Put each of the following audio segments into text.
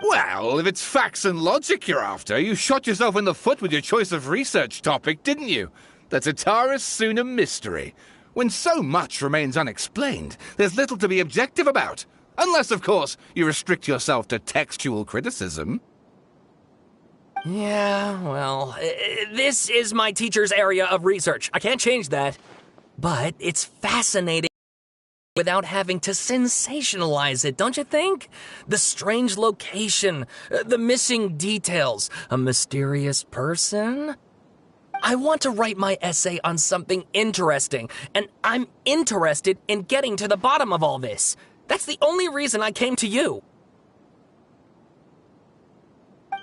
Well, if it's facts and logic you're after, you shot yourself in the foot with your choice of research topic, didn't you? The Tatarasuna mystery. When so much remains unexplained, there's little to be objective about. Unless, of course, you restrict yourself to textual criticism. Yeah, well, this is my teacher's area of research. I can't change that. But it's fascinating without having to sensationalize it, don't you think? The strange location, the missing details, a mysterious person. I want to write my essay on something interesting, and I'm interested in getting to the bottom of all this. That's the only reason I came to you.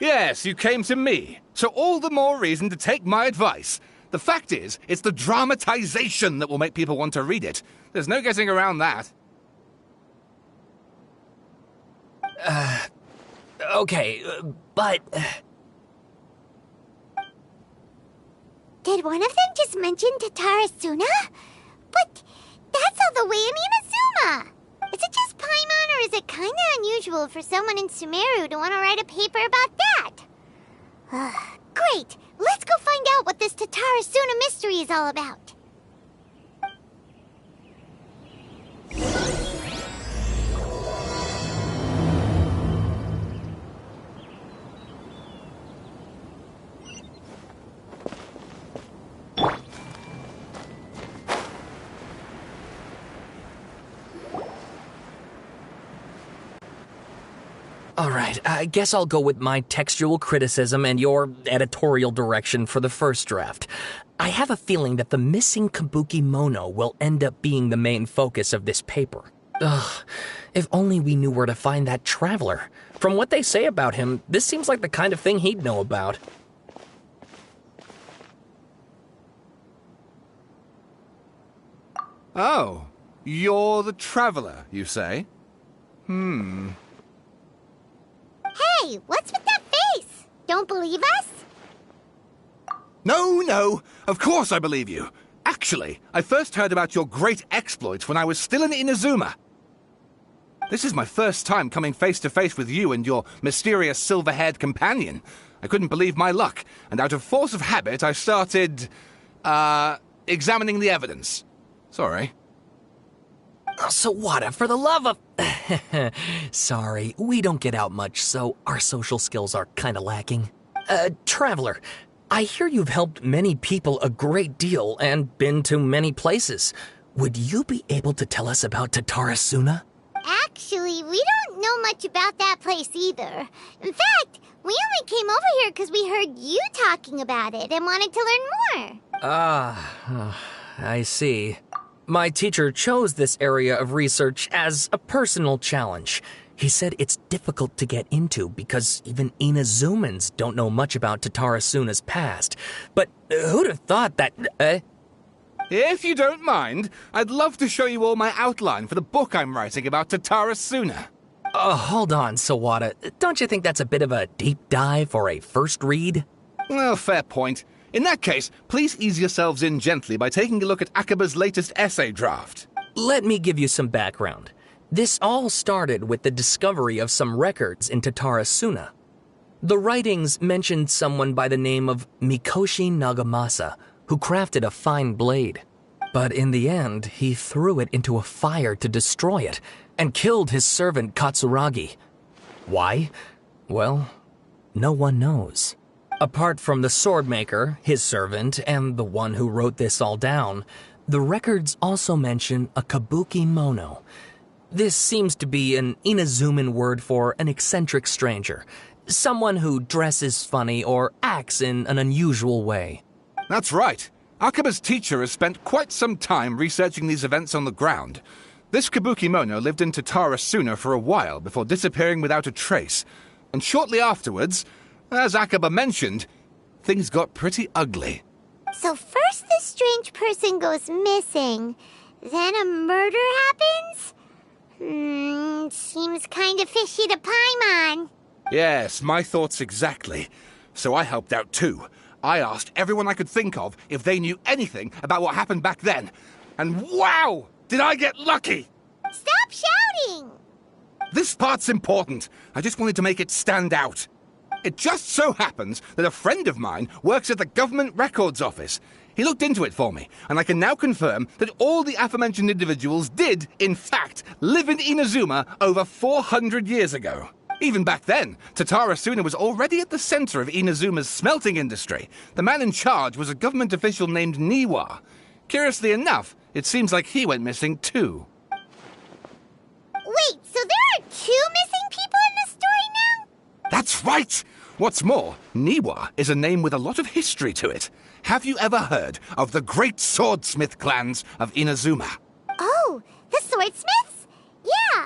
Yes, you came to me, so all the more reason to take my advice. The fact is, it's the dramatization that will make people want to read it. There's no getting around that. Okay, but... Did one of them just mention Tatarasuna? But that's all the way in Inazuma! Is it just Paimon, or is it kinda unusual for someone in Sumeru to want to write a paper about that? Great! Let's go find out what this Tatarasuna mystery is all about. Alright, I guess I'll go with my textual criticism and your editorial direction for the first draft. I have a feeling that the missing Kabuki Mono will end up being the main focus of this paper. Ugh, if only we knew where to find that traveler. From what they say about him, this seems like the kind of thing he'd know about. Oh, you're the traveler, you say? Hey, what's with that face? Don't believe us? No, of course I believe you. Actually, I first heard about your great exploits when I was still in Inazuma. This is my first time coming face to face with you and your mysterious silver-haired companion. I couldn't believe my luck, and out of force of habit, I started, examining the evidence. Sorry. Sawada, for the love of... Sorry, we don't get out much, so our social skills are kinda lacking. Traveler, I hear you've helped many people a great deal and been to many places. Would you be able to tell us about Tatarasuna? Actually, we don't know much about that place either. In fact, we only came over here because we heard you talking about it and wanted to learn more. I see. My teacher chose this area of research as a personal challenge. He said it's difficult to get into because even Inazumans don't know much about Tatarasuna's past. But who'd have thought that... If you don't mind, I'd love to show you all my outline for the book I'm writing about Tatarasuna. Hold on, Sawada. Don't you think that's a bit of a deep dive or a first read? Well, fair point. In that case, please ease yourselves in gently by taking a look at Akaba's latest essay draft. Let me give you some background. This all started with the discovery of some records in Tatarasuna. The writings mentioned someone by the name of Mikoshi Nagamasa, who crafted a fine blade. But in the end, he threw it into a fire to destroy it, and killed his servant Katsuragi. Why? Well, no one knows. Apart from the swordmaker, his servant, and the one who wrote this all down, the records also mention a Kabuki Mono. This seems to be an Inazuman word for an eccentric stranger, someone who dresses funny or acts in an unusual way. That's right. Akaba's teacher has spent quite some time researching these events on the ground. This Kabuki Mono lived in Tatarasuna for a while before disappearing without a trace. And shortly afterwards, as Akaba mentioned, things got pretty ugly. So first this strange person goes missing, then a murder happens? Seems kinda fishy to Paimon. Yes, my thoughts exactly. So I helped out too. I asked everyone I could think of if they knew anything about what happened back then. And wow! Did I get lucky! Stop shouting! This part's important. I just wanted to make it stand out. It just so happens that a friend of mine works at the Government Records Office. He looked into it for me, and I can now confirm that all the aforementioned individuals did, in fact, live in Inazuma over 400 years ago. Even back then, Tatara Suna was already at the center of Inazuma's smelting industry. The man in charge was a government official named Niwa. Curiously enough, it seems like he went missing too. Wait, so there are 2 missing people in this story now? That's right! What's more, Niwa is a name with a lot of history to it. Have you ever heard of the great swordsmith clans of Inazuma? Oh, the swordsmiths? Yeah,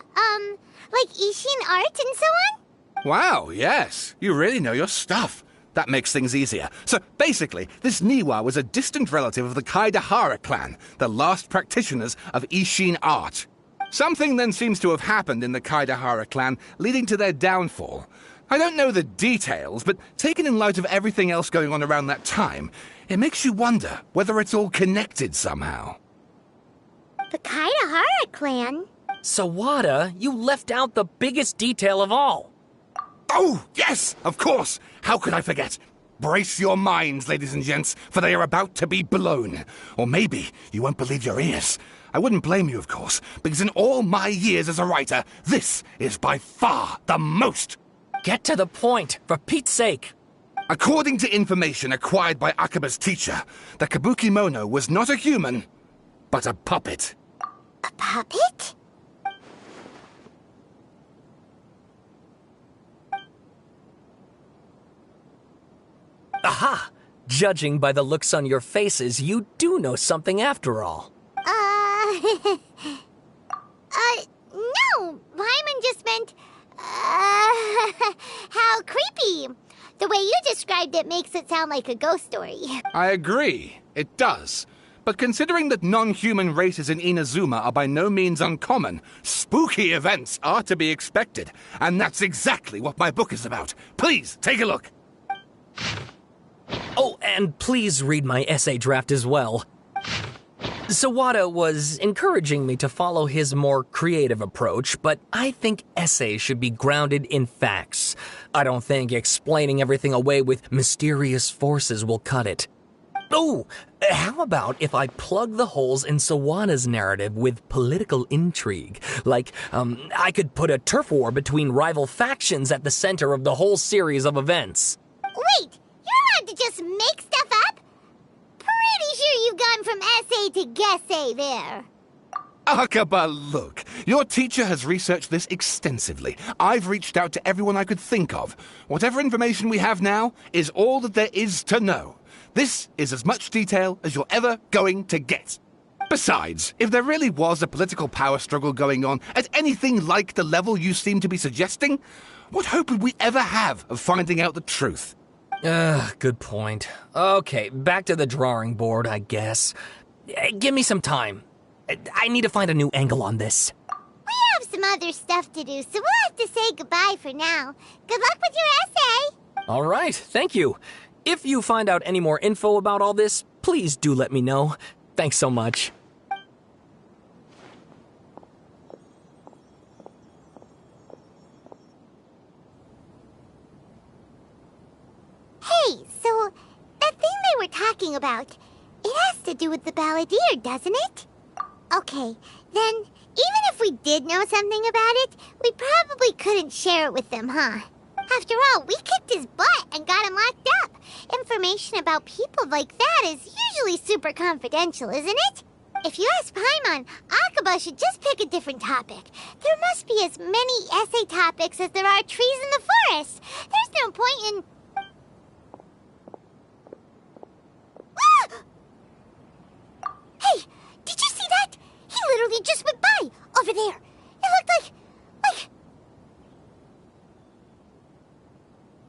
like Ishin art and so on? Wow, yes. You really know your stuff. That makes things easier. So, basically, this Niwa was a distant relative of the Kaidahara clan, the last practitioners of Ishin art. Something then seems to have happened in the Kaidahara clan, leading to their downfall. I don't know the details, but taken in light of everything else going on around that time, it makes you wonder whether it's all connected somehow. The Kaidahara clan? Sawada, you left out the biggest detail of all. Oh, yes, of course. How could I forget? Brace your minds, ladies and gents, for they are about to be blown. Or maybe you won't believe your ears. I wouldn't blame you, of course, because in all my years as a writer, this is by far the most. Get to the point, for Pete's sake. According to information acquired by Akaba's teacher, the Kabukimono was not a human, but a puppet. A puppet? Aha! Judging by the looks on your faces, you do know something after all. No! Paimon just meant, how creepy. The way you described it makes it sound like a ghost story. I agree. It does. But considering that non-human races in Inazuma are by no means uncommon, spooky events are to be expected. And that's exactly what my book is about. Please, take a look. Oh, and please read my essay draft as well. Sawada was encouraging me to follow his more creative approach, but I think essays should be grounded in facts. I don't think explaining everything away with mysterious forces will cut it. Oh, how about if I plug the holes in Sawada's narrative with political intrigue? Like, I could put a turf war between rival factions at the center of the whole series of events. Wait, you're allowed to just make stuff up? Pretty sure you've gone from essay to guessay there. Akaba, look. Your teacher has researched this extensively. I've reached out to everyone I could think of. Whatever information we have now is all that there is to know. This is as much detail as you're ever going to get. Besides, if there really was a political power struggle going on at anything like the level you seem to be suggesting, what hope would we ever have of finding out the truth? Good point. Okay, back to the drawing board, I guess. Give me some time. I need to find a new angle on this. We have some other stuff to do, so we'll have to say goodbye for now. Good luck with your essay. All right, thank you. If you find out any more info about all this, please do let me know. Thanks so much. Hey, so that thing they were talking about, it has to do with the Balladeer, doesn't it? Okay, then even if we did know something about it, we probably couldn't share it with them, huh? After all, we kicked his butt and got him locked up. Information about people like that is usually super confidential, isn't it? If you ask Paimon, Akaba should just pick a different topic. There must be as many essay topics as there are trees in the forest. There's no point in... Hey, did you see that? He literally just went by, over there. It looked like...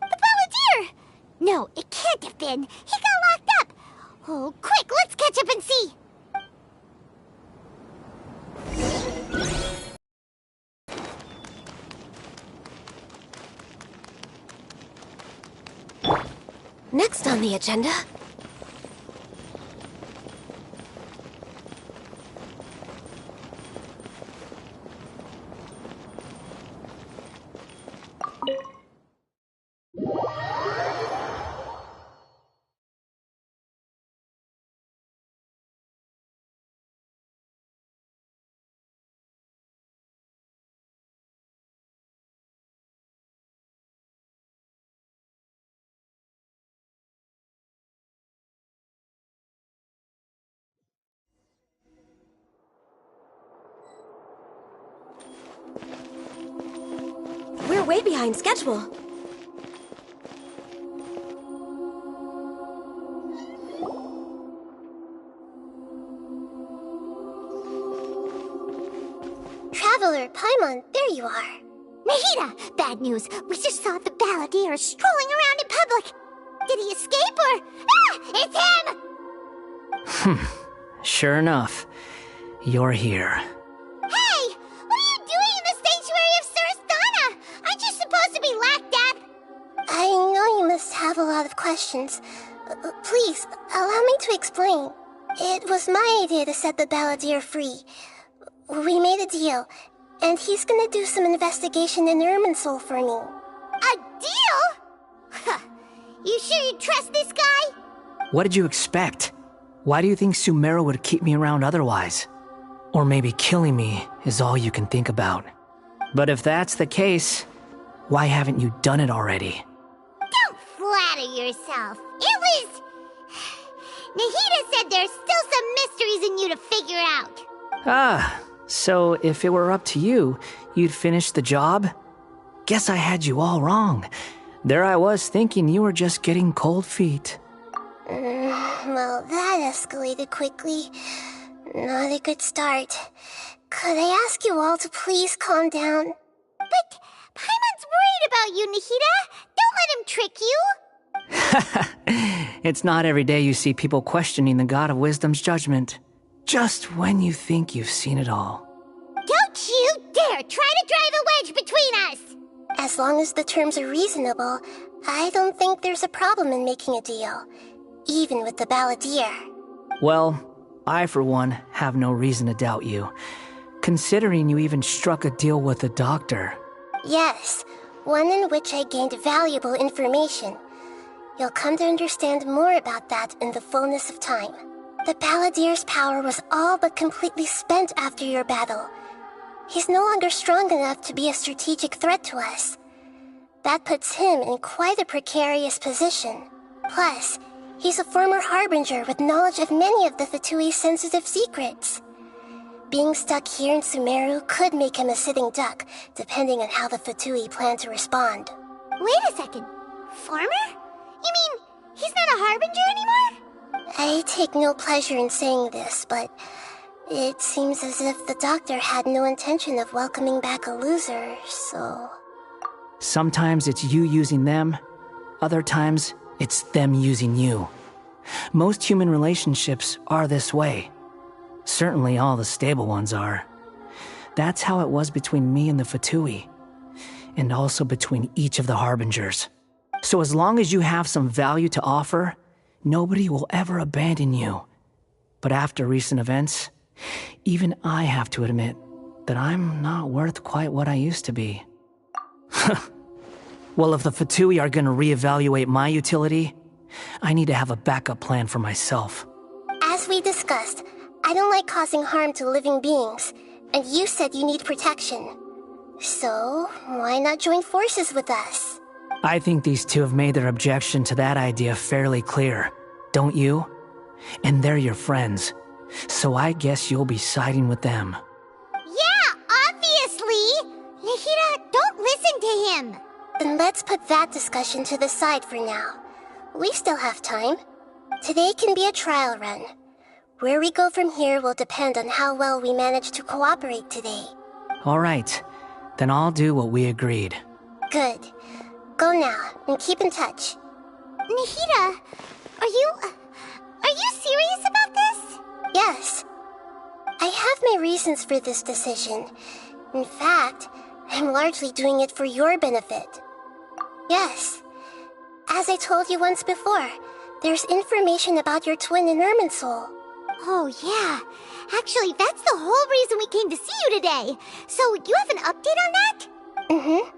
the Balladeer! No, it can't have been. He got locked up. Oh, quick, let's catch up and see. Next on the agenda... way behind schedule. Traveler, Paimon, there you are. Nahida! Bad news. We just saw the Balladeer strolling around in public. Did he escape or... Ah! It's him! Sure enough. You're here. Hey! What are you doing in the sanctuary of Surasthana? Aren't you supposed to be lacked up? I know you must have a lot of questions. Please, allow me to explain. It was my idea to set the Balladeer free. We made a deal, and he's gonna do some investigation in Irminsul for me. A deal? You sure you trust this guy? What did you expect? Why do you think Sumeru would keep me around otherwise? Or maybe killing me is all you can think about. But if that's the case, why haven't you done it already? Don't flatter yourself. It was... Nahida said there's still some mysteries in you to figure out. Ah, so if it were up to you, you'd finish the job? Guess I had you all wrong. There I was thinking you were just getting cold feet. Well, that escalated quickly. Not a good start. Could I ask you all to please calm down? But Paimon's worried about you, Nahida. Don't let him trick you. It's not every day you see people questioning the God of Wisdom's judgment. Just when you think you've seen it all. Don't you dare try to drive a wedge between us! As long as the terms are reasonable, I don't think there's a problem in making a deal. Even with the Balladeer. Well, I for one have no reason to doubt you. Considering you even struck a deal with the doctor. Yes, one in which I gained valuable information. You'll come to understand more about that in the fullness of time. The Balladeer's power was all but completely spent after your battle. He's no longer strong enough to be a strategic threat to us. That puts him in quite a precarious position. Plus, he's a former Harbinger with knowledge of many of the Fatui's sensitive secrets. Being stuck here in Sumeru could make him a sitting duck, depending on how the Fatui plan to respond. Wait a second. Former? You mean he's not a Harbinger anymore? I take no pleasure in saying this, but it seems as if the doctor had no intention of welcoming back a loser, so... Sometimes it's you using them, other times it's them using you. Most human relationships are this way. Certainly all the stable ones are. That's how it was between me and the Fatui, and also between each of the Harbingers. So as long as you have some value to offer, nobody will ever abandon you. But after recent events, even I have to admit that I'm not worth quite what I used to be. Well, if the Fatui are gonna reevaluate my utility, I need to have a backup plan for myself. As we discussed, I don't like causing harm to living beings, and you said you need protection. So, why not join forces with us? I think these two have made their objection to that idea fairly clear, don't you? And they're your friends, so I guess you'll be siding with them. Yeah, obviously! Nahida, don't listen to him! Then let's put that discussion to the side for now. We still have time. Today can be a trial run. Where we go from here will depend on how well we manage to cooperate today. All right, then I'll do what we agreed. Good. Go now, and keep in touch. Nahida, are you serious about this? Yes. I have my reasons for this decision. In fact, I'm largely doing it for your benefit. Yes. As I told you once before, there's information about your twin in Irminsul. Oh, yeah. Actually, that's the whole reason we came to see you today. So, you have an update on that? Mm-hmm.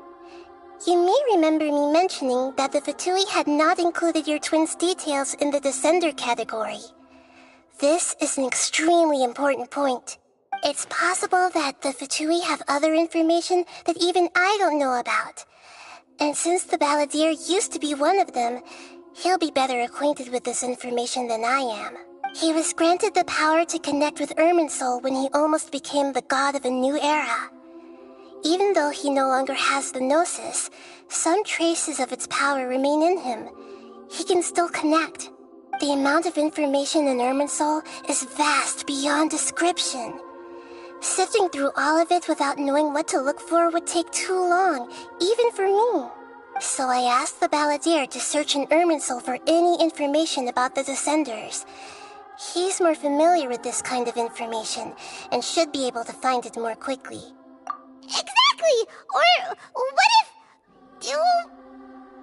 You may remember me mentioning that the Fatui had not included your twin's details in the Descender category. This is an extremely important point. It's possible that the Fatui have other information that even I don't know about. And since the Balladeer used to be one of them, he'll be better acquainted with this information than I am. He was granted the power to connect with Irminsul when he almost became the god of a new era. Even though he no longer has the Gnosis, some traces of its power remain in him. He can still connect. The amount of information in Irminsul is vast beyond description. Sifting through all of it without knowing what to look for would take too long, even for me. So I asked the Balladeer to search in Irminsul for any information about the Descenders. He's more familiar with this kind of information, and should be able to find it more quickly. Exactly! Or what if...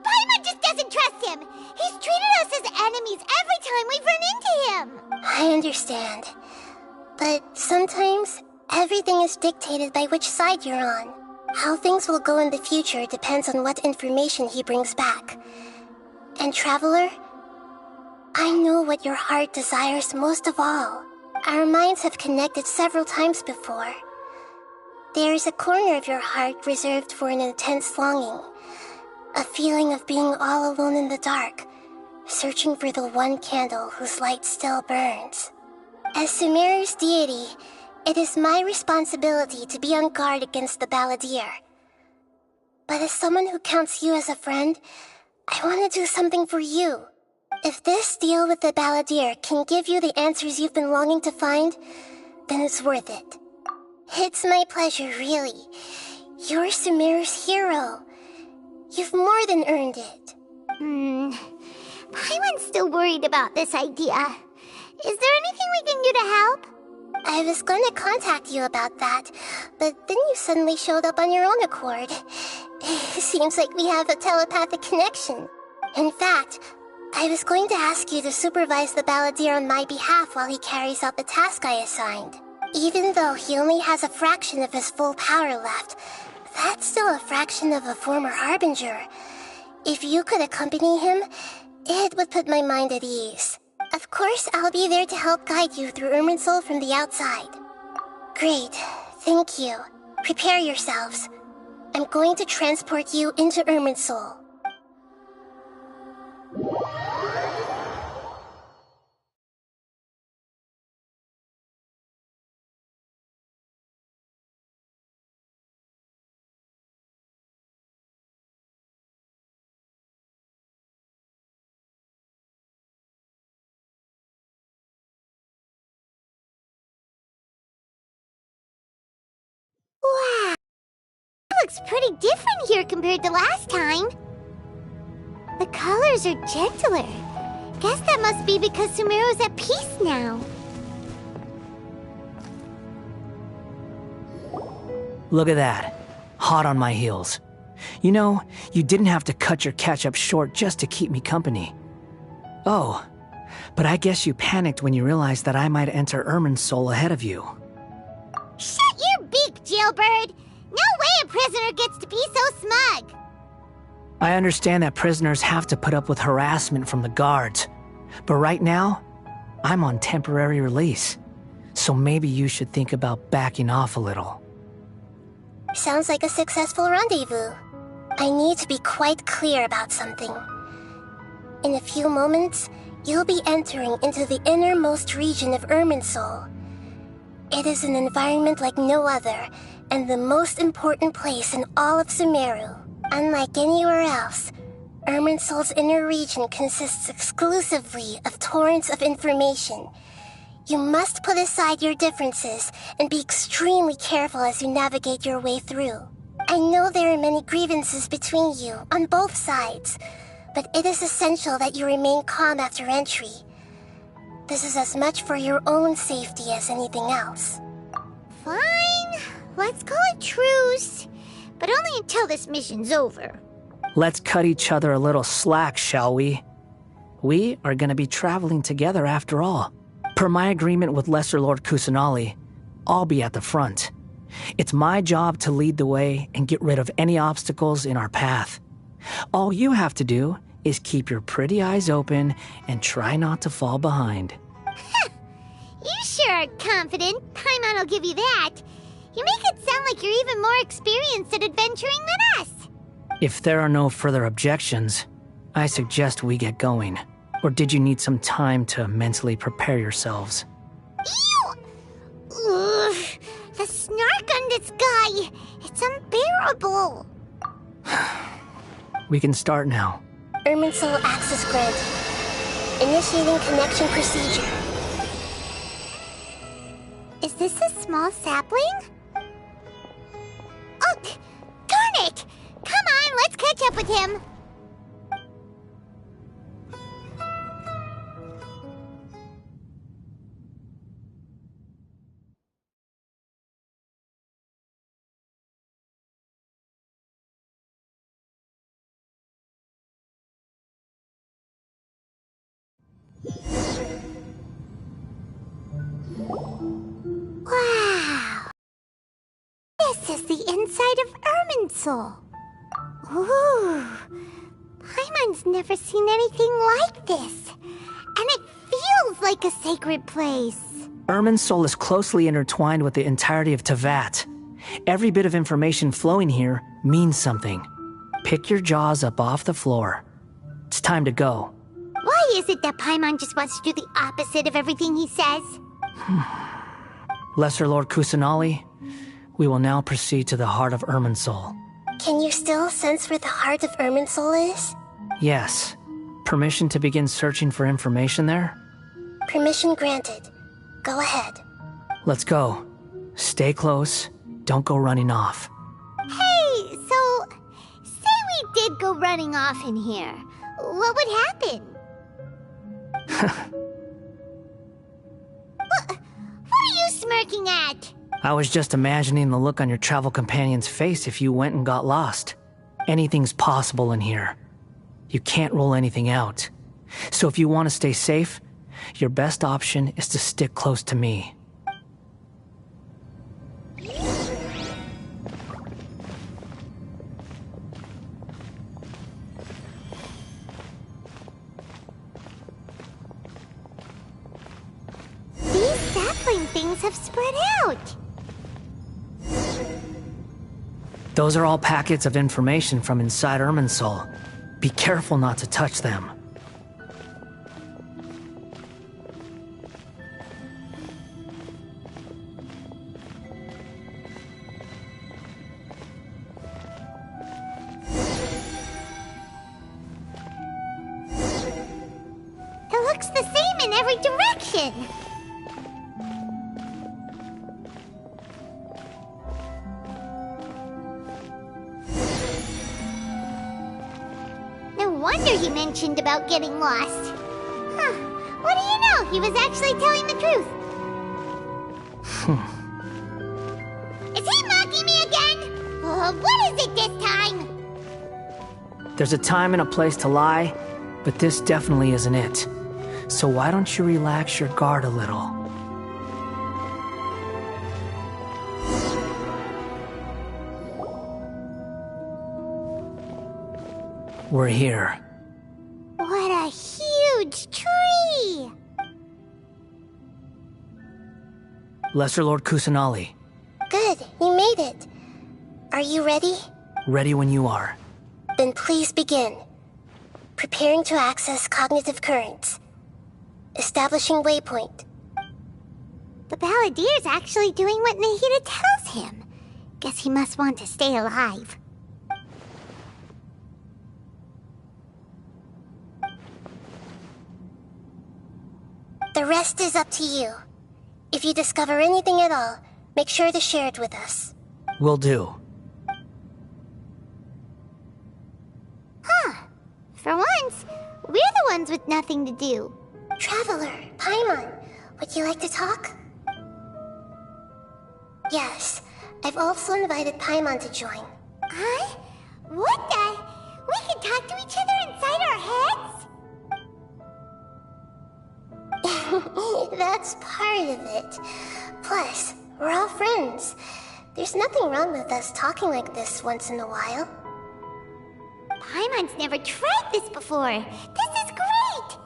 Paimon just doesn't trust him! He's treated us as enemies every time we've run into him! I understand. But sometimes, everything is dictated by which side you're on. How things will go in the future depends on what information he brings back. And Traveler, I know what your heart desires most of all. Our minds have connected several times before. There is a corner of your heart reserved for an intense longing. A feeling of being all alone in the dark, searching for the one candle whose light still burns. As Sumeru's deity, it is my responsibility to be on guard against the Balladeer. But as someone who counts you as a friend, I want to do something for you. If this deal with the Balladeer can give you the answers you've been longing to find, then it's worth it. It's my pleasure, really. You're Sumeru's hero. You've more than earned it. Paimon's still worried about this idea. Is there anything we can do to help? I was going to contact you about that, but then you suddenly showed up on your own accord. Seems like we have a telepathic connection. In fact, I was going to ask you to supervise the Balladeer on my behalf while he carries out the task I assigned. Even though he only has a fraction of his full power left, that's still a fraction of a former Harbinger. If you could accompany him, it would put my mind at ease. Of course, I'll be there to help guide you through Irminsul from the outside. Great, thank you. Prepare yourselves. I'm going to transport you into Irminsul. Wow, it looks pretty different here compared to last time. The colors are gentler. Guess that must be because Sumeru's at peace now. Look at that. Hot on my heels. You know, you didn't have to cut your catch-up short just to keep me company. Oh, but I guess you panicked when you realized that I might enter Irminsul ahead of you. Shut your beak, jailbird! No way a prisoner gets to be so smug! I understand that prisoners have to put up with harassment from the guards, but right now, I'm on temporary release, so maybe you should think about backing off a little. Sounds like a successful rendezvous. I need to be quite clear about something. In a few moments, you'll be entering into the innermost region of Irminsul. It is an environment like no other, and the most important place in all of Sumeru. Unlike anywhere else, Irminsul's inner region consists exclusively of torrents of information. You must put aside your differences and be extremely careful as you navigate your way through. I know there are many grievances between you, on both sides, but it is essential that you remain calm after entry. This is as much for your own safety as anything else. Fine, let's call it truce. But only until this mission's over. Let's cut each other a little slack, shall we? We are going to be traveling together after all. Per my agreement with Lesser Lord Kusanali, I'll be at the front. It's my job to lead the way and get rid of any obstacles in our path. All you have to do is keep your pretty eyes open and try not to fall behind. You sure are confident. Paimon will give you that. You make it sound like you're even more experienced at adventuring than us. If there are no further objections, I suggest we get going. Or did you need some time to mentally prepare yourselves? Ew! Ugh, the snark on this guy. It's It's unbearable. We can start now. Irminsul access granted. Initiating connection procedure. Is this a small sapling? Oh, darn it! Come on, let's catch up with him. Wow! This is the inside of Irminsul. Ooh! Paimon's never seen anything like this. And it feels like a sacred place. Irminsul is closely intertwined with the entirety of Teyvat. Every bit of information flowing here means something. Pick your jaws up off the floor. It's time to go. Why is it that Paimon just wants to do the opposite of everything he says? Lesser Lord Kusanali, we will now proceed to the heart of Irminsul. Can you still sense where the heart of Irminsul is? Yes. Permission to begin searching for information there? Permission granted. Go ahead. Let's go. Stay close. Don't go running off. Hey, so, say we did go running off in here. What would happen? What are you smirking at? I was just imagining the look on your travel companion's face if you went and got lost. Anything's possible in here. You can't rule anything out. So if you want to stay safe, your best option is to stick close to me. These sapling things have spread out. Those are all packets of information from inside Irminsul. Be careful not to touch them. It looks the same in every direction. No wonder he mentioned about getting lost. Huh. What do you know? He was actually telling the truth. Is he mocking me again? What is it this time? There's a time and a place to lie, but this definitely isn't it. So why don't you relax your guard a little? We're here. What a huge tree! Lesser Lord Kusanali, Good, you made it. Are you ready? ready when you are. Then please begin. Preparing to access cognitive currents. Establishing waypoint. The Balladeer's actually doing what Nahida tells him. Guess he must want to stay alive. The rest is up to you. If you discover anything at all, make sure to share it with us. Will do. Huh. For once, we're the ones with nothing to do. Traveler, Paimon, would you like to talk? Yes, I've also invited Paimon to join. Huh? What the? We can talk to each other inside our heads? That's part of it. Plus, we're all friends. There's nothing wrong with us talking like this once in a while. Paimon's never tried this before. This is great!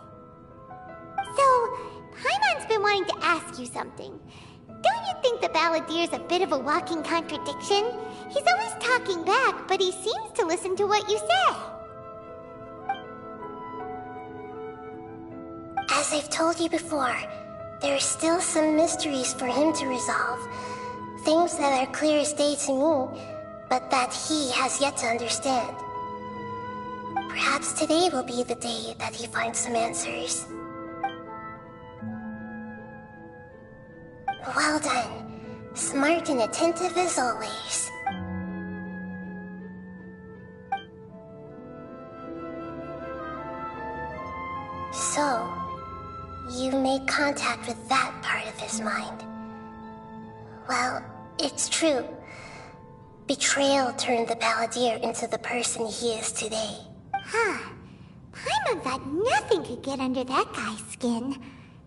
So, Paimon's been wanting to ask you something. Don't you think the Balladeer's a bit of a walking contradiction? He's always talking back, but he seems to listen to what you say. As I've told you before, there are still some mysteries for him to resolve. Things that are clear as day to me, but that he has yet to understand. Perhaps today will be the day that he finds some answers. Well done. Smart and attentive as always. So, you made contact with that part of his mind. Well, it's true. Betrayal turned the Balladeer into the person he is today. Huh. Paimon thought nothing could get under that guy's skin.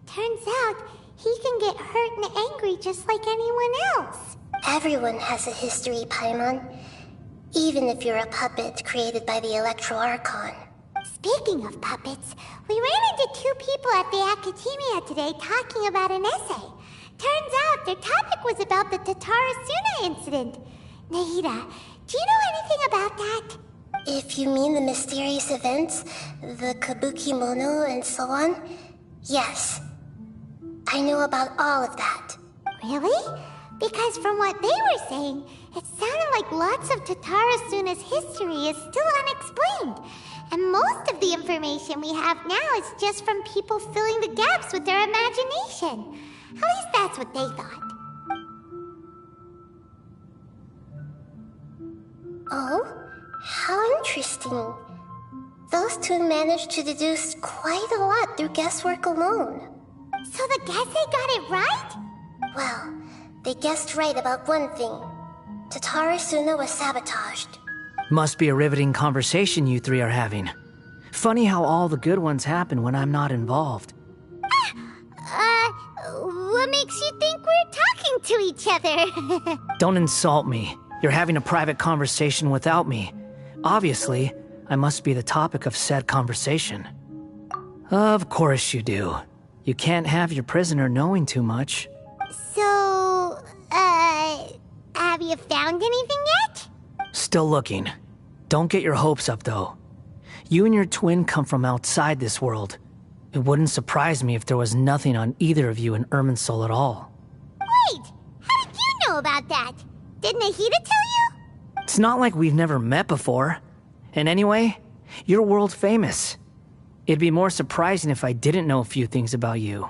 Turns out, he can get hurt and angry just like anyone else. Everyone has a history, Paimon. Even if you're a puppet created by the Dendro Archon. Speaking of puppets, we ran into two people at the Academia today talking about an essay. Turns out their topic was about the Tatarasuna incident. Nahida, do you know anything about that? If you mean the mysterious events, the kabuki mono and so on, yes. I know about all of that. Really? Because from what they were saying, it sounded like lots of Tatarasuna's history is still unexplained. And most of the information we have now is just from people filling the gaps with their imagination. At least that's what they thought. Oh? How interesting. Those two managed to deduce quite a lot through guesswork alone. So the Gese got it right? Well, they guessed right about one thing. Tatarasuna was sabotaged. Must be a riveting conversation you three are having. Funny how all the good ones happen when I'm not involved. What makes you think we're talking to each other? Don't insult me. You're having a private conversation without me. Obviously, I must be the topic of said conversation. Of course you do. You can't have your prisoner knowing too much. So, have you found anything yet? Still looking. Don't get your hopes up, though. You and your twin come from outside this world. It wouldn't surprise me if there was nothing on either of you in Irminsul at all. Wait! How did you know about that? Did Nahida tell you? It's not like we've never met before. And anyway, you're world famous. It'd be more surprising if I didn't know a few things about you.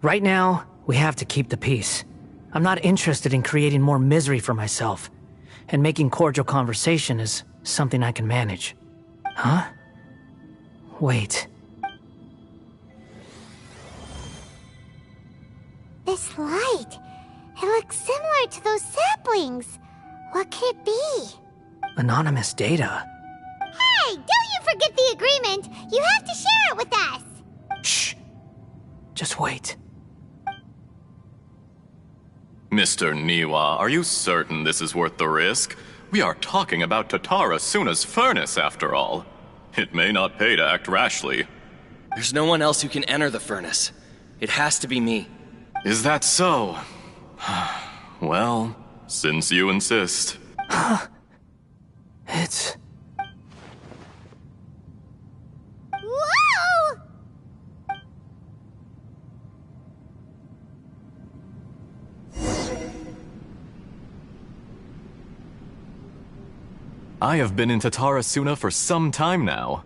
Right now, we have to keep the peace. I'm not interested in creating more misery for myself. And making cordial conversation is something I can manage. Huh? Wait. This light. It looks similar to those saplings. What could it be? Anonymous data. Hey, don't you forget the agreement! You have to share it with us! Shh. Just wait. Mr. Niwa, are you certain this is worth the risk? We are talking about Tatarasuna's furnace, after all. It may not pay to act rashly. There's no one else who can enter the furnace. It has to be me. Is that so? Well, since you insist. It's... Whoa! I have been in Tatarasuna for some time now.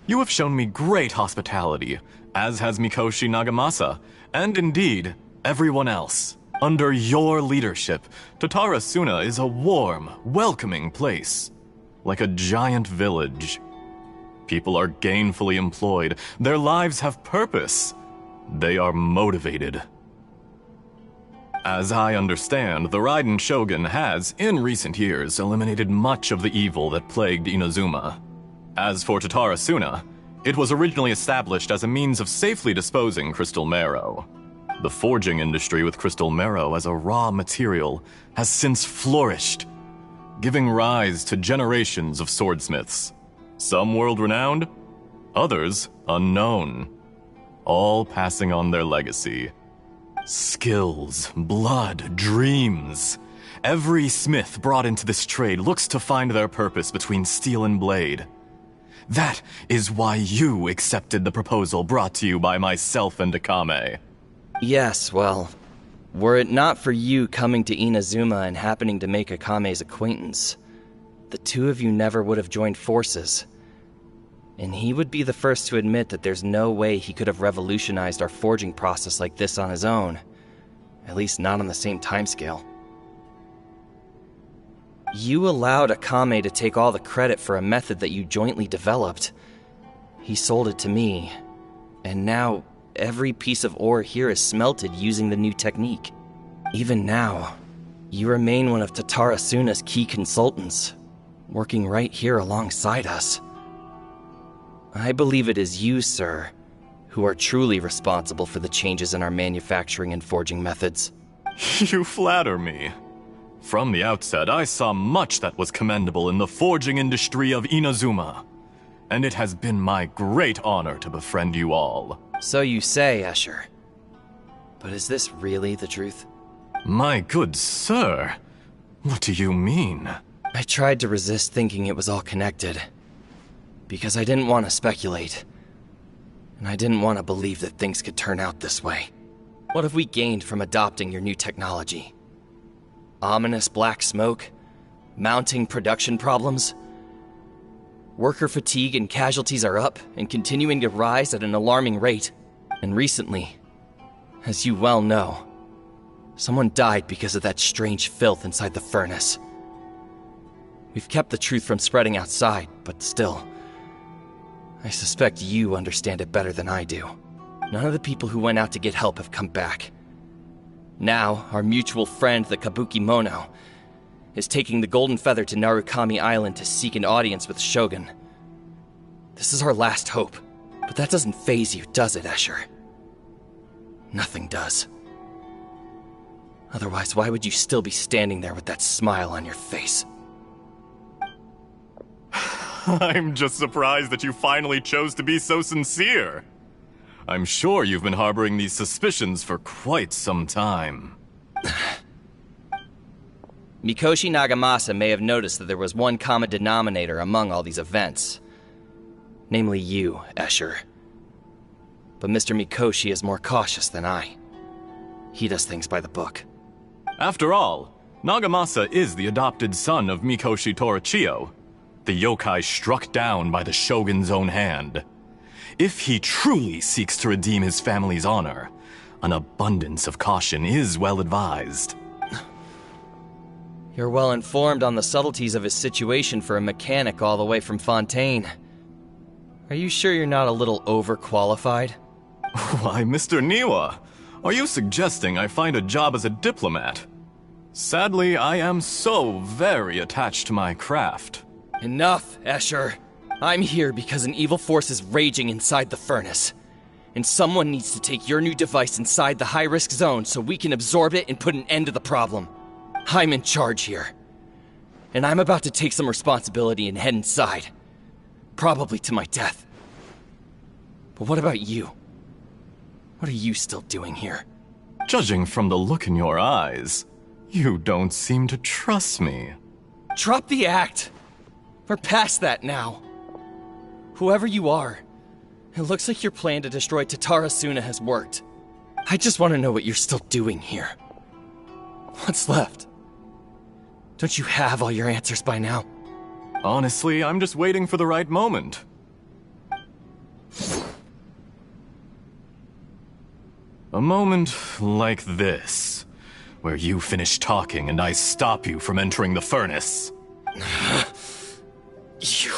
You have shown me great hospitality, as has Mikoshi Nagamasa, and indeed, everyone else. Under your leadership, Tatarasuna is a warm, welcoming place. Like a giant village. People are gainfully employed. Their lives have purpose. They are motivated. As I understand, the Raiden Shogun has, in recent years, eliminated much of the evil that plagued Inazuma. As for Tatarasuna, it was originally established as a means of safely disposing crystal marrow. The forging industry with crystal marrow as a raw material has since flourished, giving rise to generations of swordsmiths. Some world-renowned, others unknown, all passing on their legacy. Skills, blood, dreams. Every smith brought into this trade looks to find their purpose between steel and blade. That is why you accepted the proposal brought to you by myself and Akame. Yes, well, Were it not for you coming to Inazuma and happening to make Akame's acquaintance, the two of you never would have joined forces. And he would be the first to admit that there's no way he could have revolutionized our forging process like this on his own. At least not on the same timescale. You allowed Akame to take all the credit for a method that you jointly developed. He sold it to me, and now every piece of ore here is smelted using the new technique. Even now, you remain one of Tatara Suna's key consultants, working right here alongside us. I believe it is you, sir, who are truly responsible for the changes in our manufacturing and forging methods. You flatter me. From the outset, I saw much that was commendable in the forging industry of Inazuma, and it has been my great honor to befriend you all. So you say, Escher. But is this really the truth? My good sir, what do you mean? I tried to resist thinking it was all connected, because I didn't want to speculate, and I didn't want to believe that things could turn out this way. What have we gained from adopting your new technology? Ominous black smoke? Mounting production problems? Worker fatigue and casualties are up and continuing to rise at an alarming rate. And recently, as you well know, someone died because of that strange filth inside the furnace. We've kept the truth from spreading outside, but still, I suspect you understand it better than I do. None of the people who went out to get help have come back. Now, our mutual friend, the Kabuki Mono, is taking the Golden Feather to Narukami Island to seek an audience with Shogun. This is our last hope, but that doesn't faze you, does it, Escher? Nothing does. Otherwise, why would you still be standing there with that smile on your face? I'm just surprised that you finally chose to be so sincere. I'm sure you've been harboring these suspicions for quite some time. Mikoshi Nagamasa may have noticed that there was one common denominator among all these events. Namely you, Escher. But Mr. Mikoshi is more cautious than I. He does things by the book. After all, Nagamasa is the adopted son of Mikoshi Torachiyo, the yokai struck down by the Shogun's own hand. If he truly seeks to redeem his family's honor, an abundance of caution is well advised. You're well informed on the subtleties of his situation for a mechanic all the way from Fontaine. Are you sure you're not a little overqualified? Why, Mr. Niwa, are you suggesting I find a job as a diplomat? Sadly, I am so very attached to my craft. Enough, Escher. I'm here because an evil force is raging inside the furnace. And someone needs to take your new device inside the high-risk zone so we can absorb it and put an end to the problem. I'm in charge here. And I'm about to take some responsibility and head inside. Probably to my death. But what about you? What are you still doing here? Judging from the look in your eyes, you don't seem to trust me. Drop the act! We're past that now. Whoever you are, it looks like your plan to destroy Tatara Suna has worked. I just want to know what you're still doing here. What's left? Don't you have all your answers by now? Honestly, I'm just waiting for the right moment. A moment like this, where you finish talking and I stop you from entering the furnace. You...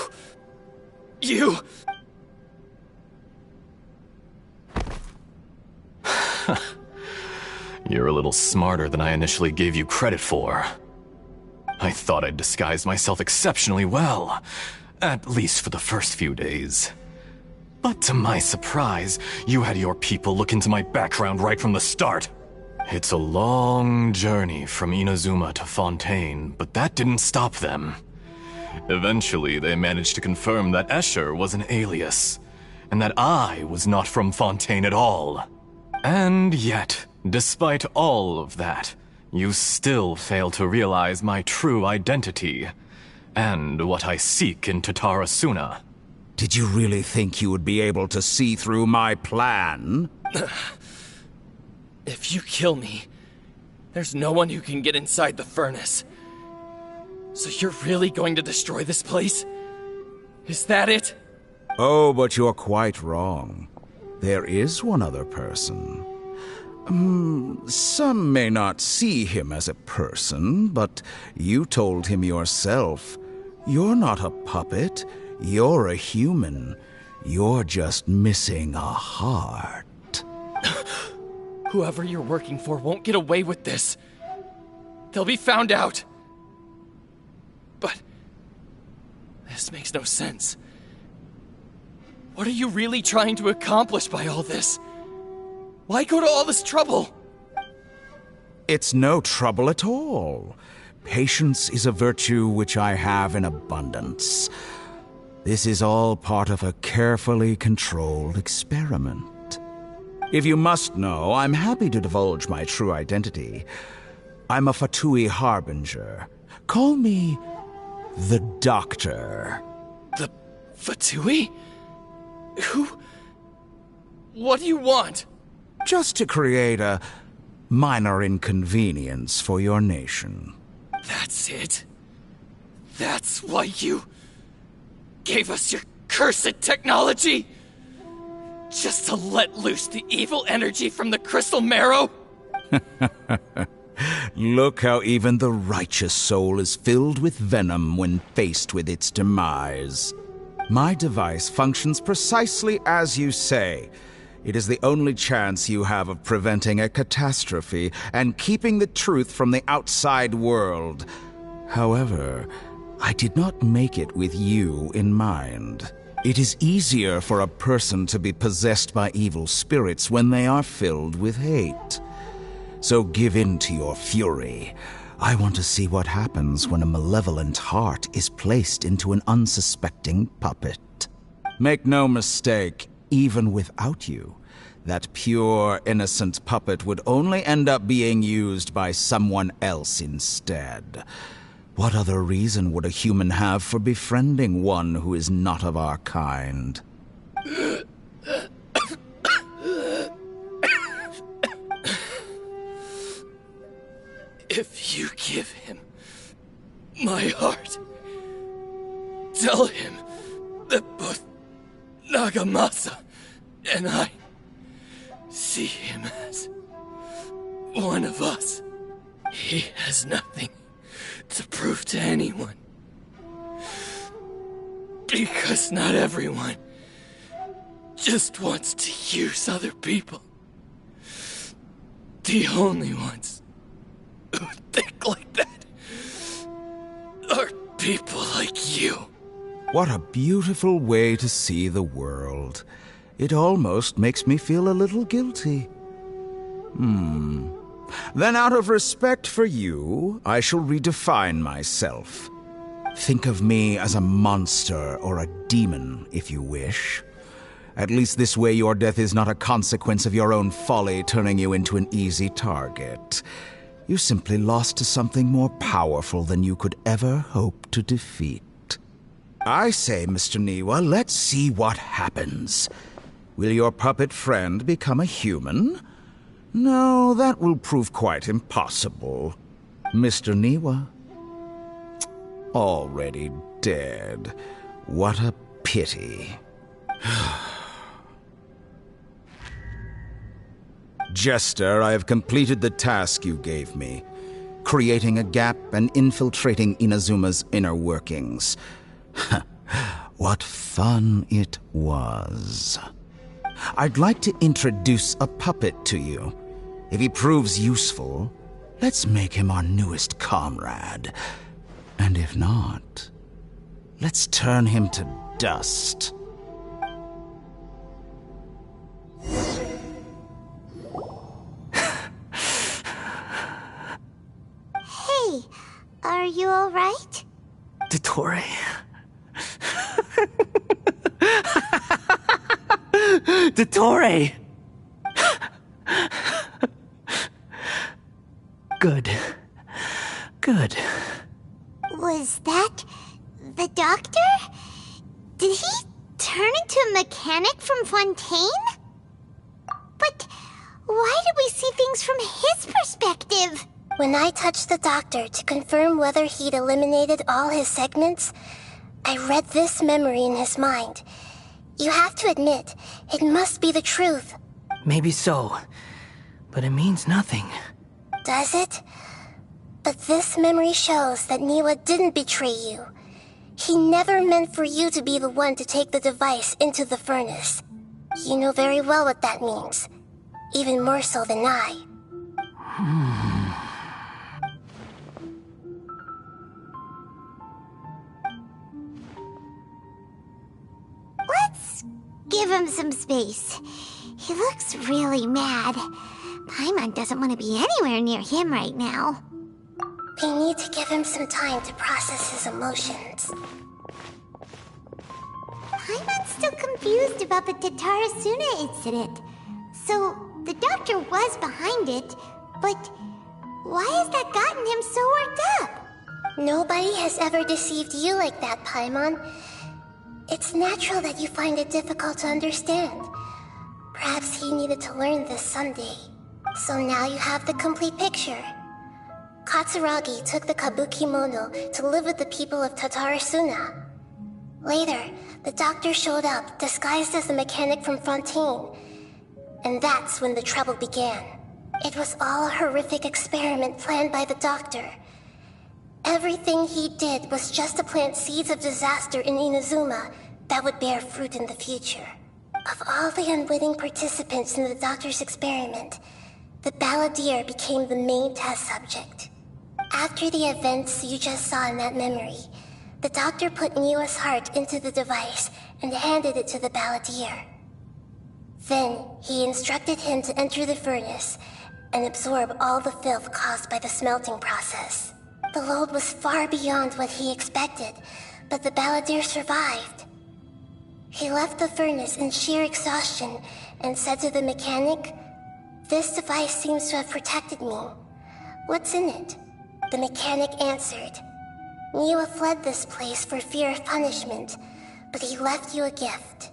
You're a little smarter than I initially gave you credit for. I thought I'd disguised myself exceptionally well, at least for the first few days. But to my surprise, you had your people look into my background right from the start. It's a long journey from Inazuma to Fontaine, but that didn't stop them. Eventually, they managed to confirm that Escher was an alias, and that I was not from Fontaine at all. And yet, despite all of that, you still fail to realize my true identity, and what I seek in Tatara Suna. Did you really think you would be able to see through my plan? If you kill me, There's no one who can get inside the furnace. So you're really going to destroy this place? Is that it? Oh, but you're quite wrong. There is one other person. Some may not see him as a person, but you told him yourself. You're not a puppet. You're a human. You're just missing a heart. Whoever you're working for won't get away with this. They'll be found out. But this makes no sense. What are you really trying to accomplish by all this? Why go to all this trouble? It's no trouble at all. Patience is a virtue which I have in abundance. This is all part of a carefully controlled experiment. If you must know, I'm happy to divulge my true identity. I'm a Fatui Harbinger. Call me the Doctor. The Fatui? Who? What do you want? Just to create a minor inconvenience for your nation. That's it? That's why you gave us your cursed technology? Just to let loose the evil energy from the crystal marrow? Look how even the righteous soul is filled with venom when faced with its demise. My device functions precisely as you say. It is the only chance you have of preventing a catastrophe and keeping the truth from the outside world. However, I did not make it with you in mind. It is easier for a person to be possessed by evil spirits when they are filled with hate. So give in to your fury. I want to see what happens when a malevolent heart is placed into an unsuspecting puppet. Make no mistake, even without you, that pure, innocent puppet would only end up being used by someone else instead. What other reason would a human have for befriending one who is not of our kind? If you give him my heart, tell him that both Nagamasa and I see him as one of us. He has nothing to prove to anyone. Because not everyone just wants to use other people. The only ones who think like that are people like you. What a beautiful way to see the world. It almost makes me feel a little guilty. Then out of respect for you, I shall redefine myself. Think of me as a monster or a demon, if you wish. At least this way your death is not a consequence of your own folly turning you into an easy target. You simply lost to something more powerful than you could ever hope to defeat. I say, Mr. Niwa, let's see what happens. Will your puppet friend become a human? No, that will prove quite impossible. Mr. Niwa? Already dead. What a pity. Jester, I have completed the task you gave me, creating a gap and infiltrating Inazuma's inner workings. What fun it was. I'd like to introduce a puppet to you. If he proves useful, let's make him our newest comrade. And if not, let's turn him to dust. Hey, are you alright? Dottore. Dottore! Good. Good. Was that the doctor? Did he turn into a mechanic from Fontaine? But why did we see things from his perspective? When I touched the doctor to confirm whether he'd eliminated all his segments, I read this memory in his mind. You have to admit, it must be the truth. Maybe so, but it means nothing. Does it? But this memory shows that Niwa didn't betray you. He never meant for you to be the one to take the device into the furnace. You know very well what that means. Even more so than I. Let's give him some space. He looks really mad. Paimon doesn't want to be anywhere near him right now. We need to give him some time to process his emotions. Paimon's still confused about the Tatarasuna incident. So, the doctor was behind it, but why has that gotten him so worked up? Nobody has ever deceived you like that, Paimon. It's natural that you find it difficult to understand. Perhaps he needed to learn this someday. So now you have the complete picture. Katsuragi took the kabuki mono to live with the people of Tatarasuna. Later, the doctor showed up, disguised as a mechanic from Fontaine. And that's when the trouble began. It was all a horrific experiment planned by the doctor. Everything he did was just to plant seeds of disaster in Inazuma that would bear fruit in the future. Of all the unwitting participants in the doctor's experiment, the Balladeer became the main test subject. After the events you just saw in that memory, the doctor put Niwa's heart into the device and handed it to the Balladeer. Then, he instructed him to enter the furnace and absorb all the filth caused by the smelting process. The load was far beyond what he expected, but the Balladeer survived. He left the furnace in sheer exhaustion and said to the mechanic, "This device seems to have protected me. What's in it?" The mechanic answered, "Niwa fled this place for fear of punishment, but he left you a gift.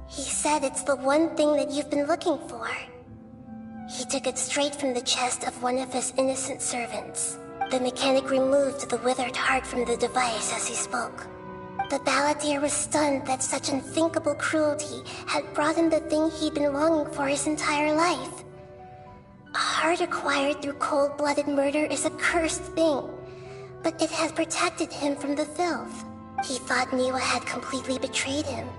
He said it's the one thing that you've been looking for." He took it straight from the chest of one of his innocent servants. The mechanic removed the withered heart from the device as he spoke. The Balladeer was stunned that such unthinkable cruelty had brought him the thing he'd been longing for his entire life. A heart acquired through cold-blooded murder is a cursed thing, but it had protected him from the filth. He thought Niwa had completely betrayed him,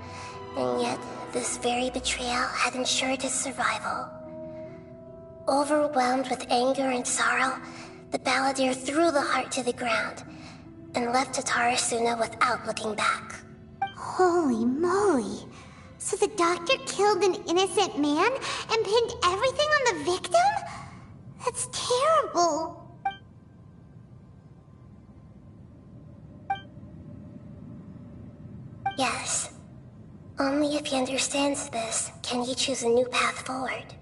and yet this very betrayal had ensured his survival. Overwhelmed with anger and sorrow, the Balladeer threw the heart to the ground and left Tatarasuna without looking back. Holy moly. So the doctor killed an innocent man and pinned everything on the victim? That's terrible. Yes. Only if he understands this can he choose a new path forward.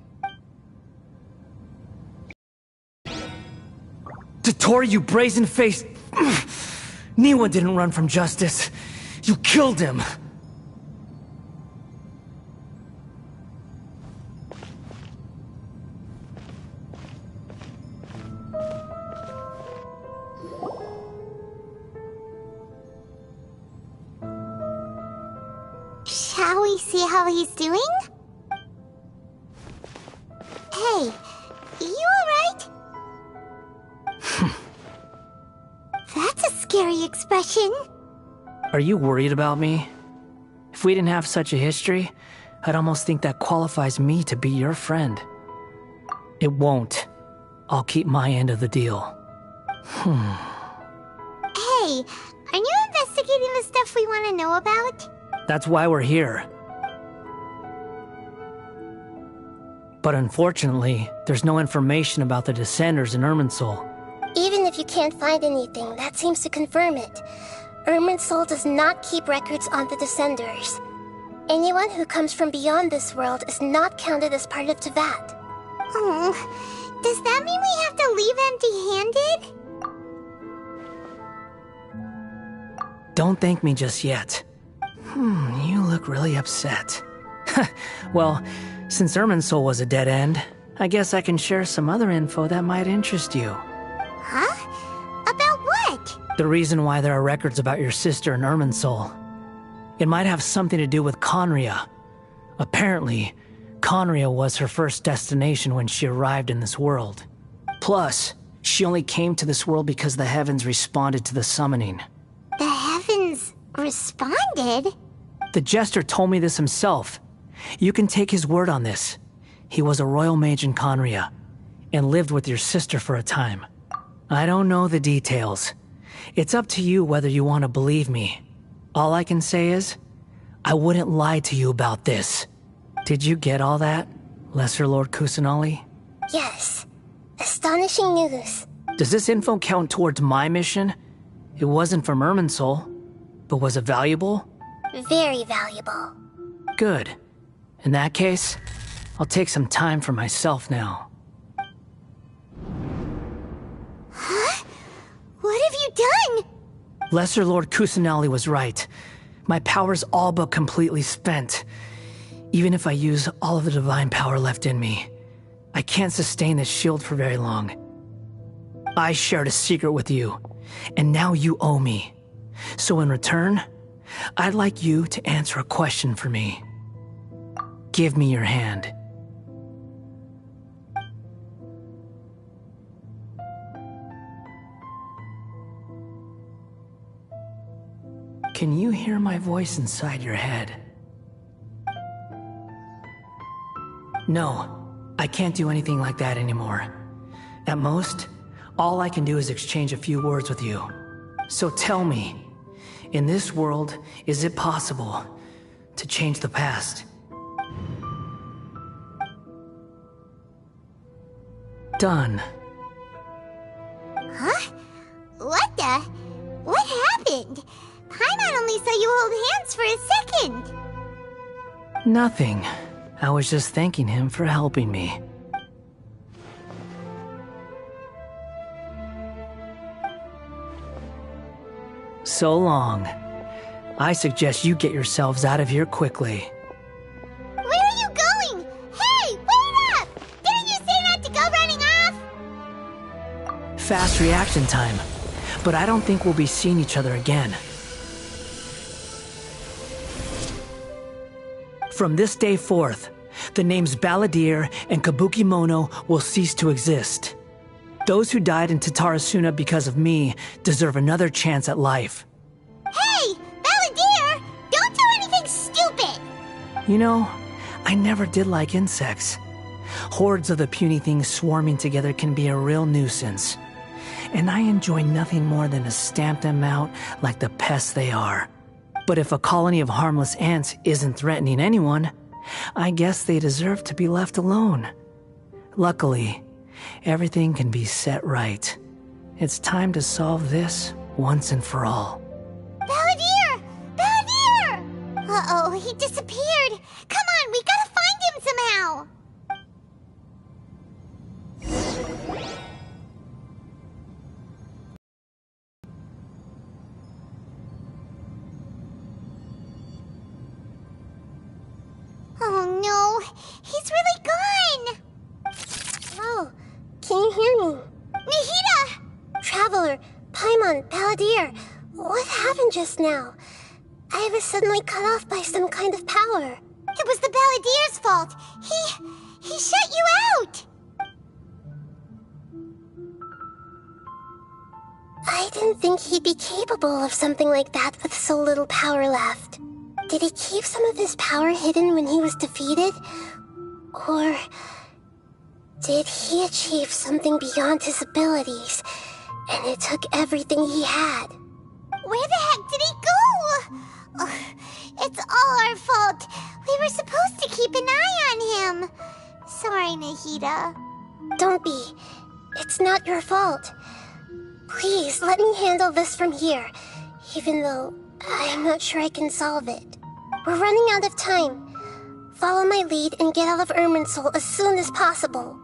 Dotori, you brazen-faced... Niwa didn't run from justice. You killed him. Shall we see how he's doing? Hey, you alright? That's a scary expression. Are you worried about me? If we didn't have such a history, I'd almost think that qualifies me to be your friend. It won't. I'll keep my end of the deal. Hey, are you investigating the stuff we want to know about? That's why we're here. But unfortunately, there's no information about the Descenders in Irminsul. Even if you can't find anything, that seems to confirm it. Irminsul does not keep records on the Descenders. Anyone who comes from beyond this world is not counted as part of Teyvat. Oh, does that mean we have to leave empty-handed? Don't thank me just yet. You look really upset. Well, since Irminsul was a dead end, I guess I can share some other info that might interest you. The reason why there are records about your sister in Irminsul. It might have something to do with Conria. Apparently, Conria was her first destination when she arrived in this world. Plus, she only came to this world because the heavens responded to the summoning. The heavens responded? The jester told me this himself. You can take his word on this. He was a royal mage in Conria, and lived with your sister for a time. I don't know the details. It's up to you whether you want to believe me. All I can say is, I wouldn't lie to you about this. Did you get all that, Lesser Lord Kusanali? Yes. Astonishing news. Does this info count towards my mission? It wasn't from Irminsul, but was it valuable? Very valuable. Good. In that case, I'll take some time for myself now. Huh? What have you done? Lesser Lord Kusanali was right. My power's all but completely spent. Even if I use all of the divine power left in me, I can't sustain this shield for very long. I shared a secret with you, and now you owe me. So in return, I'd like you to answer a question for me. Give me your hand. Can you hear my voice inside your head? No, I can't do anything like that anymore. At most, all I can do is exchange a few words with you. So tell me, in this world, is it possible to change the past? Done. Huh? What the? What happened? Paimon only saw you hold hands for a second. Nothing. I was just thanking him for helping me. So long. I suggest you get yourselves out of here quickly. Where are you going? Hey, wait up! Didn't you say not to go running off? Fast reaction time. But I don't think we'll be seeing each other again. From this day forth, the names Balladeer and Kabukimono will cease to exist. Those who died in Tatarasuna because of me deserve another chance at life. Hey, Balladeer! Don't do anything stupid! You know, I never did like insects. Hordes of the puny things swarming together can be a real nuisance. And I enjoy nothing more than to stamp them out like the pests they are. But if a colony of harmless ants isn't threatening anyone, I guess they deserve to be left alone. Luckily, everything can be set right. It's time to solve this once and for all. Balladeer! Balladeer! Uh-oh, he disappeared. Come on, we gotta find him somehow. Oh no, he's really gone! Oh, can you hear me? Nahida! Traveler, Paimon, Balladeer, what happened just now? I was suddenly cut off by some kind of power. It was the Balladeer's fault. He shut you out! I didn't think he'd be capable of something like that with so little power left. Did he keep some of his power hidden when he was defeated? Or did he achieve something beyond his abilities, and it took everything he had? Where the heck did he go? Ugh, it's all our fault. We were supposed to keep an eye on him. Sorry, Nahida. Don't be. It's not your fault. Please, let me handle this from here, even though I'm not sure I can solve it. We're running out of time. Follow my lead and get out of Irminsul as soon as possible.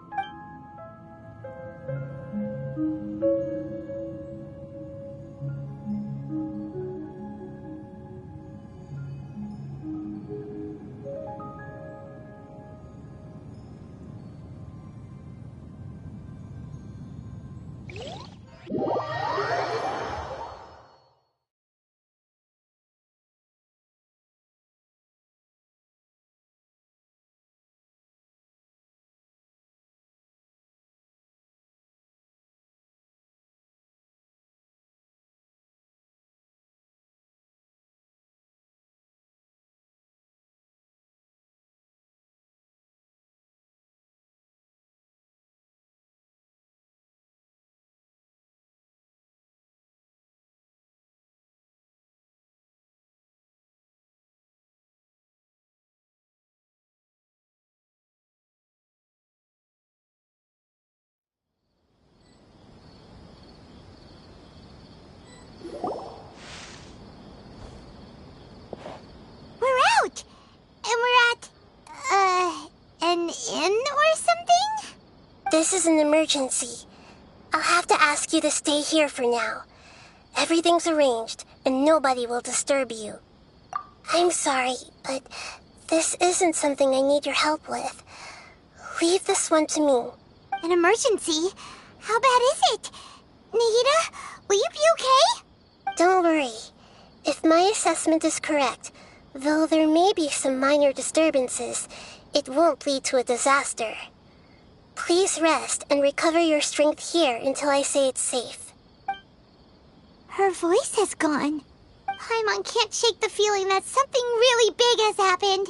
this is an emergency. I'll have to ask you to stay here for now. Everything's arranged, and nobody will disturb you. I'm sorry, but this isn't something I need your help with. Leave this one to me. An emergency? How bad is it? Nahida, will you be okay? Don't worry. If my assessment is correct, though there may be some minor disturbances, it won't lead to a disaster. Please rest and recover your strength here until I say it's safe. Her voice has gone. Paimon can't shake the feeling that something really big has happened.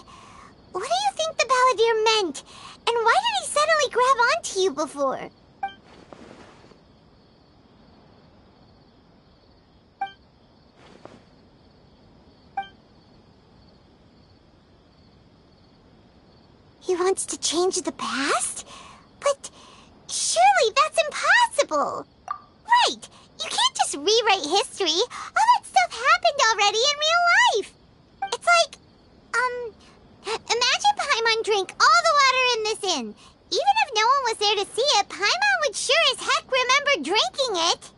What do you think the Balladeer meant? And why did he suddenly grab onto you before? He wants to change the past? But surely that's impossible! Right! You can't just rewrite history! All that stuff happened already in real life! It's like, imagine Paimon drank all the water in this inn. Even if no one was there to see it, Paimon would sure as heck remember drinking it.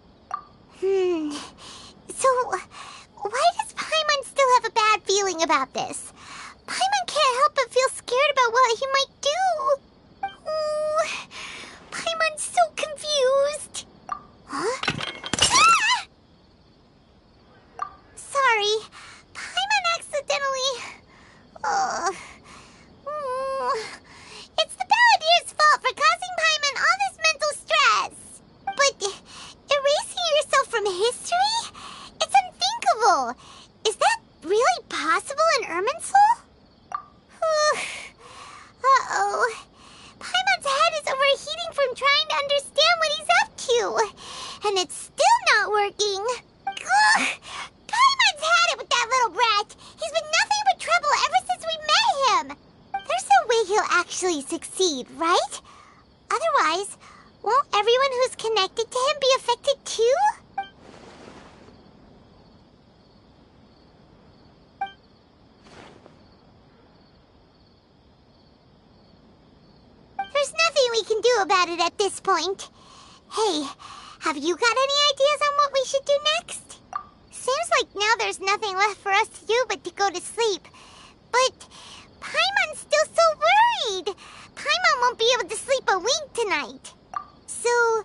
So, why does Paimon still have a bad feeling about this? Paimon can't help but feel scared about what he might do. Oh, Paimon's so confused. Huh? Ah! Sorry, Paimon accidentally... It's the Balladeer's fault for causing Paimon all this mental stress. But erasing yourself from history? It's unthinkable. Is that really possible in Irminsul? Uh-oh. Paimon's head is overheating from trying to understand what he's up to. And it's still not working. Ugh. Paimon's had it with that little brat. He's been nothing but trouble ever since we met him. There's no way he'll actually succeed, right? Otherwise, won't everyone who's connected to him be affected too? There's nothing we can do about it at this point. Hey, have you got any ideas on what we should do next? Seems like now there's nothing left for us to do but to go to sleep. But Paimon's still so worried. Paimon won't be able to sleep a wink tonight. So,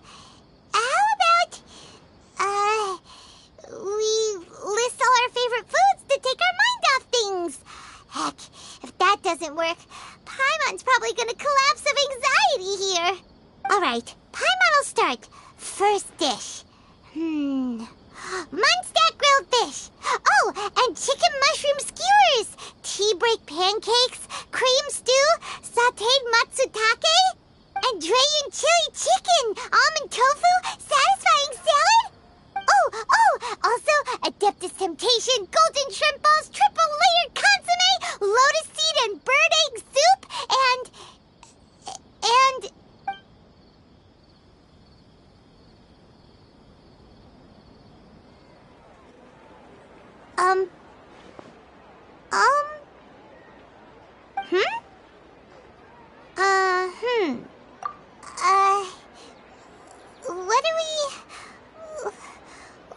how about, we list all our favorite foods to take our mind off things? Heck, if that doesn't work, Paimon's probably gonna collapse of anxiety here. Alright, Paimon will start. First dish. Munstack grilled fish. Oh, and chicken mushroom skewers. Tea break pancakes. Cream stew. Sauteed matsutake. And Dragon chili chicken. Almond tofu. Satisfying salad. Oh, also Adeptus Temptation. Golden shrimp balls. Triple layered consomme. Lotus seed and bird egg soup. And...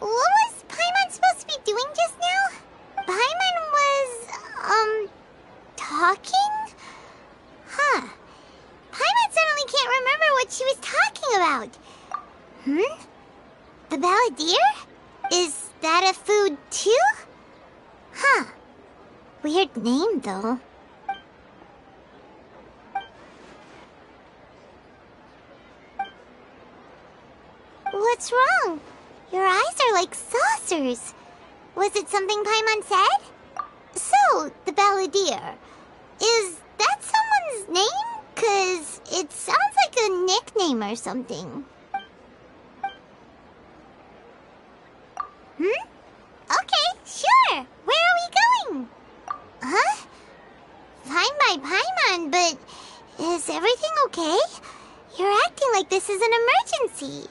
What was Paimon supposed to be doing just now? Paimon was, talking? Huh. Paimon suddenly can't remember what she was talking about. The Balladeer? Is that a food too? Huh. Weird name, though. What's wrong? Your eyes are like saucers. Was it something Paimon said? So, the Balladeer. Is that someone's name? 'Cause it sounds like a nickname or something. Okay, sure. Where are we going? Huh? Fine by Paimon, but is everything okay? You're acting like this is an emergency.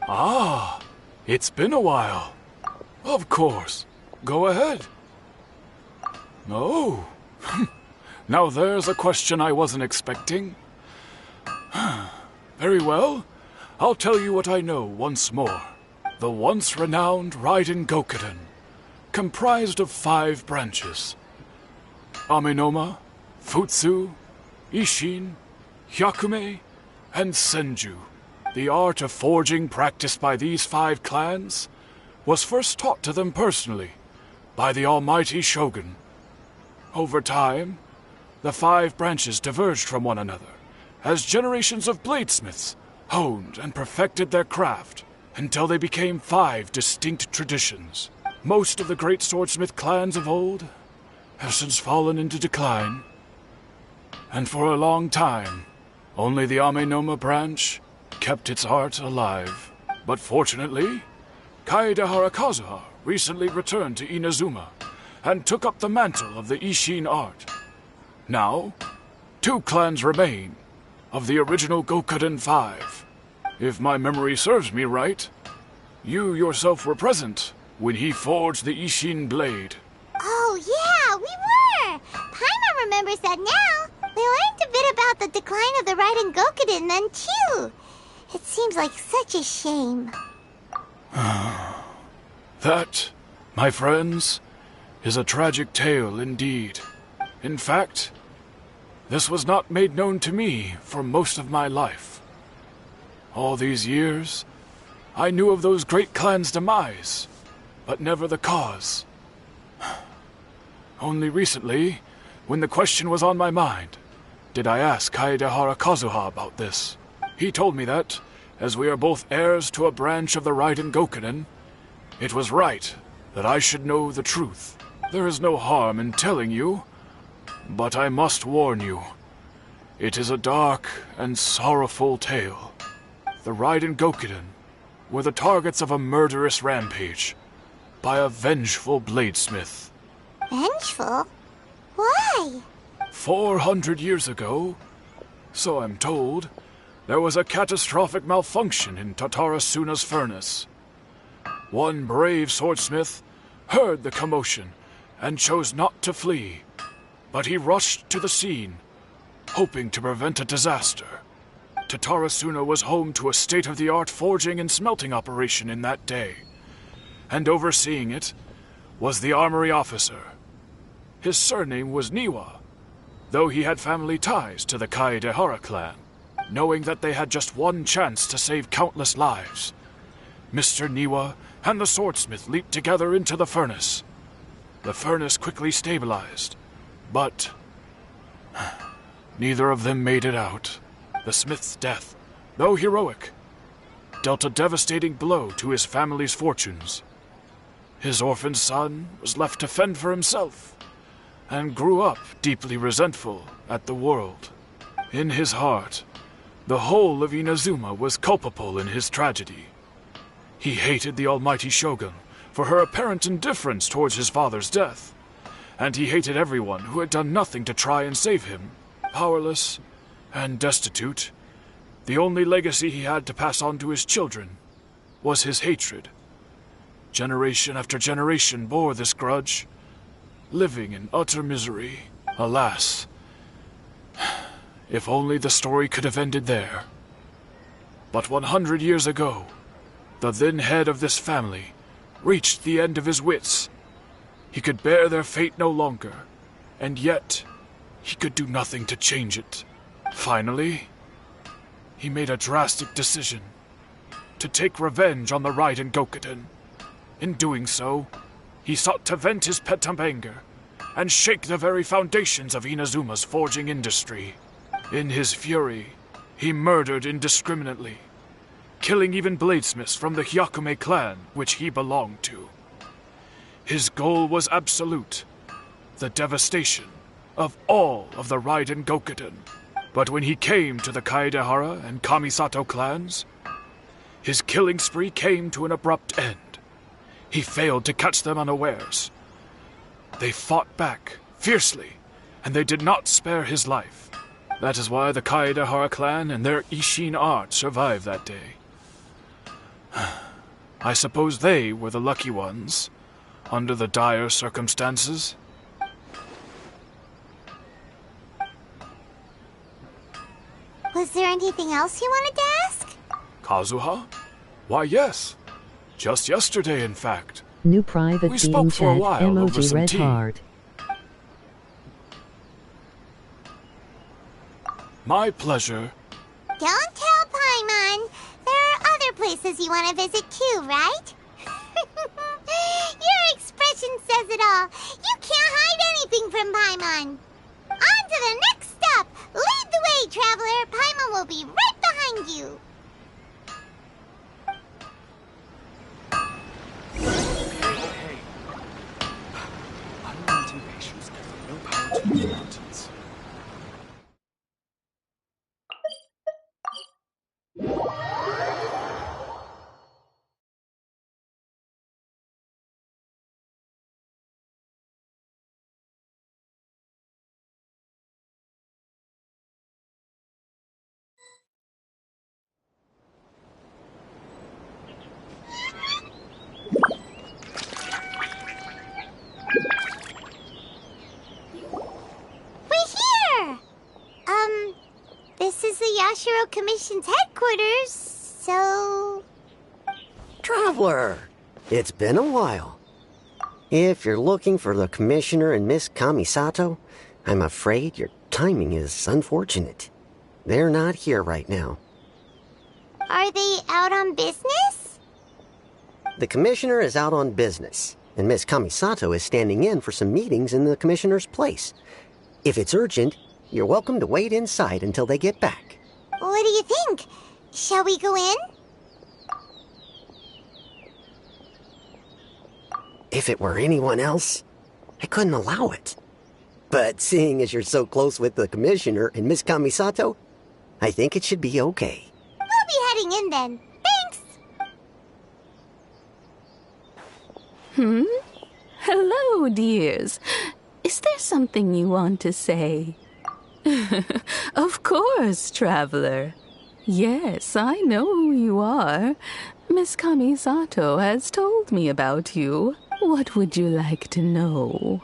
Ah, it's been a while. Of course. Go ahead. Oh. Now there's a question I wasn't expecting. Very well. I'll tell you what I know once more. The once renowned Raiden Gokuden, comprised of 5 branches. Amenoma, Futsu, Ishin, Hyakume, and Senju. The art of forging practiced by these 5 clans was first taught to them personally by the almighty Shogun. Over time, the 5 branches diverged from one another as generations of bladesmiths honed and perfected their craft until they became 5 distinct traditions. Most of the great swordsmith clans of old have since fallen into decline, and for a long time, only the Amenoma branch kept its art alive. But fortunately, Kaedehara Kazuha recently returned to Inazuma and took up the mantle of the Ishin art. Now, 2 clans remain of the original Gokuden 5. If my memory serves me right, you yourself were present when he forged the Ishin blade. Oh, yeah, we were! Paimon remembers that now. We learned a bit about the decline of the Raiden Gokuden then, too. It seems like such a shame. That, my friends, is a tragic tale indeed. In fact, this was not made known to me for most of my life. All these years, I knew of those great clans' demise, but never the cause. Only recently, when the question was on my mind, did I ask Kaedehara Kazuha about this. He told me that, as we are both heirs to a branch of the Raiden Gokuden, it was right that I should know the truth. There is no harm in telling you, but I must warn you. It is a dark and sorrowful tale. The Raiden Gokuden were the targets of a murderous rampage by a vengeful bladesmith. Vengeful? Why? 400 years ago, so I'm told, there was a catastrophic malfunction in Tatarasuna's furnace. One brave swordsmith heard the commotion and chose not to flee, but he rushed to the scene, hoping to prevent a disaster. Tatarasuna was home to a state-of-the-art forging and smelting operation in that day, and overseeing it was the armory officer. His surname was Niwa, though he had family ties to the Kaedehara clan. Knowing that they had just one chance to save countless lives, Mr. Niwa and the swordsmith leaped together into the furnace. The furnace quickly stabilized, but neither of them made it out. The smith's death, though heroic, dealt a devastating blow to his family's fortunes. His orphan son was left to fend for himself, and grew up deeply resentful at the world. In his heart, the whole of Inazuma was culpable in his tragedy. He hated the almighty Shogun for her apparent indifference towards his father's death, and he hated everyone who had done nothing to try and save him. Powerless and destitute, the only legacy he had to pass on to his children was his hatred. Generation after generation bore this grudge, living in utter misery. Alas, if only the story could have ended there. But 100 years ago, the then head of this family reached the end of his wits. He could bear their fate no longer, and yet he could do nothing to change it. Finally, he made a drastic decision to take revenge on the Raiden Gokuden. In doing so, he sought to vent his pent-up anger and shake the very foundations of Inazuma's forging industry. In his fury, he murdered indiscriminately, killing even bladesmiths from the Hyakume clan which he belonged to. His goal was absolute, the devastation of all of the Raiden Gokuden. But when he came to the Kaedehara and Kamisato clans, his killing spree came to an abrupt end. He failed to catch them unawares. They fought back fiercely, and they did not spare his life. That is why the Kaedehara clan and their Ishin art survived that day. I suppose they were the lucky ones, under the dire circumstances. Was there anything else you wanted to ask? Kazuha? Why, yes. Just yesterday, in fact. New private We beam spoke for a chat, while over emoji some red tea. heart. My pleasure. Don't tell Paimon. There are other places you want to visit too, right? Your expression says it all. You can't hide anything from Paimon. On to the next stop. Lead the way, traveler. Paimon will be right behind you. Hey. Unlimited patience, no power to move mountains. We're here! This is the Yashiro Commission's headquarters, so... Traveler, it's been a while. If you're looking for the Commissioner and Miss Kamisato, I'm afraid your timing is unfortunate. They're not here right now. Are they out on business? The Commissioner is out on business, and Miss Kamisato is standing in for some meetings in the Commissioner's place. If it's urgent, you're welcome to wait inside until they get back. What do you think? Shall we go in? If it were anyone else, I couldn't allow it. But seeing as you're so close with the Commissioner and Miss Kamisato, I think it should be okay. We'll be heading in then. Thanks! Hello, dears. Is there something you want to say? Of course, traveler. Yes, I know who you are. Miss Kamisato has told me about you. What would you like to know?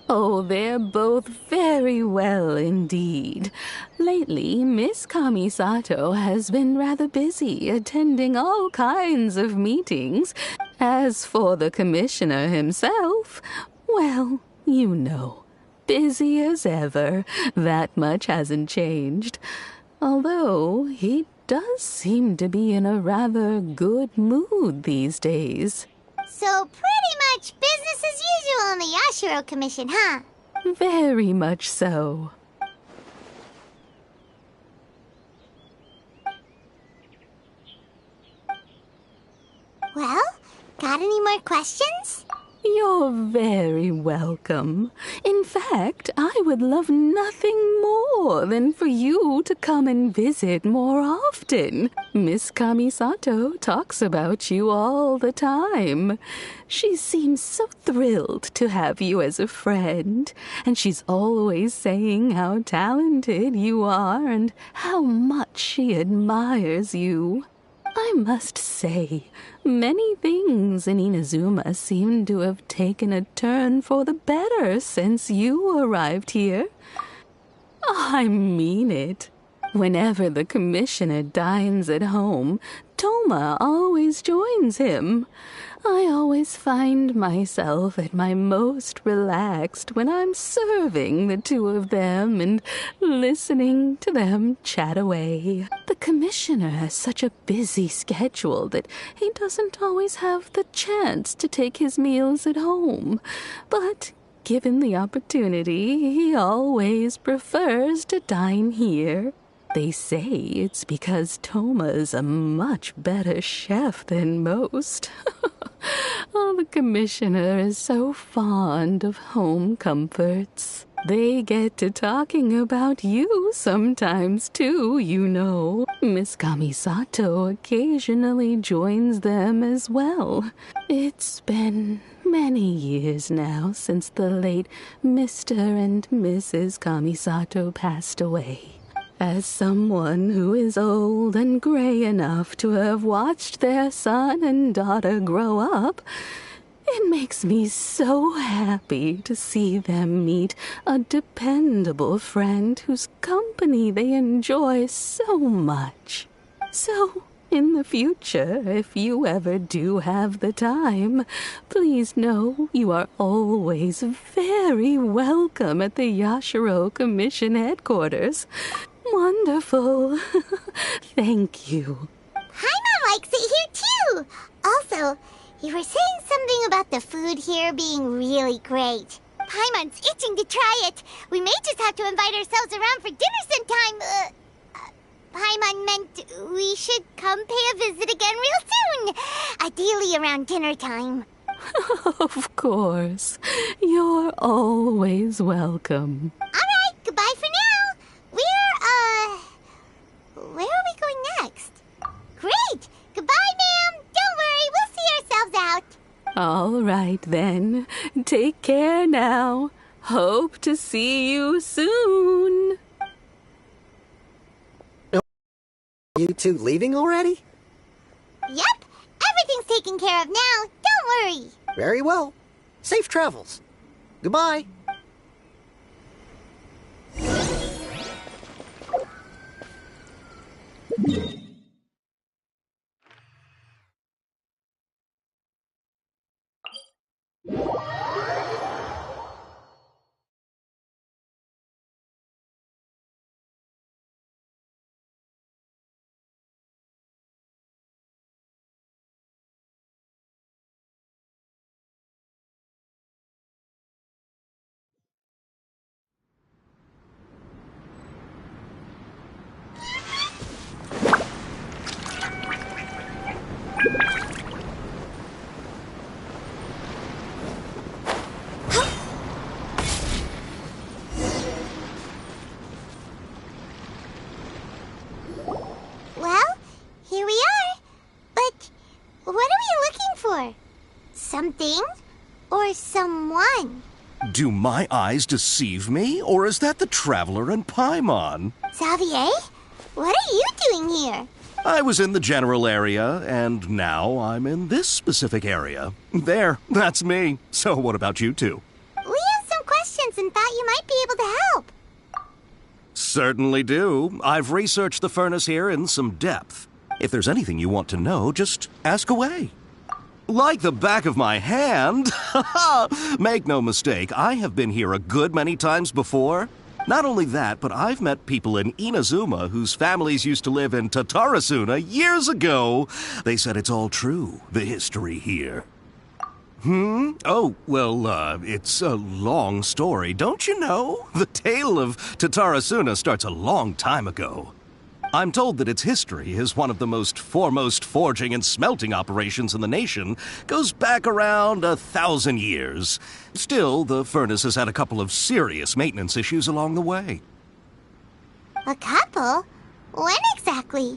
Oh, they're both very well indeed. Lately, Miss Kamisato has been rather busy attending all kinds of meetings. As for the Commissioner himself, well, you know, busy as ever. That much hasn't changed. Although he does seem to be in a rather good mood these days. So pretty much business as usual in the Yashiro Commission, huh? Very much so. Well, got any more questions? You're very welcome. In fact, I would love nothing more than for you to come and visit more often. Miss Kamisato talks about you all the time. She seems so thrilled to have you as a friend, and she's always saying how talented you are and how much she admires you. I must say, many things in Inazuma seem to have taken a turn for the better since you arrived here. I mean it. Whenever the Commissioner dines at home, Toma always joins him. I always find myself at my most relaxed when I'm serving the two of them and listening to them chat away. The Commissioner has such a busy schedule that he doesn't always have the chance to take his meals at home. But given the opportunity, he always prefers to dine here. They say it's because Toma's a much better chef than most. Oh, the Commissioner is so fond of home comforts. They get to talking about you sometimes, too, you know. Miss Kamisato occasionally joins them as well. It's been many years now since the late Mr. and Mrs. Kamisato passed away. As someone who is old and gray enough to have watched their son and daughter grow up, it makes me so happy to see them meet a dependable friend whose company they enjoy so much. So, in the future, if you ever do have the time, please know you are always very welcome at the Yashiro Commission headquarters. Wonderful. Thank you. Paimon likes it here too. Also, you were saying something about the food here being really great. Paimon's itching to try it. We may just have to invite ourselves around for dinner sometime. Paimon meant we should come pay a visit again real soon. Ideally around dinner time. Of course. You're always welcome. Alright, goodbye for now. Where are we going next? Great! Goodbye, ma'am! Don't worry, we'll see ourselves out. All right, then. Take care now. Hope to see you soon. You two leaving already? Yep, everything's taken care of now. Don't worry. Very well. Safe travels. Goodbye. Well, here we are. But what are we looking for? Something or someone? Do my eyes deceive me, or is that the Traveler and Paimon? Xavier, what are you doing here? I was in the general area, and now I'm in this specific area. There, that's me. So what about you two? We have some questions and thought you might be able to help. Certainly do. I've researched the furnace here in some depth. If there's anything you want to know, just ask away. Like the back of my hand. Make no mistake, I have been here a good many times before. Not only that, but I've met people in Inazuma whose families used to live in Tatarasuna years ago. They said it's all true, the history here. Oh, well, it's a long story, don't you know? The tale of Tatarasuna starts a long time ago. I'm told that its history is one of the most foremost forging and smelting operations in the nation, goes back around 1,000 years. Still, the furnace has had a couple of serious maintenance issues along the way. A couple? When exactly?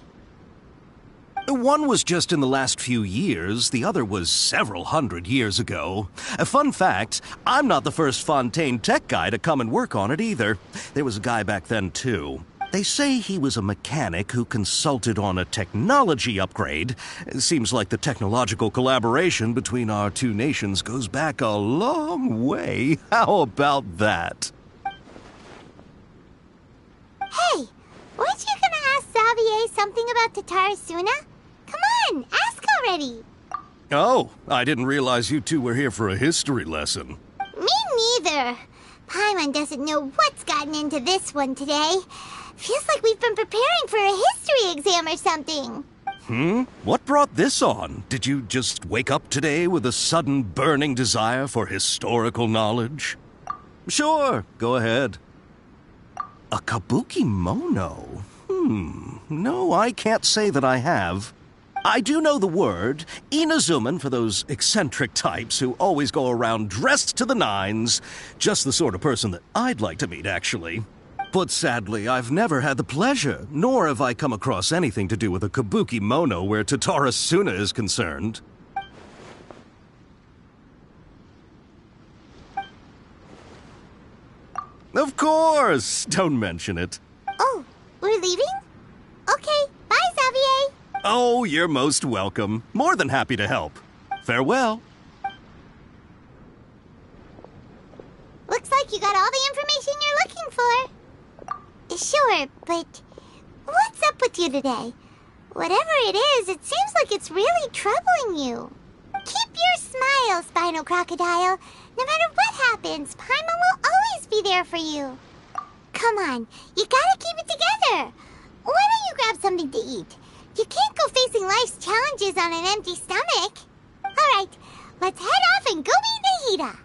One was just in the last few years, the other was several hundred years ago. A fun fact, I'm not the first Fontaine tech guy to come and work on it either. There was a guy back then too. They say he was a mechanic who consulted on a technology upgrade. It seems like the technological collaboration between our two nations goes back a long way. How about that? Hey, weren't you gonna ask Xavier something about Tatarasuna? Come on, ask already. Oh, I didn't realize you two were here for a history lesson. Me neither. Paimon doesn't know what's gotten into this one today. Feels like we've been preparing for a history exam or something. What brought this on? Did you just wake up today with a sudden burning desire for historical knowledge? Sure, go ahead. A kabuki mono? No, I can't say that I have. I do know the word, Inazuman for those eccentric types who always go around dressed to the nines. Just the sort of person that I'd like to meet, actually. But sadly, I've never had the pleasure, nor have I come across anything to do with a kabuki mono where Tatarasuna is concerned. Of course! Don't mention it. Oh, We're leaving? Okay, bye, Xavier. Oh, you're most welcome. More than happy to help. Farewell. Looks like you got all the information you're looking for. Sure, but what's up with you today? Whatever it is, it seems like it's really troubling you. Keep your smile, Spinal Crocodile. No matter what happens, Paimon will always be there for you. Come on, you gotta keep it together. Why don't you grab something to eat? You can't go facing life's challenges on an empty stomach. All right, let's head off and go meet Nahida.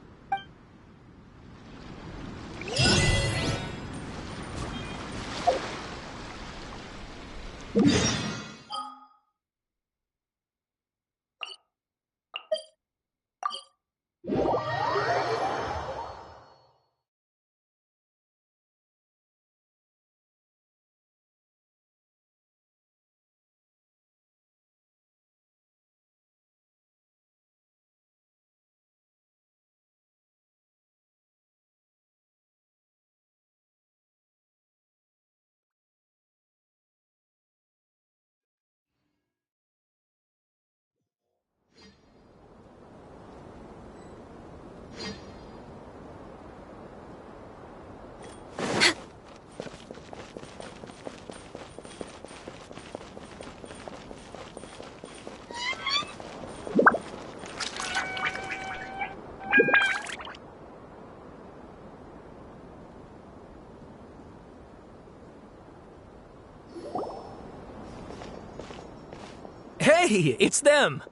Hey, it's them!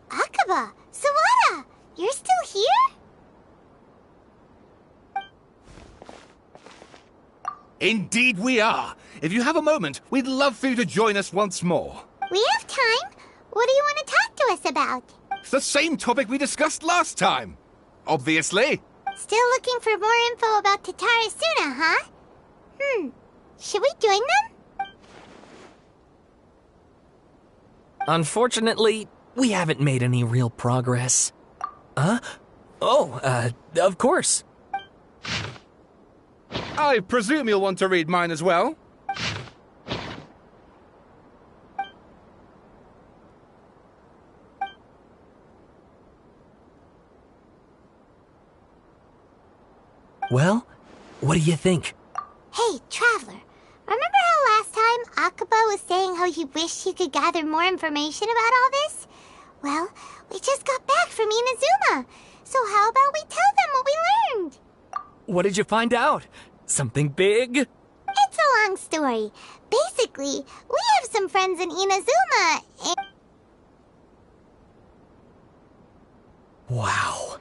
Akaba, Sawada, you're still here? Indeed we are. If you have a moment, we'd love for you to join us once more. We have time. What do you want to talk to us about? It's the same topic we discussed last time. Obviously. Still looking for more info about Tatara Suna, huh? Should we join them? Unfortunately, we haven't made any real progress. Huh? Oh, of course. I presume you'll want to read mine as well? Well, what do you think? Hey, Traveler, remember how last time Akaba was saying how he wished he could gather more information about all this? Well, we just got back from Inazuma, so how about we tell them what we learned? What did you find out? Something big? It's a long story. Basically, we have some friends in Inazuma, and... Wow.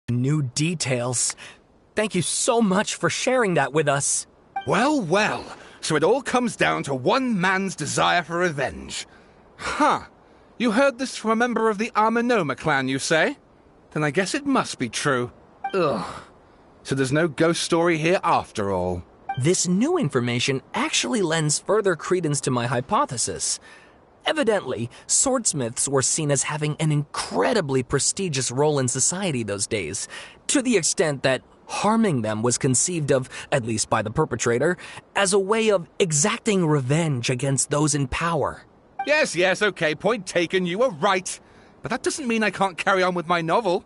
New details. Thank you so much for sharing that with us. Well, well. So it all comes down to one man's desire for revenge. Huh. You heard this from a member of the Armanoma clan, you say? Then I guess it must be true. Ugh. So there's no ghost story here after all. This new information actually lends further credence to my hypothesis. Evidently, swordsmiths were seen as having an incredibly prestigious role in society those days, to the extent that harming them was conceived of, at least by the perpetrator, as a way of exacting revenge against those in power. Yes, okay, point taken, you were right. But that doesn't mean I can't carry on with my novel.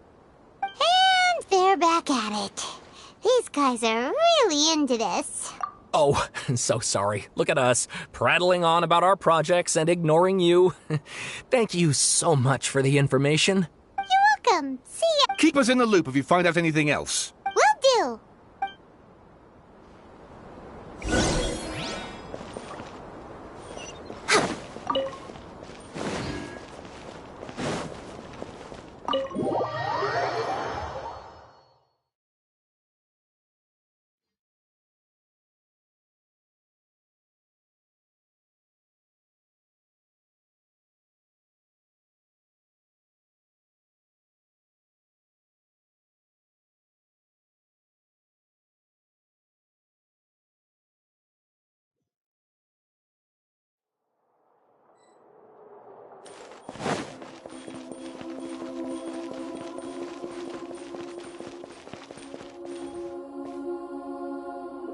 And they're back at it. These guys are really into this. Oh, so sorry. Look at us, prattling on about our projects and ignoring you. Thank you so much for the information. You're welcome. See ya. Keep us in the loop if you find out anything else. Will do.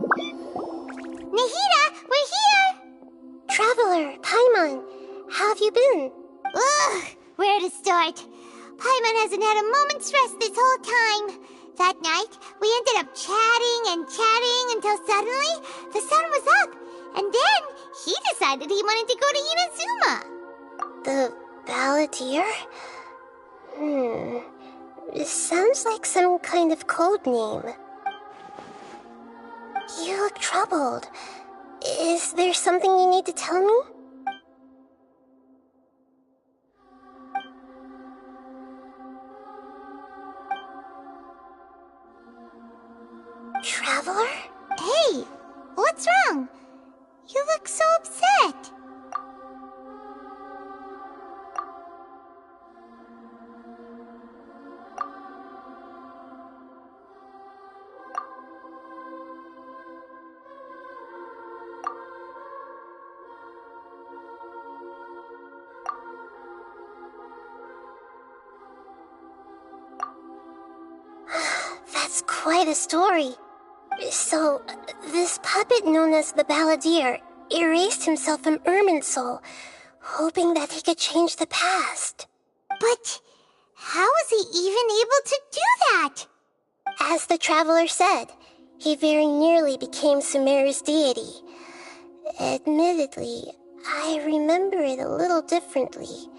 Nahida, we're here! Traveler, Paimon, how have you been? Ugh, where to start? Paimon hasn't had a moment's rest this whole time. That night, we ended up chatting and chatting until suddenly the sun was up. And then he decided he wanted to go to Inazuma. The Balladeer? This sounds like some kind of code name. You look troubled. Is there something you need to tell me? Traveler? Hey, what's wrong? You look so upset. That's quite a story. So, this puppet known as the Balladeer erased himself from Irminsul, hoping that he could change the past. But how was he even able to do that? As the Traveler said, he very nearly became Sumeru's deity. Admittedly, I remember it a little differently.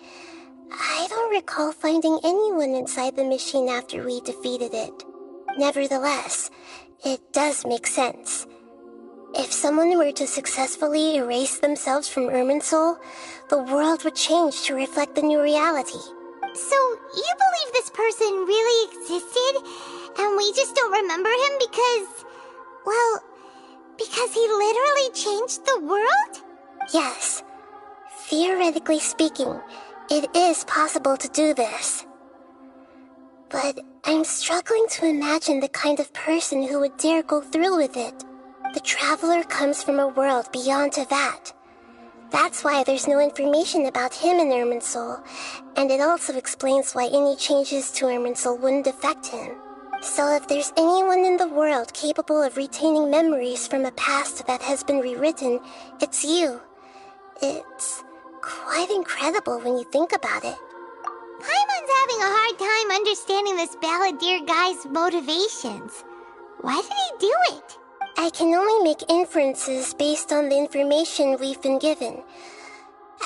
I don't recall finding anyone inside the machine after we defeated it. Nevertheless, it does make sense. If someone were to successfully erase themselves from Irminsul, the world would change to reflect the new reality. So, you believe this person really existed, and we just don't remember him because he literally changed the world? Yes. Theoretically speaking, it is possible to do this. But I'm struggling to imagine the kind of person who would dare go through with it. The Traveler comes from a world beyond Teyvat. That's why there's no information about him in Irminsul, and it also explains why any changes to Irminsul wouldn't affect him. So if there's anyone in the world capable of retaining memories from a past that has been rewritten, it's you. It's quite incredible when you think about it. Paimon's having a hard time understanding this Balladeer guy's motivations. Why did he do it? I can only make inferences based on the information we've been given.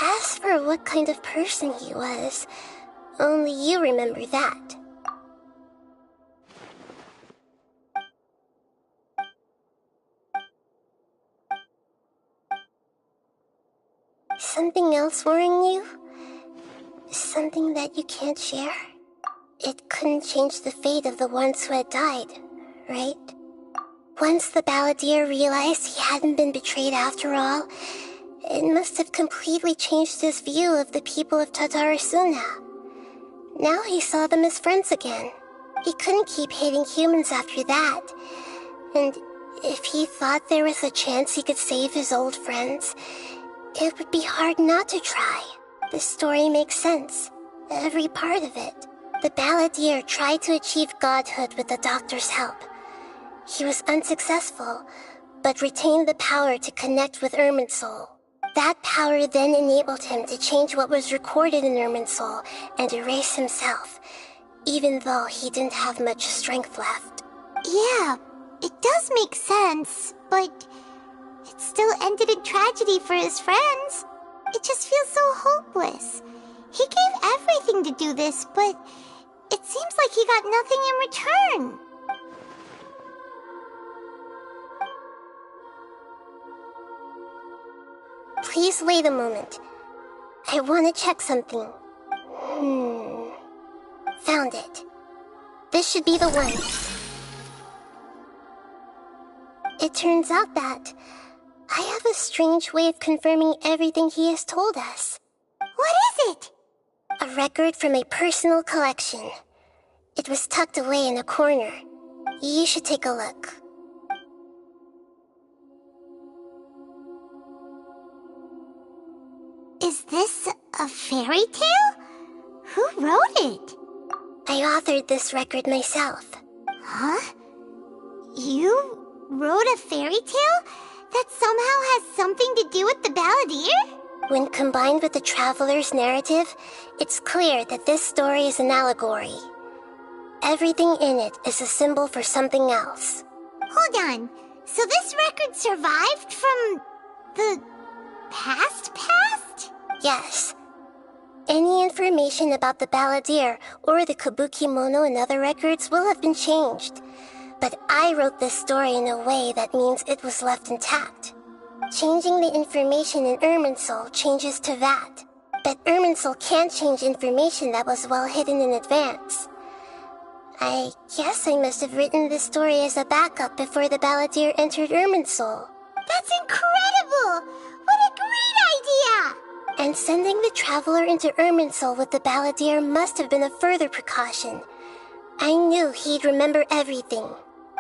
As for what kind of person he was, only you remember that. Something else worrying you? Something that you can't share? It couldn't change the fate of the ones who had died, right? Once the Balladeer realized he hadn't been betrayed after all, it must have completely changed his view of the people of Tatarasuna. Now he saw them as friends again. He couldn't keep hating humans after that. And if he thought there was a chance he could save his old friends, it would be hard not to try. The story makes sense. Every part of it. The Balladeer tried to achieve godhood with the doctor's help. He was unsuccessful, but retained the power to connect with Irminsul. That power then enabled him to change what was recorded in Irminsul and erase himself, even though he didn't have much strength left. Yeah, it does make sense, but it still ended in tragedy for his friends. It just feels so hopeless. He gave everything to do this, but it seems like he got nothing in return. Please wait a moment. I want to check something. Found it. This should be the one. It turns out that I have a strange way of confirming everything he has told us. What is it? A record from a personal collection. It was tucked away in a corner. You should take a look. Is this a fairy tale? Who wrote it? I authored this record myself. Huh? You wrote a fairy tale that somehow has something to do with the Balladeer? When combined with the traveler's narrative, it's clear that this story is an allegory. Everything in it is a symbol for something else. Hold on. So this record survived from the past? Yes. Any information about the Balladeer or the Kabuki Mono and other records will have been changed. But I wrote this story in a way that means it was left intact. Changing the information in Irminsul changes to that. But Irminsul can't change information that was well hidden in advance. I guess I must have written this story as a backup before the Balladeer entered Irminsul. That's incredible! What a great idea! And sending the traveler into Irminsul with the Balladeer must have been a further precaution. I knew he'd remember everything.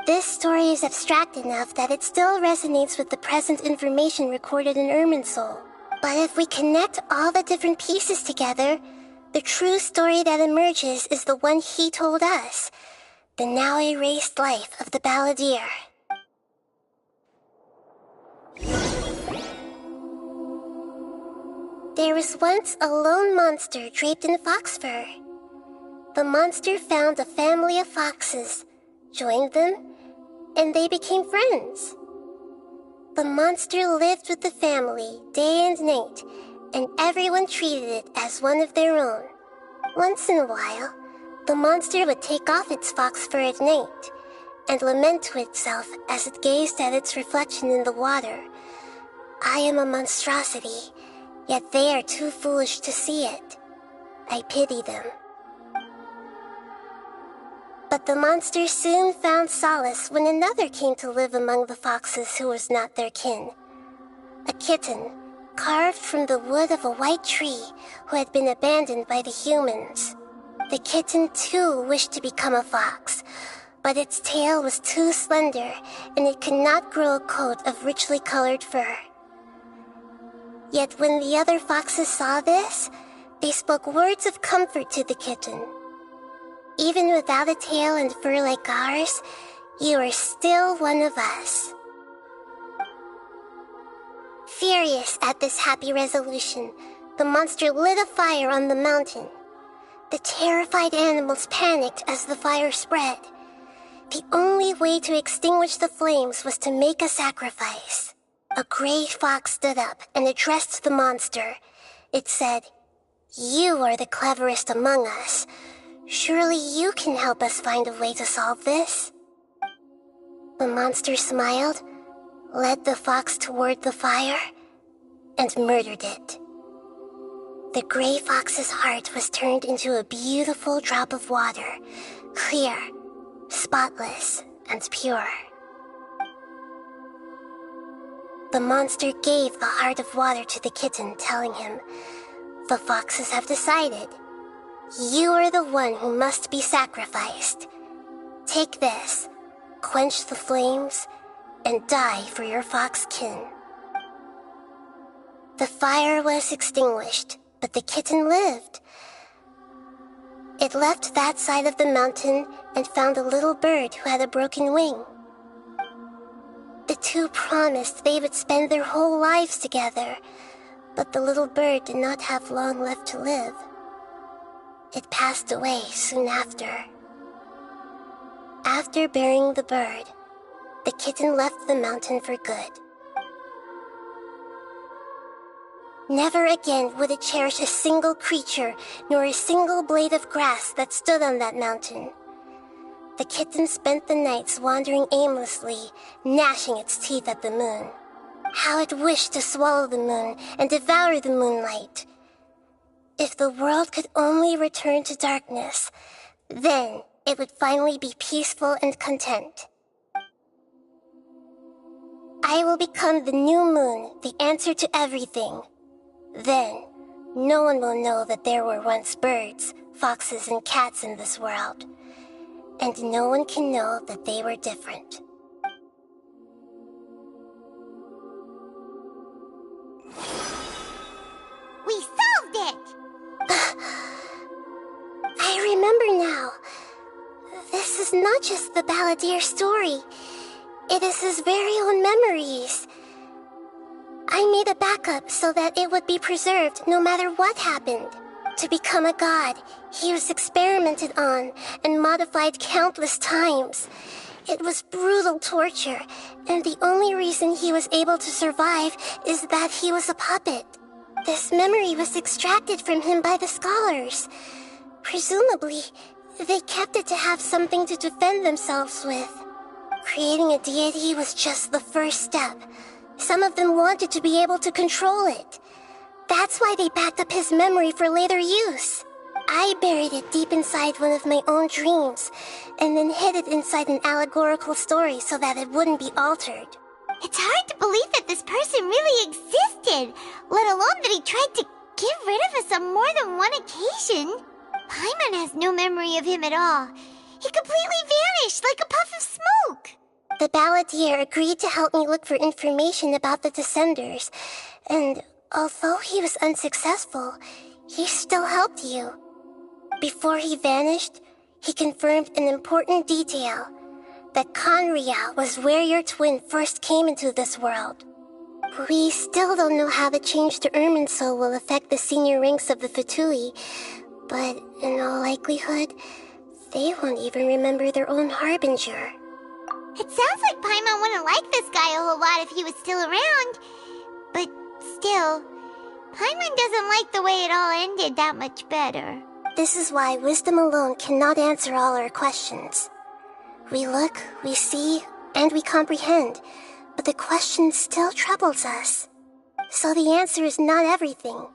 This story is abstract enough that it still resonates with the present information recorded in Irminsul. But if we connect all the different pieces together, the true story that emerges is the one he told us. The now erased life of the Balladeer. There was once a lone monster draped in fox fur. The monster found a family of foxes, joined them, and they became friends. The monster lived with the family day and night, and everyone treated it as one of their own. Once in a while, the monster would take off its fox fur at night and lament to itself as it gazed at its reflection in the water. I am a monstrosity, yet they are too foolish to see it. I pity them. But the monster soon found solace when another came to live among the foxes who was not their kin. A kitten, carved from the wood of a white tree who had been abandoned by the humans. The kitten too wished to become a fox, but its tail was too slender and it could not grow a coat of richly colored fur. Yet when the other foxes saw this, they spoke words of comfort to the kitten. Even without a tail and fur like ours, you are still one of us. Furious at this happy resolution, the monster lit a fire on the mountain. The terrified animals panicked as the fire spread. The only way to extinguish the flames was to make a sacrifice. A gray fox stood up and addressed the monster. It said, "You are the cleverest among us. Surely you can help us find a way to solve this." The monster smiled, led the fox toward the fire, and murdered it. The gray fox's heart was turned into a beautiful drop of water, clear, spotless, and pure. The monster gave the heart of water to the kitten, telling him, "The foxes have decided. You are the one who must be sacrificed. Take this, quench the flames, and die for your fox kin." The fire was extinguished, but the kitten lived. It left that side of the mountain and found a little bird who had a broken wing. The two promised they would spend their whole lives together, but the little bird did not have long left to live. It passed away soon after. After burying the bird, the kitten left the mountain for good. Never again would it cherish a single creature nor a single blade of grass that stood on that mountain. The kitten spent the nights wandering aimlessly, gnashing its teeth at the moon. How it wished to swallow the moon and devour the moonlight. If the world could only return to darkness, then it would finally be peaceful and content. I will become the new moon, the answer to everything. Then, no one will know that there were once birds, foxes, and cats in this world. And no one can know that they were different. We solved it! I remember now. This is not just the Balladeer story. It is his very own memories. I made a backup so that it would be preserved no matter what happened. To become a god, he was experimented on and modified countless times. It was brutal torture, and the only reason he was able to survive is that he was a puppet. This memory was extracted from him by the scholars. Presumably, they kept it to have something to defend themselves with. Creating a deity was just the first step. Some of them wanted to be able to control it. That's why they backed up his memory for later use. I buried it deep inside one of my own dreams, and then hid it inside an allegorical story so that it wouldn't be altered. It's hard to believe that this person really existed, let alone that he tried to get rid of us on more than one occasion. Paimon has no memory of him at all. He completely vanished like a puff of smoke. The Balladeer agreed to help me look for information about the Descenders, and although he was unsuccessful, he still helped you. Before he vanished, he confirmed an important detail, that Conria was where your twin first came into this world. We still don't know how the change to Irminsul will affect the senior ranks of the Fatui, but in all likelihood, they won't even remember their own Harbinger. It sounds like Paimon wouldn't like this guy a whole lot if he was still around. But still, Paimon doesn't like the way it all ended that much better. This is why wisdom alone cannot answer all our questions. We look, we see, and we comprehend, but the question still troubles us. So the answer is not everything.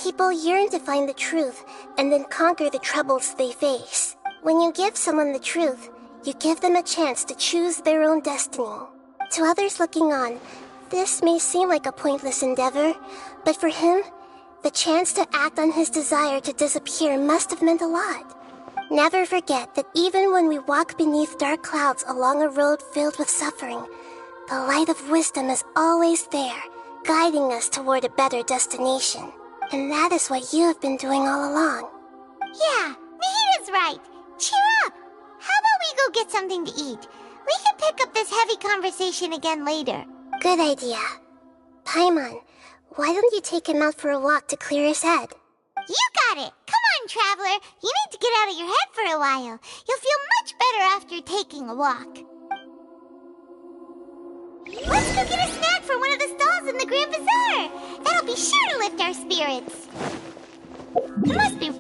People yearn to find the truth and then conquer the troubles they face. When you give someone the truth, you give them a chance to choose their own destiny. To others looking on, this may seem like a pointless endeavor, but for him, the chance to act on his desire to disappear must have meant a lot. Never forget that even when we walk beneath dark clouds along a road filled with suffering, the light of wisdom is always there, guiding us toward a better destination. And that is what you have been doing all along. Yeah, Nahida's right. Cheer up! How about we go get something to eat? We can pick up this heavy conversation again later. Good idea. Paimon, why don't you take him out for a walk to clear his head? You got it! Come on, Traveler! You need to get out of your head for a while. You'll feel much better after taking a walk. Let's go get a snack from one of the stalls in the Grand Bazaar! That'll be sure to lift our spirits. It must be...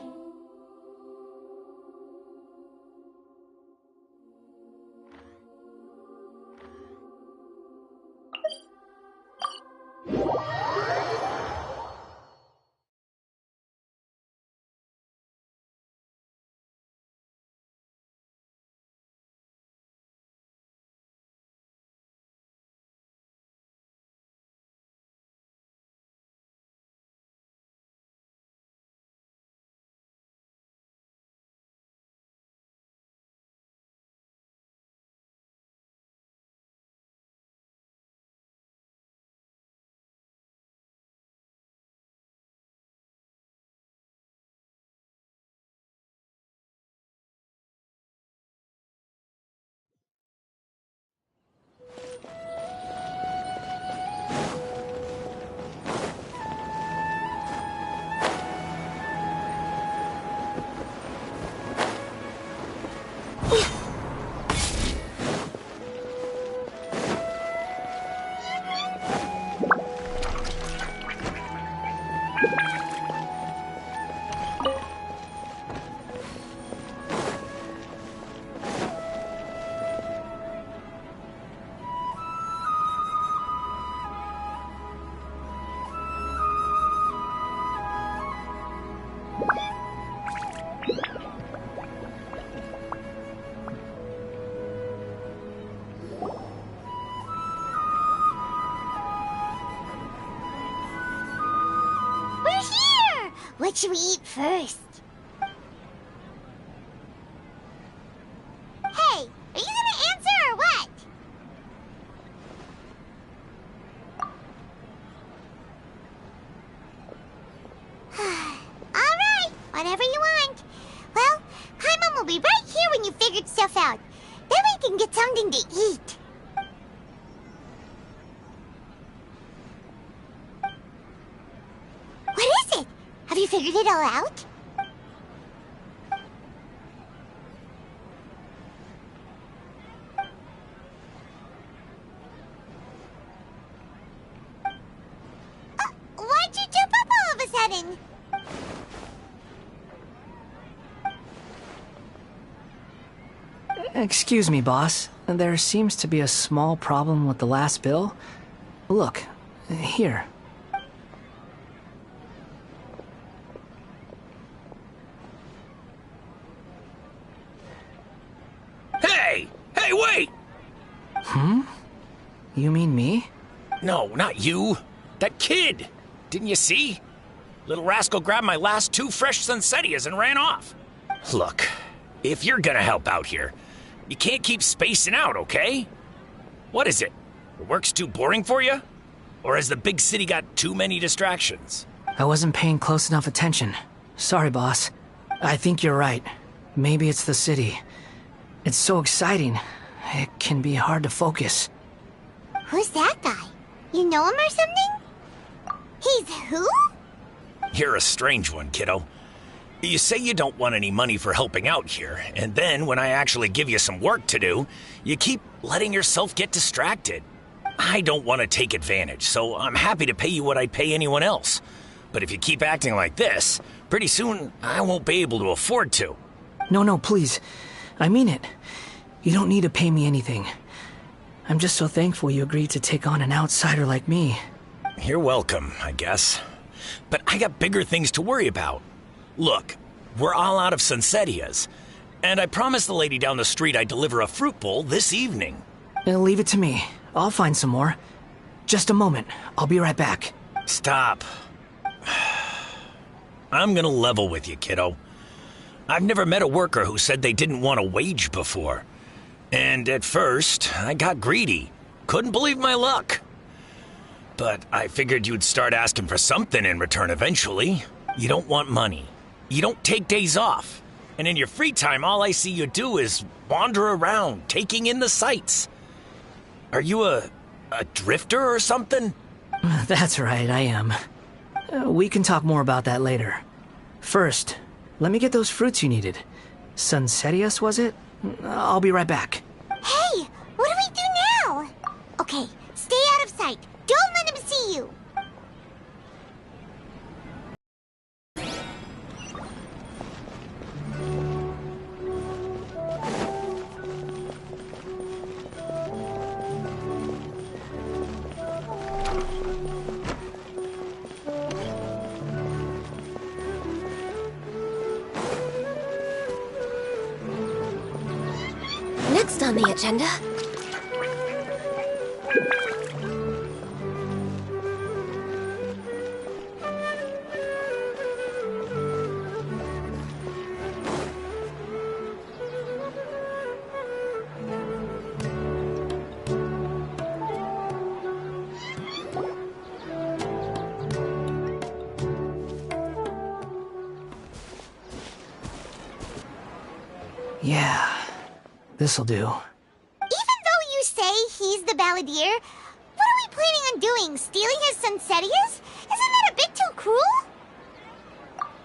What should we eat first? Hey, are you gonna answer or what? Alright, whatever you want. Well, Paimon will be right here when you figured stuff out. Then we can get something to eat. you figured it all out? Why'd you jump up all of a sudden? Excuse me, boss. There seems to be a small problem with the last bill. Look, here. Hey! Hey, wait! You mean me? No, not you. That kid! Didn't you see? Little rascal grabbed my last 2 fresh Sunsettias and ran off. Look, if you're gonna help out here, you can't keep spacing out, okay? What is it? The work's too boring for you? Or has the big city got too many distractions? I wasn't paying close enough attention. Sorry, boss. I think you're right. Maybe it's the city. It's so exciting. It can be hard to focus. Who's that guy? You know him or something? He's who? You're a strange one, kiddo. You say you don't want any money for helping out here, and then when I actually give you some work to do, you keep letting yourself get distracted. I don't want to take advantage, so I'm happy to pay you what I'd pay anyone else. But if you keep acting like this, pretty soon I won't be able to afford to. No, please. I mean it. You don't need to pay me anything. I'm just so thankful you agreed to take on an outsider like me. You're welcome, I guess. But I got bigger things to worry about. Look, we're all out of Sunsettias, and I promised the lady down the street I'd deliver a fruit bowl this evening. Leave it to me. I'll find some more. Just a moment. I'll be right back. Stop. I'm gonna level with you, kiddo. I've never met a worker who said they didn't want a wage before. And at first, I got greedy. Couldn't believe my luck. But I figured you'd start asking for something in return eventually. You don't want money. You don't take days off. And in your free time, all I see you do is wander around, taking in the sights. Are you a drifter or something? That's right, I am. We can talk more about that later. First, let me get those fruits you needed. Sunsettias, was it? I'll be right back. Hey, what do we do now? Okay, stay out of sight. Don't let him see you. Next on the agenda... Yeah, this'll do. Even though you say he's the Balladeer, what are we planning on doing? Stealing his Sunsettias? Isn't that a bit too cruel?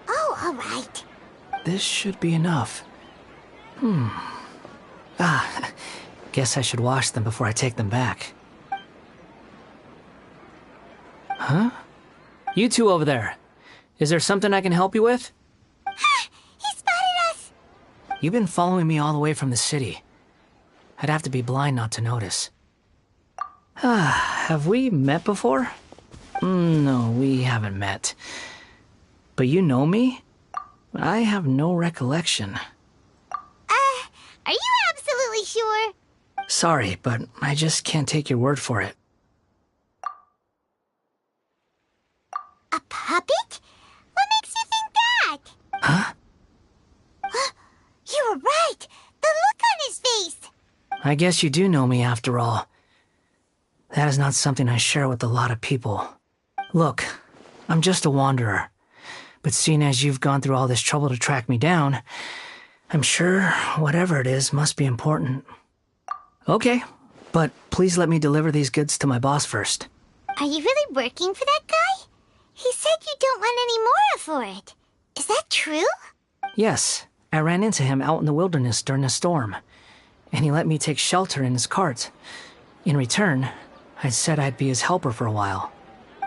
Oh, alright. This should be enough. Guess I should wash them before I take them back. Huh? You two over there. Is there something I can help you with? He spotted us! You've been following me all the way from the city. I'd have to be blind not to notice. Have we met before? No, we haven't met. But you know me? I have no recollection. Are you absolutely sure? Sorry, but I just can't take your word for it. A puppet? What makes you think that? Huh? You were right! The look on his face! I guess you do know me after all. That is not something I share with a lot of people. Look, I'm just a wanderer. But seeing as you've gone through all this trouble to track me down, I'm sure whatever it is must be important. Okay, but please let me deliver these goods to my boss first. Are you really working for that guy? He said you don't want any more for it. Is that true? Yes, I ran into him out in the wilderness during a storm, and he let me take shelter in his cart. In return, I said I'd be his helper for a while.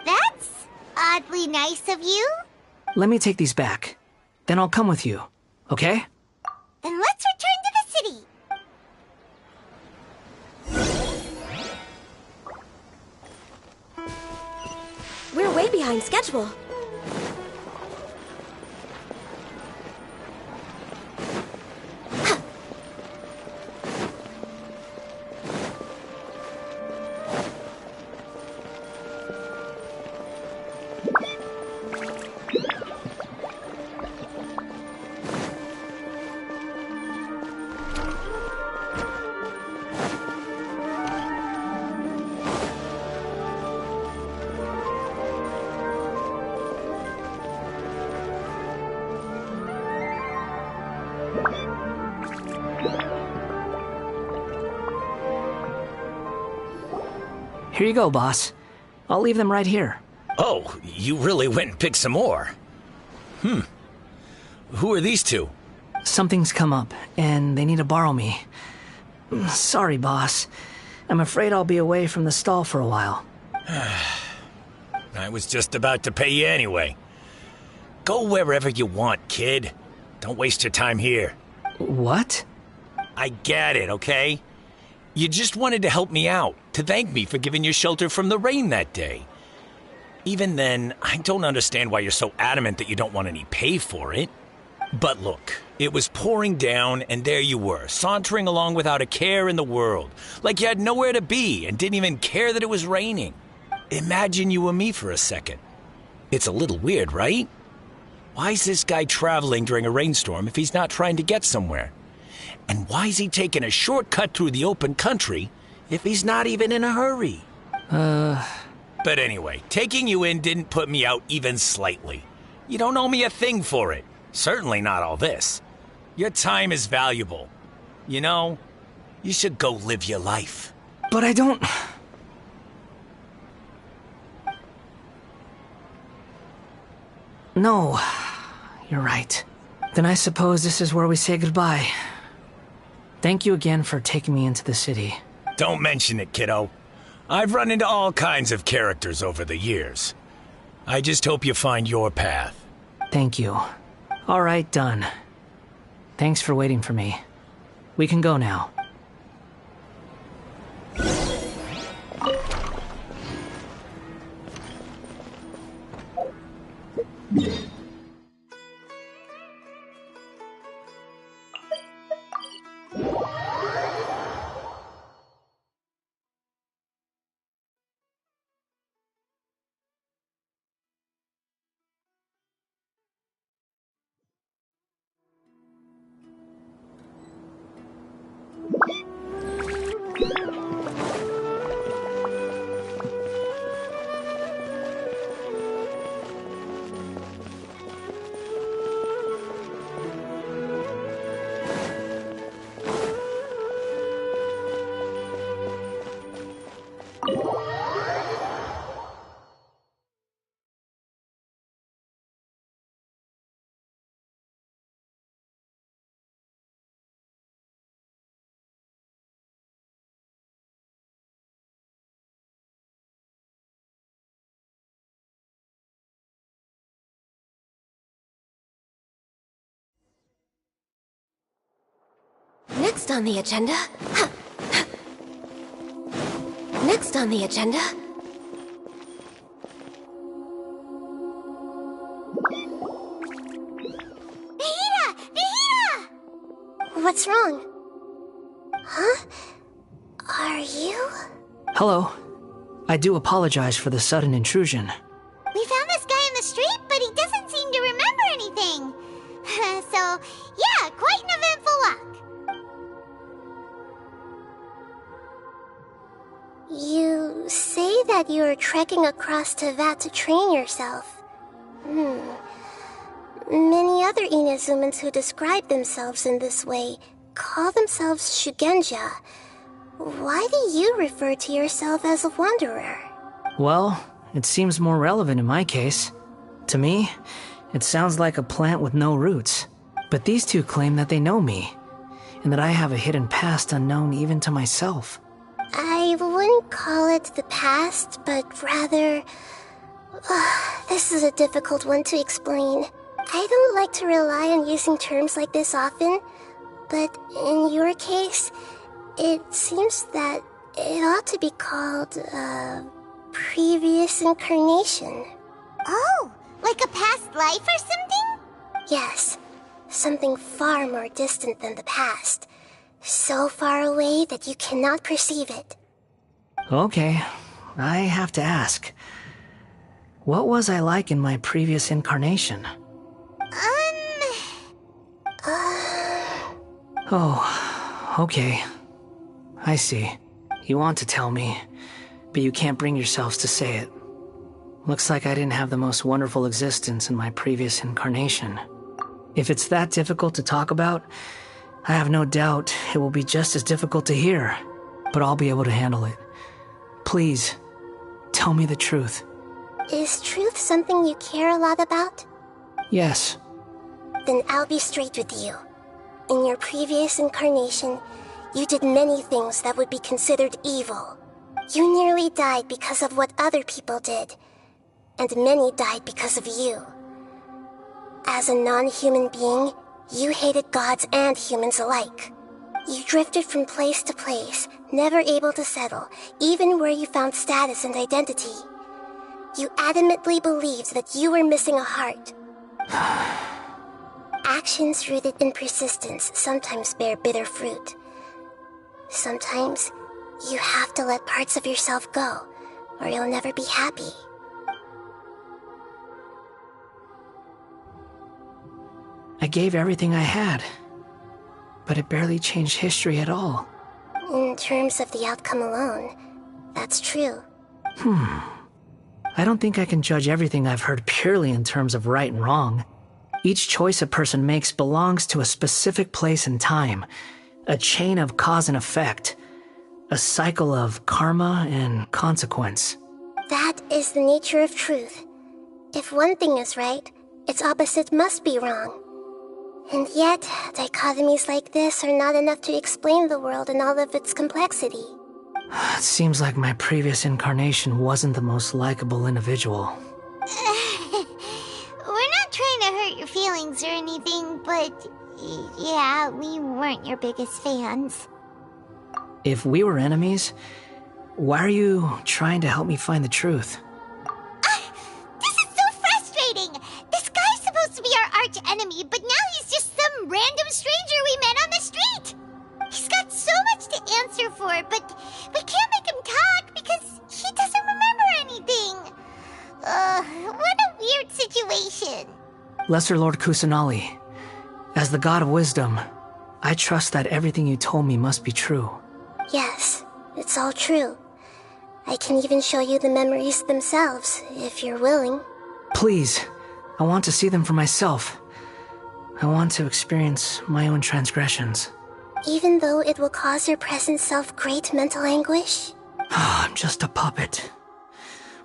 That's oddly nice of you. Let me take these back. Then I'll come with you, okay? Then let's return to the city. We're way behind schedule. Here you go, boss. I'll leave them right here. Oh, you really went and picked some more. Who are these two? Something's come up, and they need to borrow me. Sorry, boss. I'm afraid I'll be away from the stall for a while. I was just about to pay you anyway. Go wherever you want, kid. Don't waste your time here. What? I get it, okay? You just wanted to help me out, to thank me for giving you shelter from the rain that day. Even then, I don't understand why you're so adamant that you don't want any pay for it. But look, it was pouring down, and there you were, sauntering along without a care in the world, like you had nowhere to be and didn't even care that it was raining. Imagine you were me for a second. It's a little weird, right? Why is this guy traveling during a rainstorm if he's not trying to get somewhere? And why is he taking a shortcut through the open country if he's not even in a hurry? But anyway, taking you in didn't put me out even slightly. You don't owe me a thing for it. Certainly not all this. Your time is valuable. You know, you should go live your life. But I don't... No, you're right. Then I suppose this is where we say goodbye. Thank you again for taking me into the city. Don't mention it, kiddo. I've run into all kinds of characters over the years. I just hope you find your path. Thank you. All right, done. Thanks for waiting for me. We can go now. Next on the agenda... Next on the agenda... Vahida! Vahida! What's wrong? Huh? Are you? Hello. I do apologize for the sudden intrusion. We found this guy in the street, but he doesn't seem to remember anything. So, yeah, quite an eventful walk. You say that you're trekking across Tevat to train yourself. Many other Inazumans who describe themselves in this way call themselves Shugenja. Why do you refer to yourself as a wanderer? Well, it seems more relevant in my case. To me, it sounds like a plant with no roots. But these two claim that they know me, and that I have a hidden past unknown even to myself. I wouldn't call it the past, but rather... this is a difficult one to explain. I don't like to rely on using terms like this often, but in your case, it seems that it ought to be called, previous incarnation. Oh, like a past life or something? Yes, something far more distant than the past. So far away that you cannot perceive it. Okay, I have to ask. What was I like in my previous incarnation? Oh, okay. I see. You want to tell me, but you can't bring yourselves to say it. Looks like I didn't have the most wonderful existence in my previous incarnation. If it's that difficult to talk about, I have no doubt it will be just as difficult to hear, but I'll be able to handle it. Please, tell me the truth. Is truth something you care a lot about? Yes. Then I'll be straight with you. In your previous incarnation, you did many things that would be considered evil. You nearly died because of what other people did, and many died because of you. As a non-human being, you hated gods and humans alike. You drifted from place to place, never able to settle, even where you found status and identity. You adamantly believed that you were missing a heart. Actions rooted in persistence sometimes bear bitter fruit. Sometimes, you have to let parts of yourself go, or you'll never be happy. I gave everything I had, but it barely changed history at all. In terms of the outcome alone, that's true. I don't think I can judge everything I've heard purely in terms of right and wrong. Each choice a person makes belongs to a specific place and time, a chain of cause and effect, a cycle of karma and consequence. That is the nature of truth. If one thing is right, its opposite must be wrong. And yet, dichotomies like this are not enough to explain the world in all of its complexity. It seems like my previous incarnation wasn't the most likable individual. We're not trying to hurt your feelings or anything, but yeah, we weren't your biggest fans. If we were enemies, why are you trying to help me find the truth? This is so frustrating! This guy's supposed to be our arch enemy, but now he's just some random stranger we met on the street! He's got so much to answer for, but we can't make him talk because he doesn't remember anything. What a weird situation. Lesser Lord Kusanali, as the god of wisdom, I trust that everything you told me must be true. Yes, it's all true. I can even show you the memories themselves, if you're willing. Please, I want to see them for myself. I want to experience my own transgressions. Even though it will cause your present self great mental anguish? I'm just a puppet,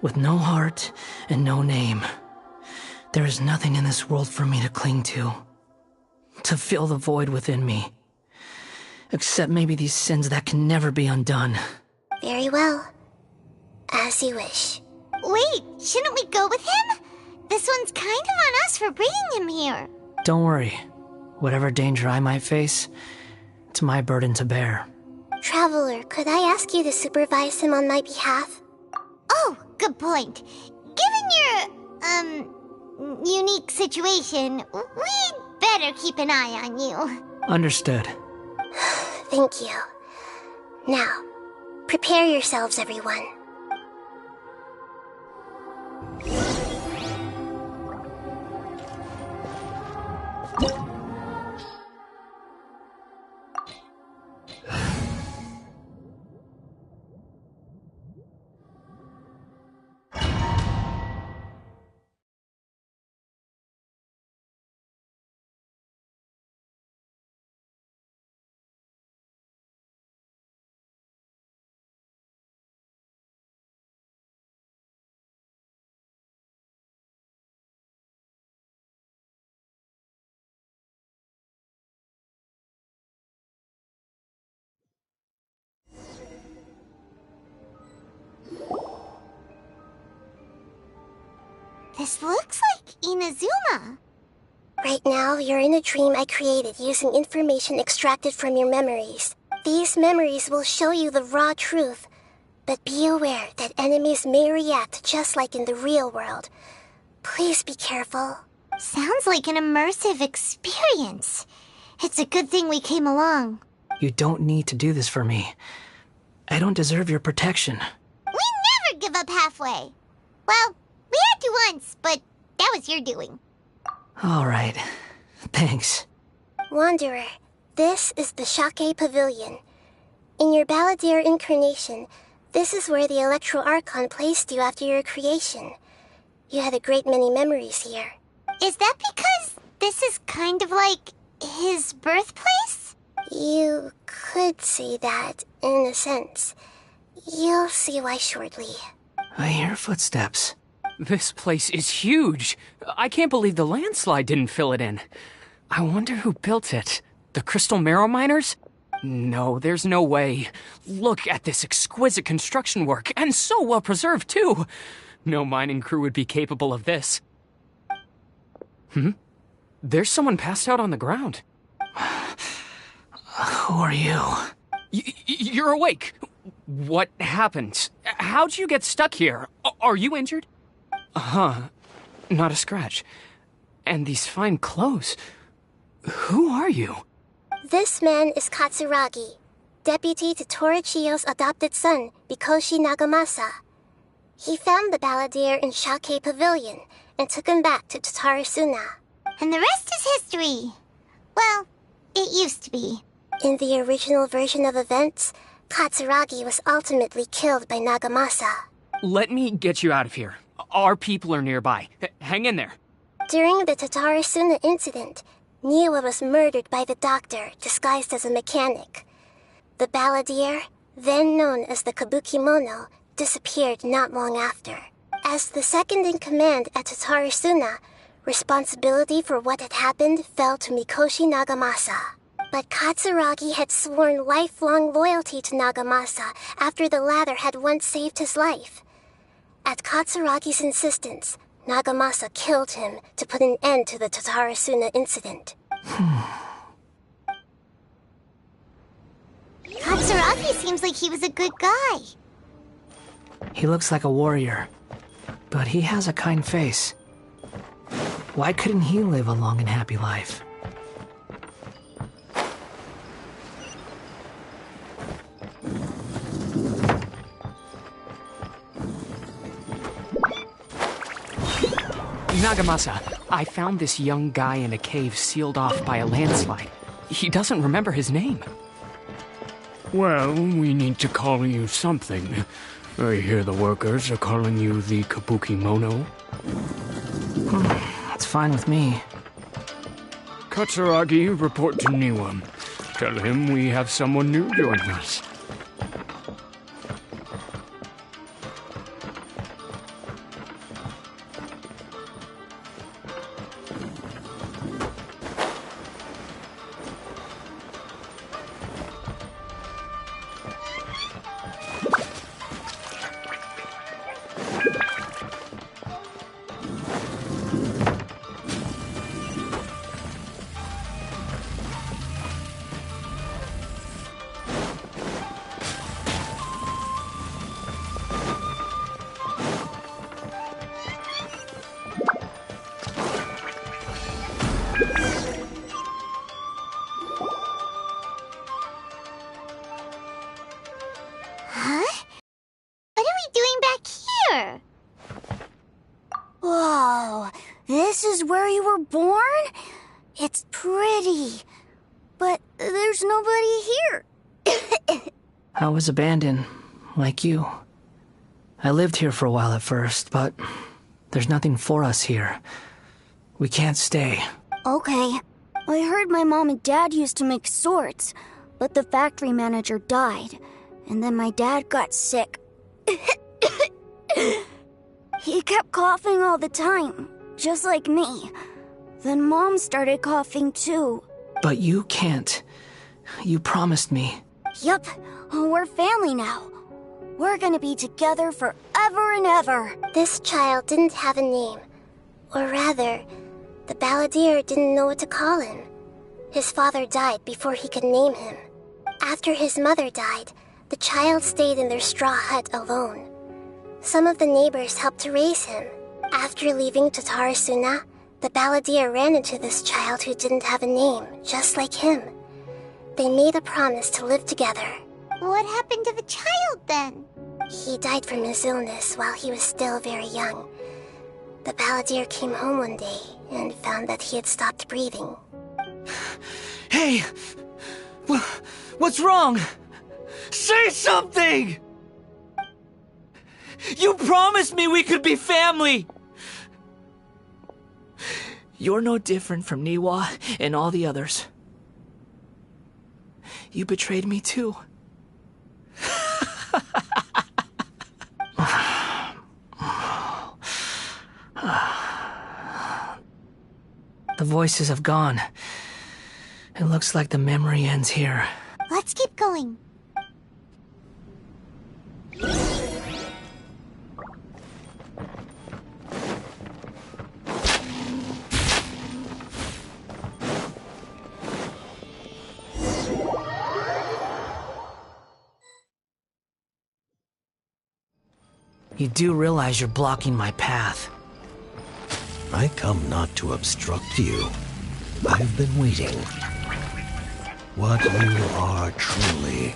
with no heart and no name. There is nothing in this world for me to cling to fill the void within me. Except maybe these sins that can never be undone. Very well. As you wish. Wait, shouldn't we go with him? This one's kind of on us for bringing him here. Don't worry. Whatever danger I might face, it's my burden to bear. Traveler, could I ask you to supervise him on my behalf? Oh, good point. Given your, unique situation, we'd better keep an eye on you. Understood. Thank you. Now, prepare yourselves, everyone. This looks like Inazuma. Right now, you're in a dream I created using information extracted from your memories. These memories will show you the raw truth, but be aware that enemies may react just like in the real world. Please be careful. Sounds like an immersive experience. It's a good thing we came along. You don't need to do this for me. I don't deserve your protection. We never give up halfway. Well, we had to once, but that was your doing. All right. Thanks. Wanderer, this is the Shake Pavilion. In your Balladeer incarnation, this is where the Electro Archon placed you after your creation. You had a great many memories here. Is that because this is kind of like his birthplace? You could say that, in a sense. You'll see why shortly. I hear footsteps. This place is huge. I can't believe the landslide didn't fill it in. I wonder who built it. The Crystal Marrow Miners? No, there's no way. Look at this exquisite construction work, and so well preserved, too. No mining crew would be capable of this. There's someone passed out on the ground. Who are you? You're awake. What happened? How'd you get stuck here? Are you injured? Not a scratch. And these fine clothes. Who are you? This man is Katsuragi, deputy to Torichiyo's adopted son, Mikoshi Nagamasa. He found the Balladeer in Shake Pavilion and took him back to Tatarasuna. And the rest is history. Well, it used to be. In the original version of events, Katsuragi was ultimately killed by Nagamasa. Let me get you out of here. Our people are nearby. Hang in there. During the Tatarasuna incident, Niwa was murdered by the doctor disguised as a mechanic. The Balladeer, then known as the Kabukimono, disappeared not long after. As the second in command at Tatarasuna, responsibility for what had happened fell to Mikoshi Nagamasa. But Katsuragi had sworn lifelong loyalty to Nagamasa after the latter had once saved his life. At Katsuragi's insistence, Nagamasa killed him to put an end to the Tatarasuna incident. Katsuragi seems like he was a good guy. He looks like a warrior, but he has a kind face. Why couldn't he live a long and happy life? Nagamasa, I found this young guy in a cave sealed off by a landslide. He doesn't remember his name. Well, we need to call you something. I hear the workers are calling you the Kabukimono. That's fine with me. Katsuragi, report to Niwa. Tell him we have someone new joining us. Whoa, this is where you were born? It's pretty, but there's nobody here. I was abandoned, like you. I lived here for a while at first, but there's nothing for us here. We can't stay. Okay. I heard my mom and dad used to make swords, but the factory manager died, and then my dad got sick. He kept coughing all the time, just like me. Then Mom started coughing too. But you can't. You promised me. Yup, we're family now. We're gonna be together forever and ever. This child didn't have a name, Or rather, the Balladeer didn't know what to call him. His father died before he could name him. After his mother died, the child stayed in their straw hut alone. Some of the neighbors helped to raise him. After leaving Tatarasuna, the Balladeer ran into this child who didn't have a name, just like him. They made a promise to live together. What happened to the child then? He died from his illness while he was still very young. The Balladeer came home one day and found that he had stopped breathing. Hey! What's wrong? Say something! You promised me we could be family! You're no different from Niwa and all the others. You betrayed me too. The voices have gone. It looks like the memory ends here. Let's keep going. You do realize you're blocking my path. I come not to obstruct you. I've been waiting. What you are truly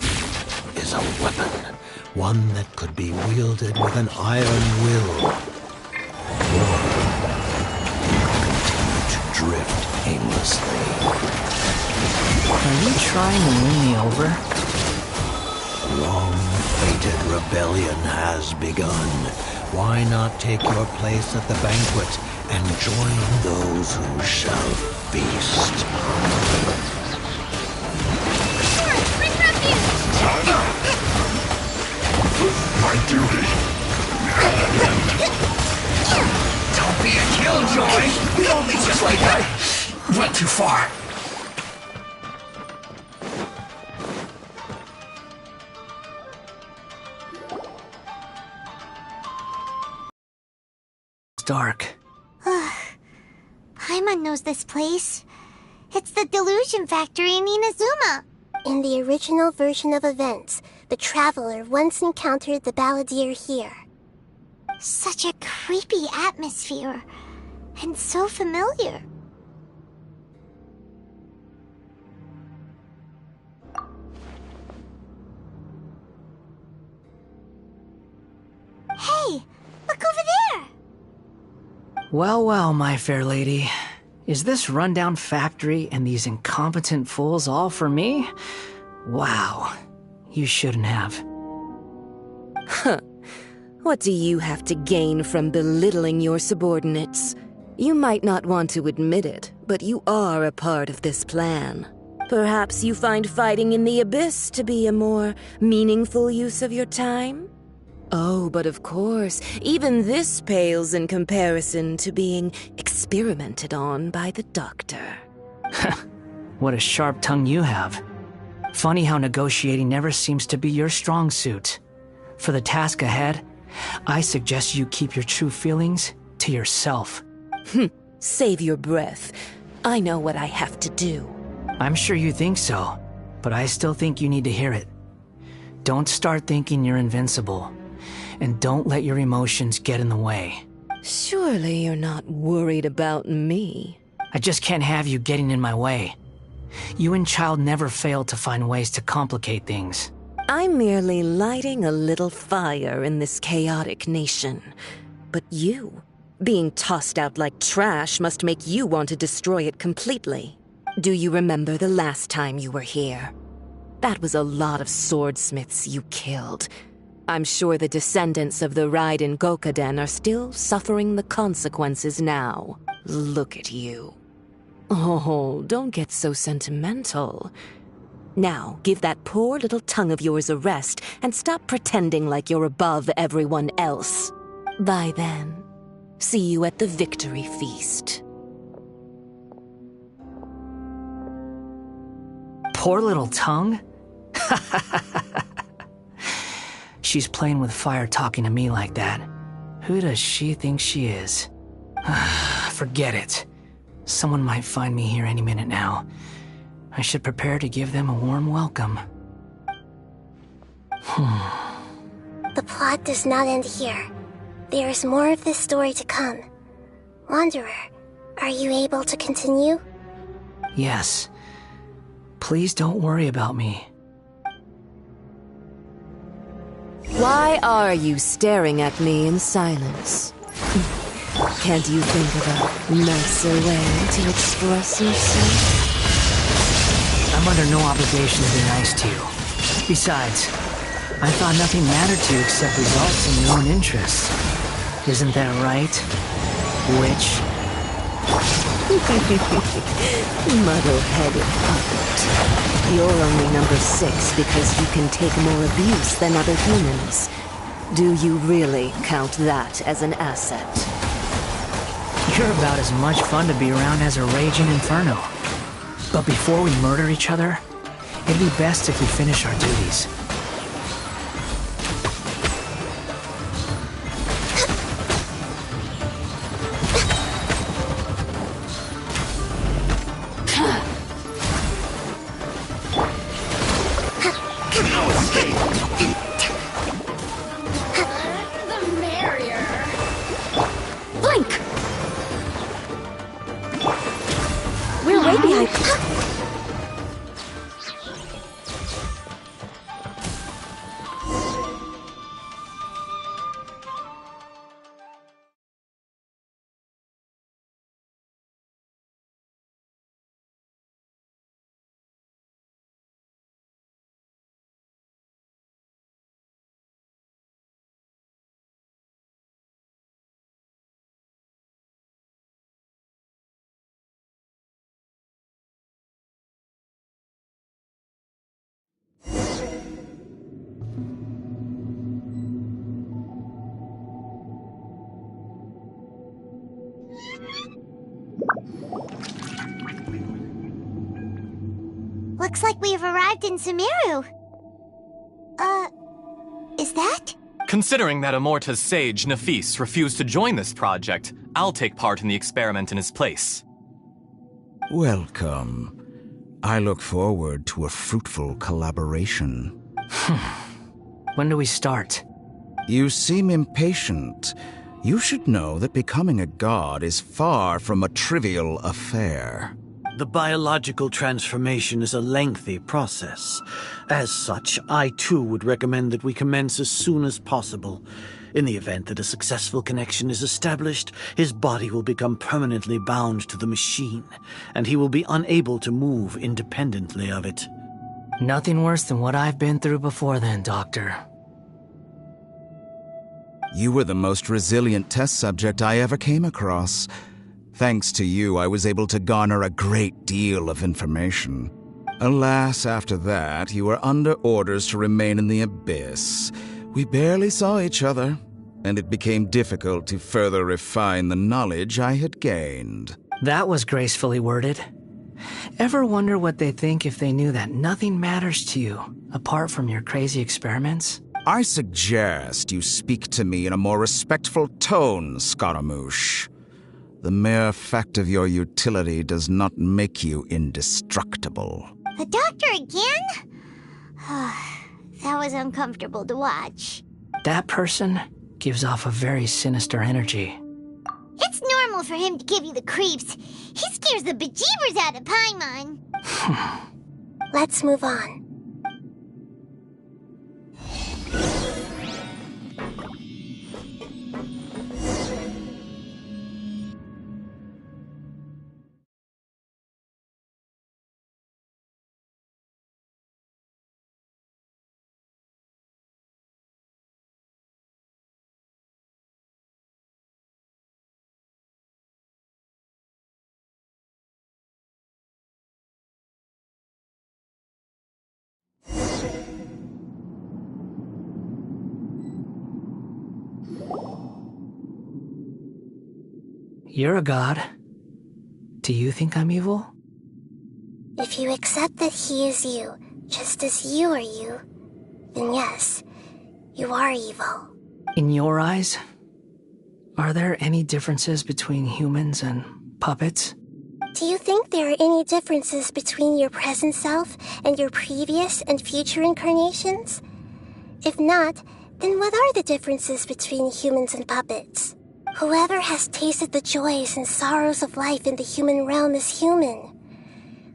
is a weapon. One that could be wielded with an iron will. Or continue to drift aimlessly. Are you trying to win me over? Long-fated rebellion has begun. Why not take your place at the banquet and join those who shall feast? My duty. Don't be a killjoy! We only just like that. Went too far. Dark. Paimon knows this place. It's the Delusion Factory in Inazuma. In the original version of events, the Traveler once encountered the Balladeer here. Such a creepy atmosphere. And so familiar. Hey, look over there! Well, well, my fair lady. Is this rundown factory and these incompetent fools all for me? Wow. You shouldn't have. Huh. What do you have to gain from belittling your subordinates? You might not want to admit it, but you are a part of this plan. Perhaps you find fighting in the abyss to be a more meaningful use of your time? Oh, but of course, even this pales in comparison to being experimented on by the doctor. What a sharp tongue you have. Funny how negotiating never seems to be your strong suit. For the task ahead, I suggest you keep your true feelings to yourself. Save your breath. I know what I have to do. I'm sure you think so, but I still think you need to hear it. Don't start thinking you're invincible. And don't let your emotions get in the way. Surely you're not worried about me. I just can't have you getting in my way. You and Child never fail to find ways to complicate things. I'm merely lighting a little fire in this chaotic nation. But you, being tossed out like trash, must make you want to destroy it completely. Do you remember the last time you were here? That was a lot of swordsmiths you killed. I'm sure the descendants of the Raiden Gokaden are still suffering the consequences now. Look at you. Oh, don't get so sentimental. Now, give that poor little tongue of yours a rest and stop pretending like you're above everyone else. Bye then. See you at the victory feast. Poor little tongue? She's playing with fire talking to me like that. Who does she think she is? forget it. Someone might find me here any minute now. I should prepare to give them a warm welcome. The plot does not end here. There is more of this story to come. Wanderer, are you able to continue? Yes. Please don't worry about me. Why are you staring at me in silence? Can't you think of a nicer way to express yourself? I'm under no obligation to be nice to you. Besides, I thought nothing mattered to you except results in your own interests. Isn't that right, witch? Muddle-headed puppet. You're only number 6 because you can take more abuse than other humans. Do you really count that as an asset? You're about as much fun to be around as a raging inferno. But before we murder each other, it'd be best if we finish our duties. Looks like we've arrived in Sumeru. Is that? Considering that Amorta's sage, Nafis, refused to join this project, I'll take part in the experiment in his place. Welcome. I look forward to a fruitful collaboration. When do we start? You seem impatient. You should know that becoming a god is far from a trivial affair. The biological transformation is a lengthy process. As such, I too would recommend that we commence as soon as possible. In the event that a successful connection is established, his body will become permanently bound to the machine, and he will be unable to move independently of it. Nothing worse than what I've been through before then, Doctor. You were the most resilient test subject I ever came across. Thanks to you, I was able to garner a great deal of information. Alas, after that, you were under orders to remain in the Abyss. We barely saw each other, and it became difficult to further refine the knowledge I had gained. That was gracefully worded. Ever wonder what they'd think if they knew that nothing matters to you, apart from your crazy experiments? I suggest you speak to me in a more respectful tone, Scaramouche. The mere fact of your utility does not make you indestructible. The doctor again? That was uncomfortable to watch. That person gives off a very sinister energy. It's normal for him to give you the creeps. He scares the bejeebers out of Paimon. Let's move on. You're a god. Do you think I'm evil? If you accept that he is you, just as you are you, then yes, you are evil. In your eyes, Are there any differences between humans and puppets? Do you think there are any differences between your present self and your previous and future incarnations? If not, then what are the differences between humans and puppets? Whoever has tasted the joys and sorrows of life in the human realm is human.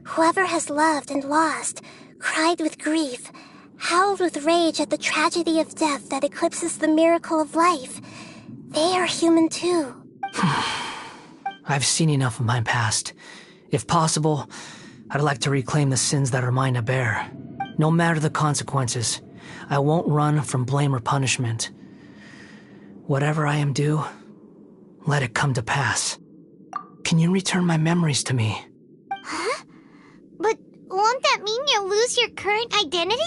Whoever has loved and lost, cried with grief, howled with rage at the tragedy of death that eclipses the miracle of life, they are human too. I've seen enough of my past. If possible, I'd like to reclaim the sins that are mine to bear. No matter the consequences, I won't run from blame or punishment. Whatever I am due, let it come to pass. Can you return my memories to me? Huh? But won't that mean you'll lose your current identity?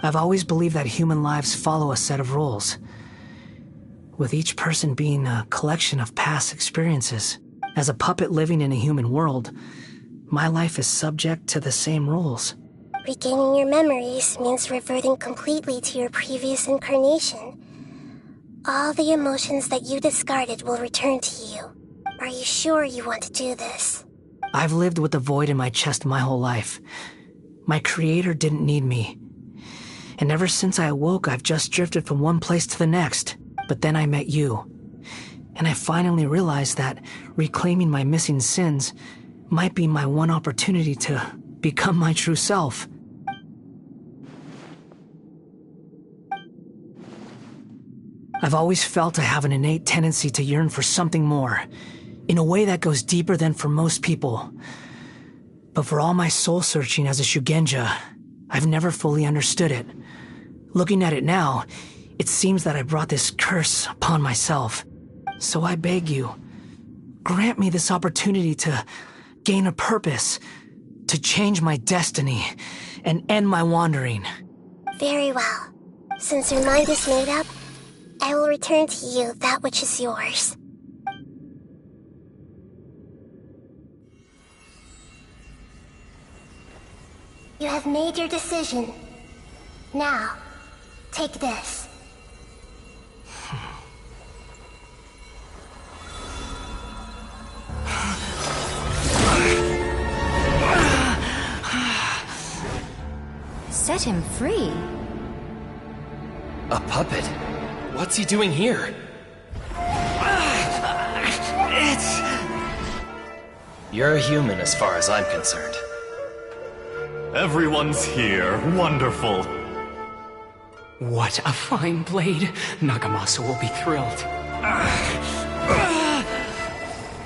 I've always believed that human lives follow a set of rules, with each person being a collection of past experiences. As a puppet living in a human world, my life is subject to the same rules. Regaining your memories means reverting completely to your previous incarnation. All the emotions that you discarded will return to you. Are you sure you want to do this? I've lived with a void in my chest my whole life. My creator didn't need me. And ever since I awoke, I've just drifted from one place to the next. But then I met you. And I finally realized that reclaiming my missing sins might be my one opportunity to become my true self. I've always felt I have an innate tendency to yearn for something more, in a way that goes deeper than for most people. But for all my soul-searching as a Shugenja, I've never fully understood it. Looking at it now, it seems that I brought this curse upon myself. So I beg you, grant me this opportunity to gain a purpose, to change my destiny, and end my wandering. Very well. Since your mind is made up, I will return to you that which is yours. You have made your decision. Now, take this. Set him free. A puppet? What's he doing here? You're a human as far as I'm concerned. Everyone's here. Wonderful. What a fine blade. Nagamasa will be thrilled.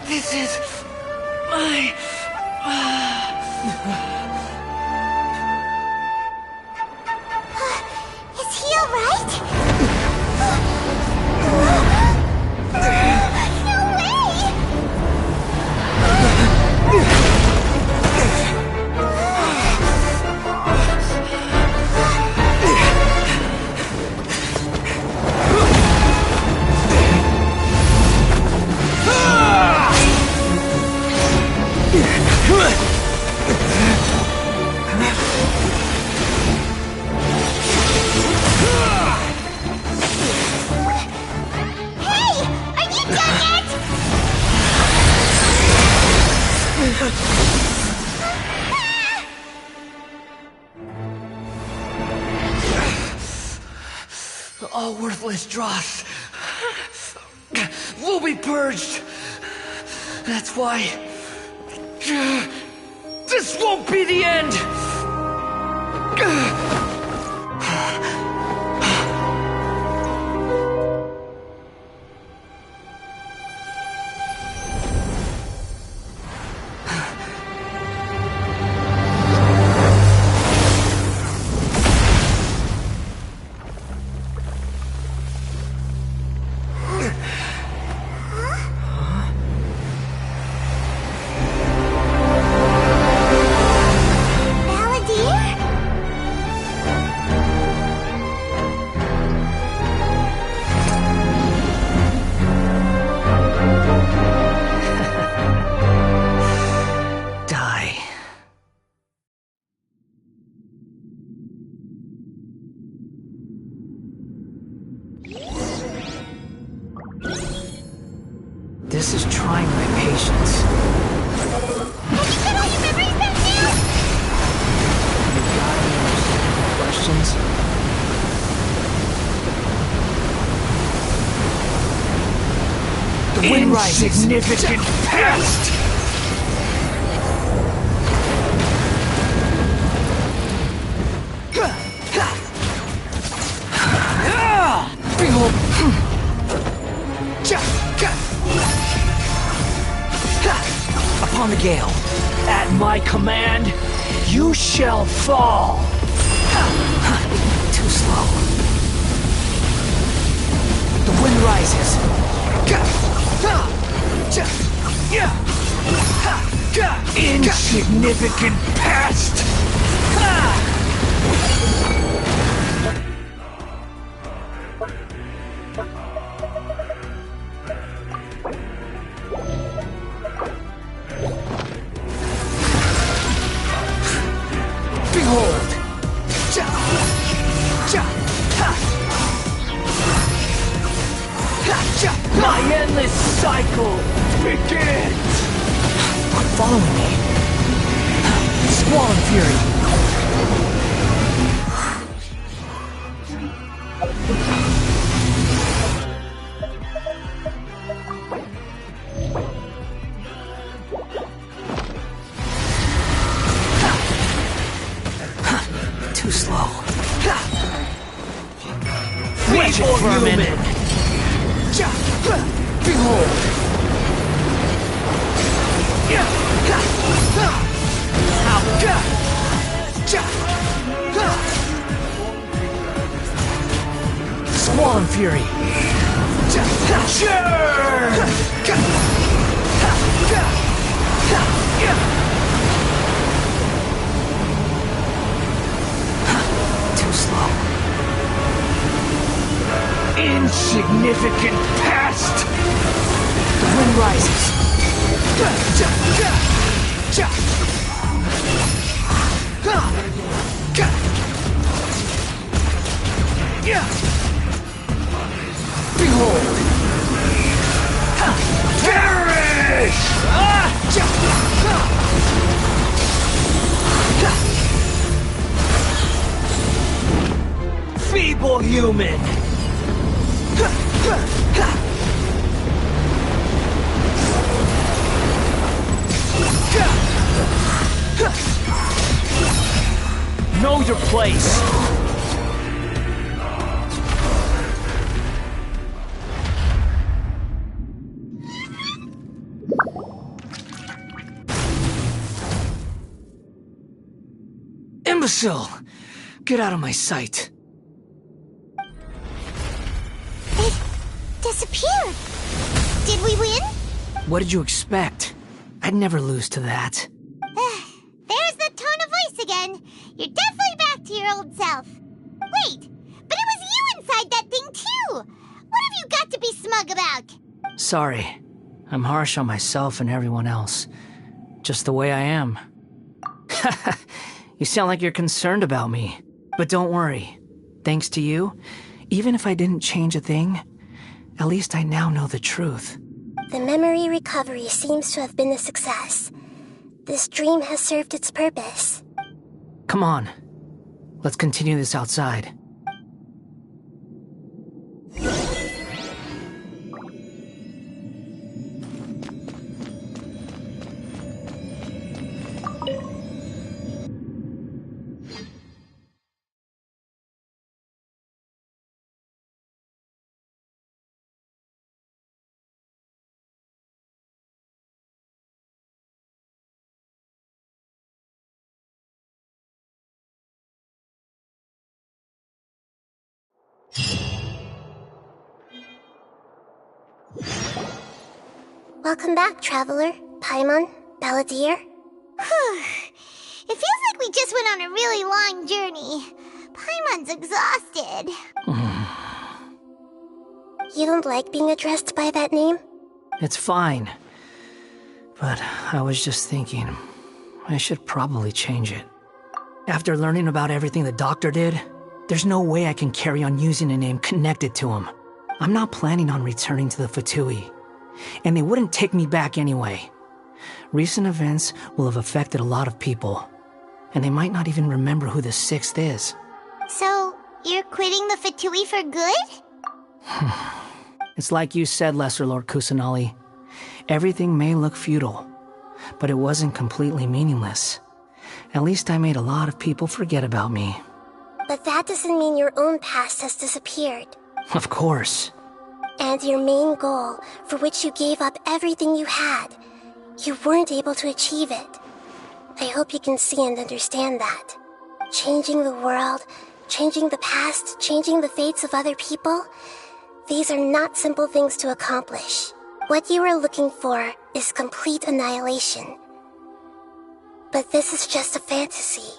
This is my... Is he alright? No way! All worthless dross will be purged. That's why this won't be the end. This is trying my patience. Have you got all your memories back now? You got any questions? The wind rises. Insignificant pest! Behold. Upon the gale, at my command, you shall fall. Too slow. The wind rises. Insignificant pest! Behold! My endless cycle begins! Quit following me. Squall and fury. Too slow. Wretched vermin! Behold! Squall and fury! Too slow. Insignificant pest! The wind rises. Behold! Perish! Feeble human! Know your place! Imbecile! Get out of my sight! It disappeared. Did we win? What did you expect? I'd never lose to that. There's the tone of voice again. You're definitely back to your old self. Wait, but it was you inside that thing too. What have you got to be smug about? Sorry. I'm harsh on myself and everyone else. Just the way I am. You sound like you're concerned about me. But don't worry. Thanks to you, even if I didn't change a thing, at least I now know the truth. The memory recovery seems to have been a success. This dream has served its purpose. Come on. Let's continue this outside. Welcome back, Traveler, Paimon, Balladeer. It feels like we just went on a really long journey. Paimon's exhausted. You don't like being addressed by that name? It's fine. But I was just thinking, I should probably change it. After learning about everything the doctor did, there's no way I can carry on using a name connected to him. I'm not planning on returning to the Fatui. and they wouldn't take me back anyway. Recent events will have affected a lot of people, and they might not even remember who the sixth is. So, you're quitting the Fatui for good? It's like you said, Lesser Lord Kusanali. Everything may look futile, but it wasn't completely meaningless. At least I made a lot of people forget about me. But that doesn't mean your own past has disappeared. Of course. And your main goal, for which you gave up everything you had, you weren't able to achieve it. I hope you can see and understand that. Changing the world, changing the past, changing the fates of other people, these are not simple things to accomplish. What you are looking for is complete annihilation. But this is just a fantasy.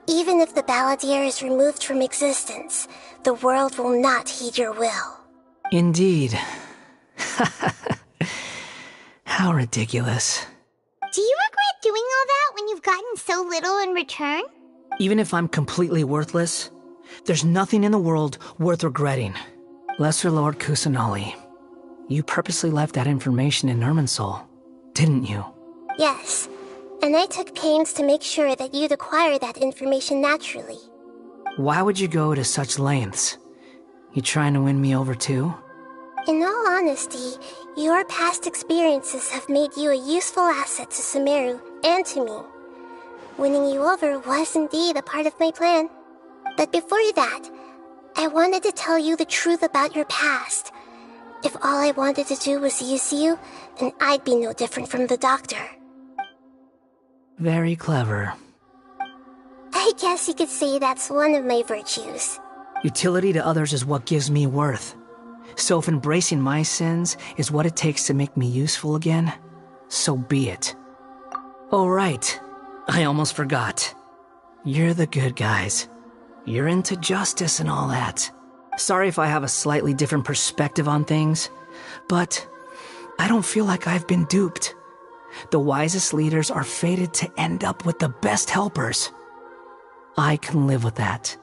Even if the Balladeer is removed from existence, the world will not heed your will. Indeed. How ridiculous. Do you regret doing all that when you've gotten so little in return? Even if I'm completely worthless, there's nothing in the world worth regretting. Lesser Lord Kusanali, you purposely left that information in Irminsul, didn't you? Yes, and I took pains to make sure that you'd acquire that information naturally. Why would you go to such lengths? You trying to win me over too? In all honesty, your past experiences have made you a useful asset to Sumeru and to me. Winning you over was indeed a part of my plan. But before that, I wanted to tell you the truth about your past. If all I wanted to do was use you, then I'd be no different from the doctor. Very clever. I guess you could say that's one of my virtues. Utility to others is what gives me worth. So if embracing my sins is what it takes to make me useful again, so be it. Oh right, I almost forgot. You're the good guys. You're into justice and all that. Sorry if I have a slightly different perspective on things, but I don't feel like I've been duped. The wisest leaders are fated to end up with the best helpers. I can live with that.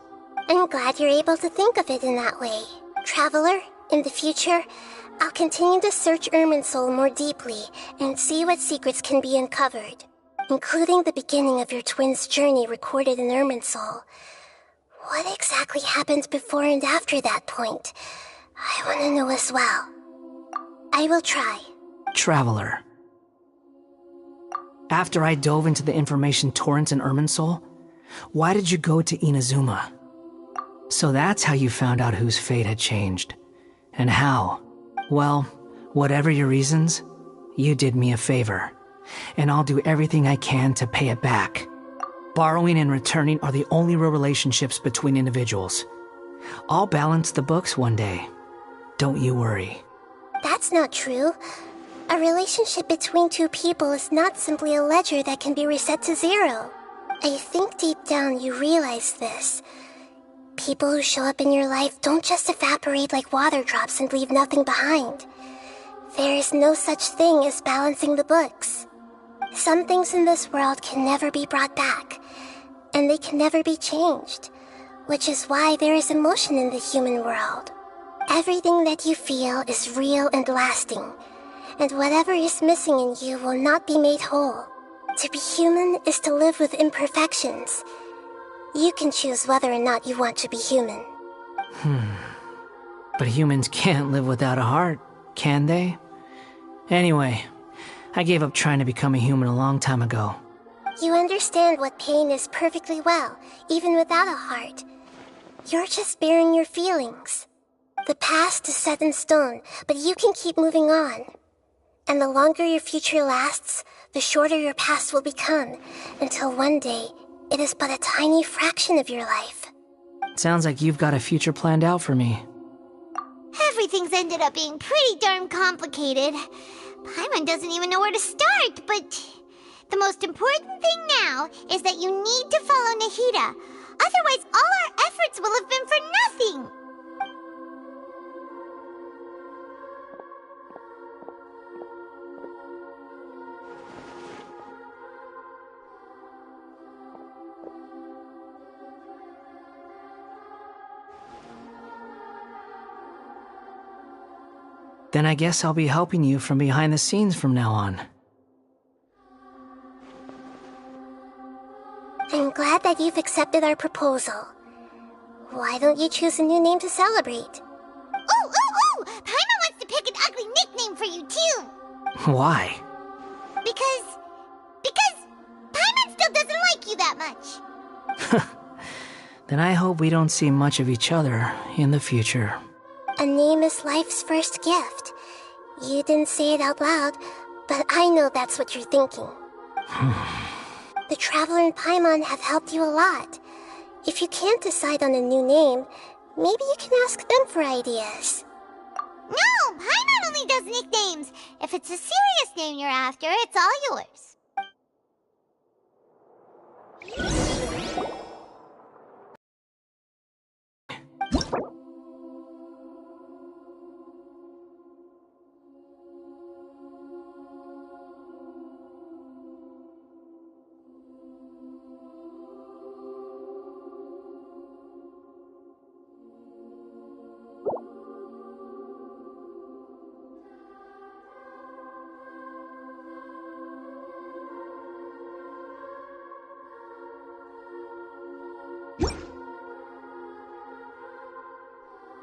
I'm glad you're able to think of it in that way. Traveler, in the future, I'll continue to search Irminsul more deeply and see what secrets can be uncovered, including the beginning of your twins' journey recorded in Irminsul. What exactly happened before and after that point? I want to know as well. I will try. Traveler. After I dove into the information torrent in Irminsul, why did you go to Inazuma? So that's how you found out whose fate had changed. And how? Well, whatever your reasons, you did me a favor. And I'll do everything I can to pay it back. Borrowing and returning are the only real relationships between individuals. I'll balance the books one day. Don't you worry. That's not true. A relationship between two people is not simply a ledger that can be reset to zero. I think deep down you realize this. People who show up in your life don't just evaporate like water drops and leave nothing behind. There is no such thing as balancing the books. Some things in this world can never be brought back, and they can never be changed, which is why there is emotion in the human world. Everything that you feel is real and lasting, and whatever is missing in you will not be made whole. To be human is to live with imperfections. You can choose whether or not you want to be human. But humans can't live without a heart, can they? Anyway, I gave up trying to become a human a long time ago. You understand what pain is perfectly well, even without a heart. You're just bearing your feelings. The past is set in stone, but you can keep moving on. And the longer your future lasts, the shorter your past will become, until one day, it is but a tiny fraction of your life. Sounds like you've got a future planned out for me. Everything's ended up being pretty darn complicated. Paimon doesn't even know where to start, but the most important thing now is that you need to follow Nahida. Otherwise, all our efforts will have been for nothing. Then I guess I'll be helping you from behind the scenes from now on. I'm glad that you've accepted our proposal. Why don't you choose a new name to celebrate? Ooh, ooh, ooh! Paimon wants to pick an ugly nickname for you, too! Why? Because Paimon still doesn't like you that much. Then I hope we don't see much of each other in the future. A name is life's first gift. You didn't say it out loud, but I know that's what you're thinking. The Traveler and Paimon have helped you a lot. If you can't decide on a new name, maybe you can ask them for ideas. No, Paimon only does nicknames. If it's a serious name you're after, it's all yours.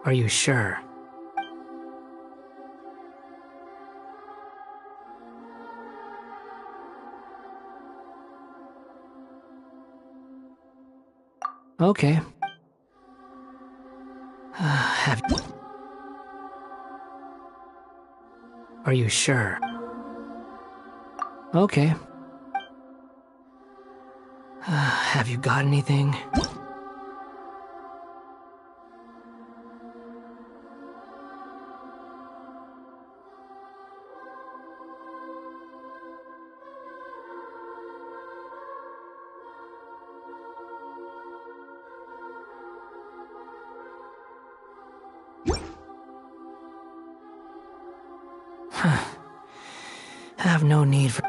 Are you sure? Okay. Are you sure? Okay. Have you got anything? Have no need for...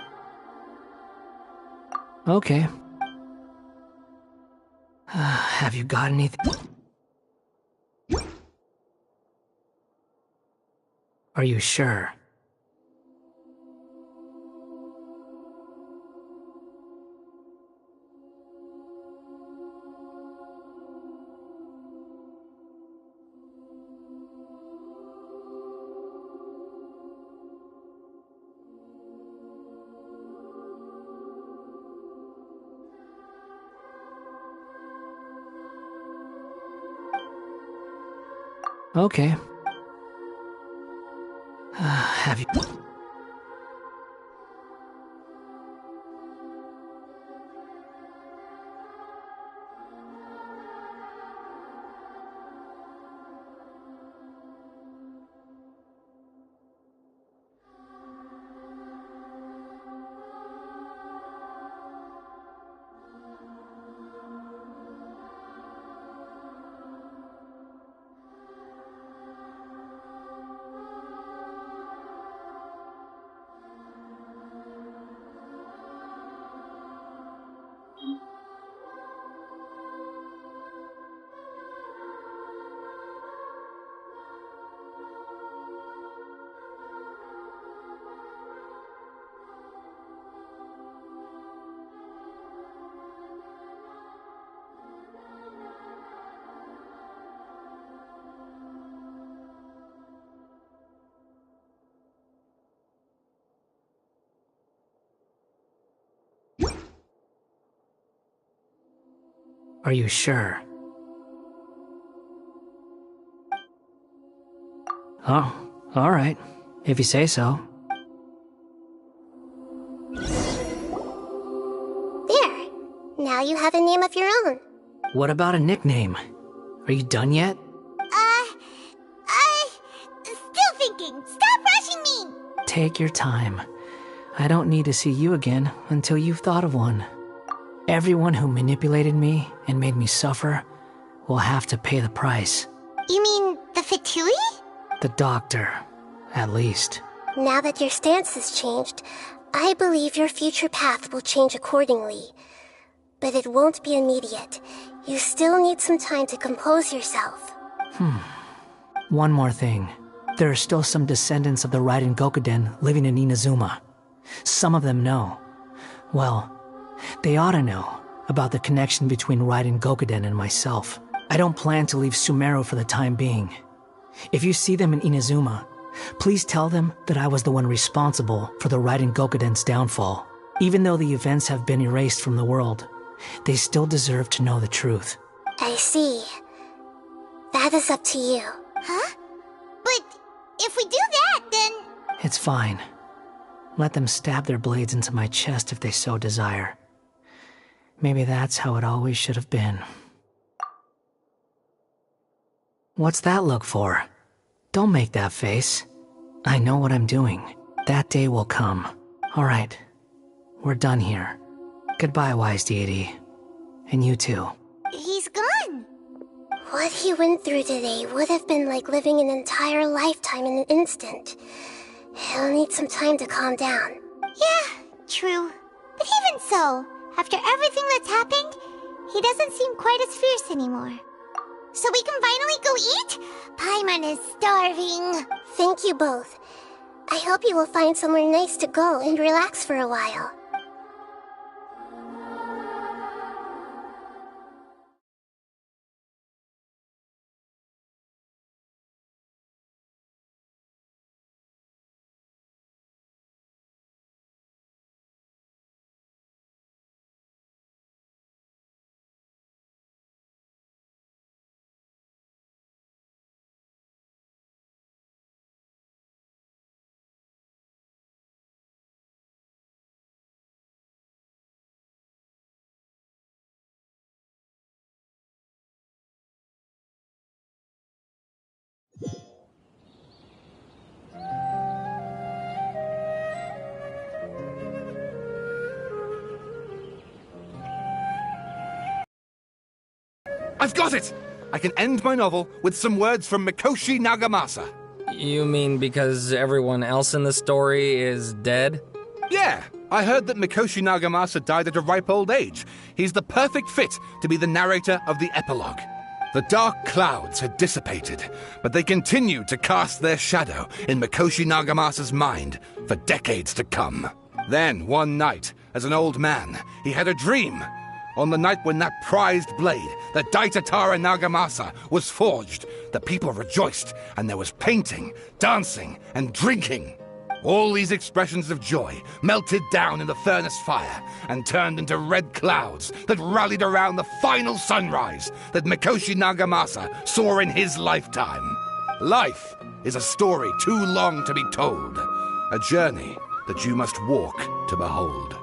Okay. Have you got anything? Are you sure? Okay. Have you... Are you sure? Oh, all right. If you say so. There. Now you have a name of your own. What about a nickname? Are you done yet? Still thinking. Stop rushing me! Take your time. I don't need to see you again until you've thought of one. Everyone who manipulated me and made me suffer will have to pay the price. You mean the Fatui? The doctor, at least. Now that your stance has changed, I believe your future path will change accordingly. But it won't be immediate. You still need some time to compose yourself. One more thing. There are still some descendants of the Raiden Gokuden living in Inazuma. Some of them know. Well, they ought to know about the connection between Raiden Gokuden and myself. I don't plan to leave Sumeru for the time being. If you see them in Inazuma, please tell them that I was the one responsible for the Raiden Gokuden's downfall. Even though the events have been erased from the world, they still deserve to know the truth. I see. That is up to you. Huh? But if we do that, then... It's fine. Let them stab their blades into my chest if they so desire. Maybe that's how it always should have been. What's that look for? Don't make that face. I know what I'm doing. That day will come. Alright. We're done here. Goodbye, wise deity. And you too. He's gone. What he went through today would have been like living an entire lifetime in an instant. He'll need some time to calm down. Yeah, true. But even so, after everything that's happened, he doesn't seem quite as fierce anymore. So we can finally go eat? Paimon is starving. Thank you both. I hope you will find somewhere nice to go and relax for a while. I've got it! I can end my novel with some words from Mikoshi Nagamasa. You mean because everyone else in the story is dead? Yeah, I heard that Mikoshi Nagamasa died at a ripe old age. He's the perfect fit to be the narrator of the epilogue. The dark clouds had dissipated, but they continued to cast their shadow in Mikoshi Nagamasa's mind for decades to come. Then, one night, as an old man, he had a dream. On the night when that prized blade, the Daitatara Nagamasa, was forged, the people rejoiced, and there was painting, dancing, and drinking. All these expressions of joy melted down in the furnace fire and turned into red clouds that rallied around the final sunrise that Mikoshi Nagamasa saw in his lifetime. Life is a story too long to be told, a journey that you must walk to behold.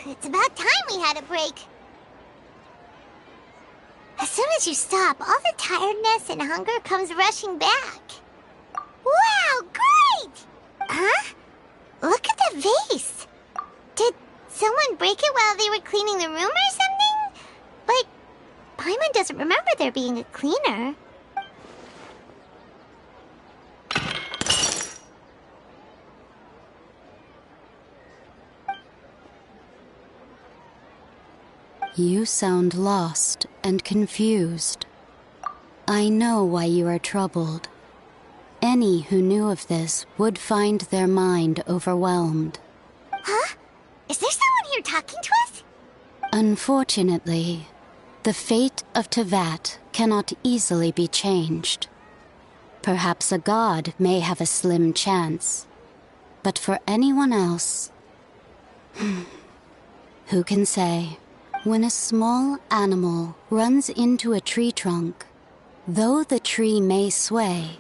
It's about time we had a break. As soon as you stop, all the tiredness and hunger comes rushing back. Wow, great! Huh? Look at the vase. Did someone break it while they were cleaning the room or something? But Paimon doesn't remember there being a cleaner. You sound lost and confused. I know why you are troubled. Any who knew of this would find their mind overwhelmed. Huh? Unfortunately, the fate of Tevat cannot easily be changed. Perhaps a god may have a slim chance, but for anyone else, who can say? When a small animal runs into a tree trunk, though the tree may sway,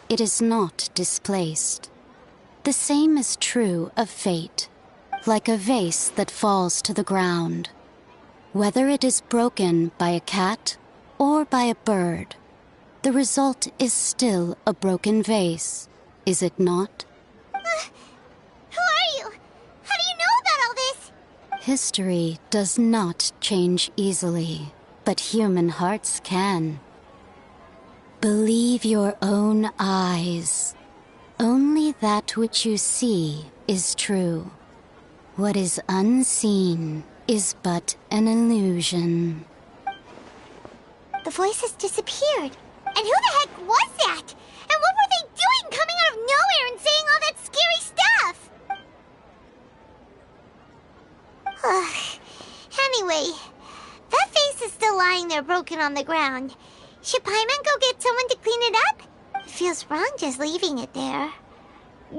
it is not displaced. The same is true of fate, like a vase that falls to the ground. Whether it is broken by a cat or by a bird, the result is still a broken vase, is it not? Who are you? How do you know about all this? History does not change easily, but human hearts can. Believe your own eyes. Only that which you see is true. What is unseen is but an illusion. The voice has disappeared. And who the heck was that? And what were they doing coming out of nowhere and saying all that scary stuff? Anyway, that face is still lying there broken on the ground. Should Paimon go get someone to clean it up? It feels wrong just leaving it there.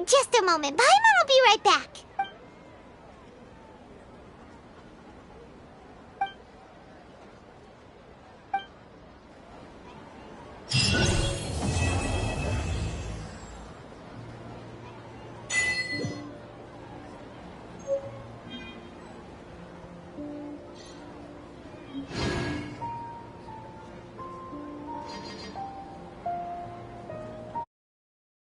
Just a moment. Paimon will be right back.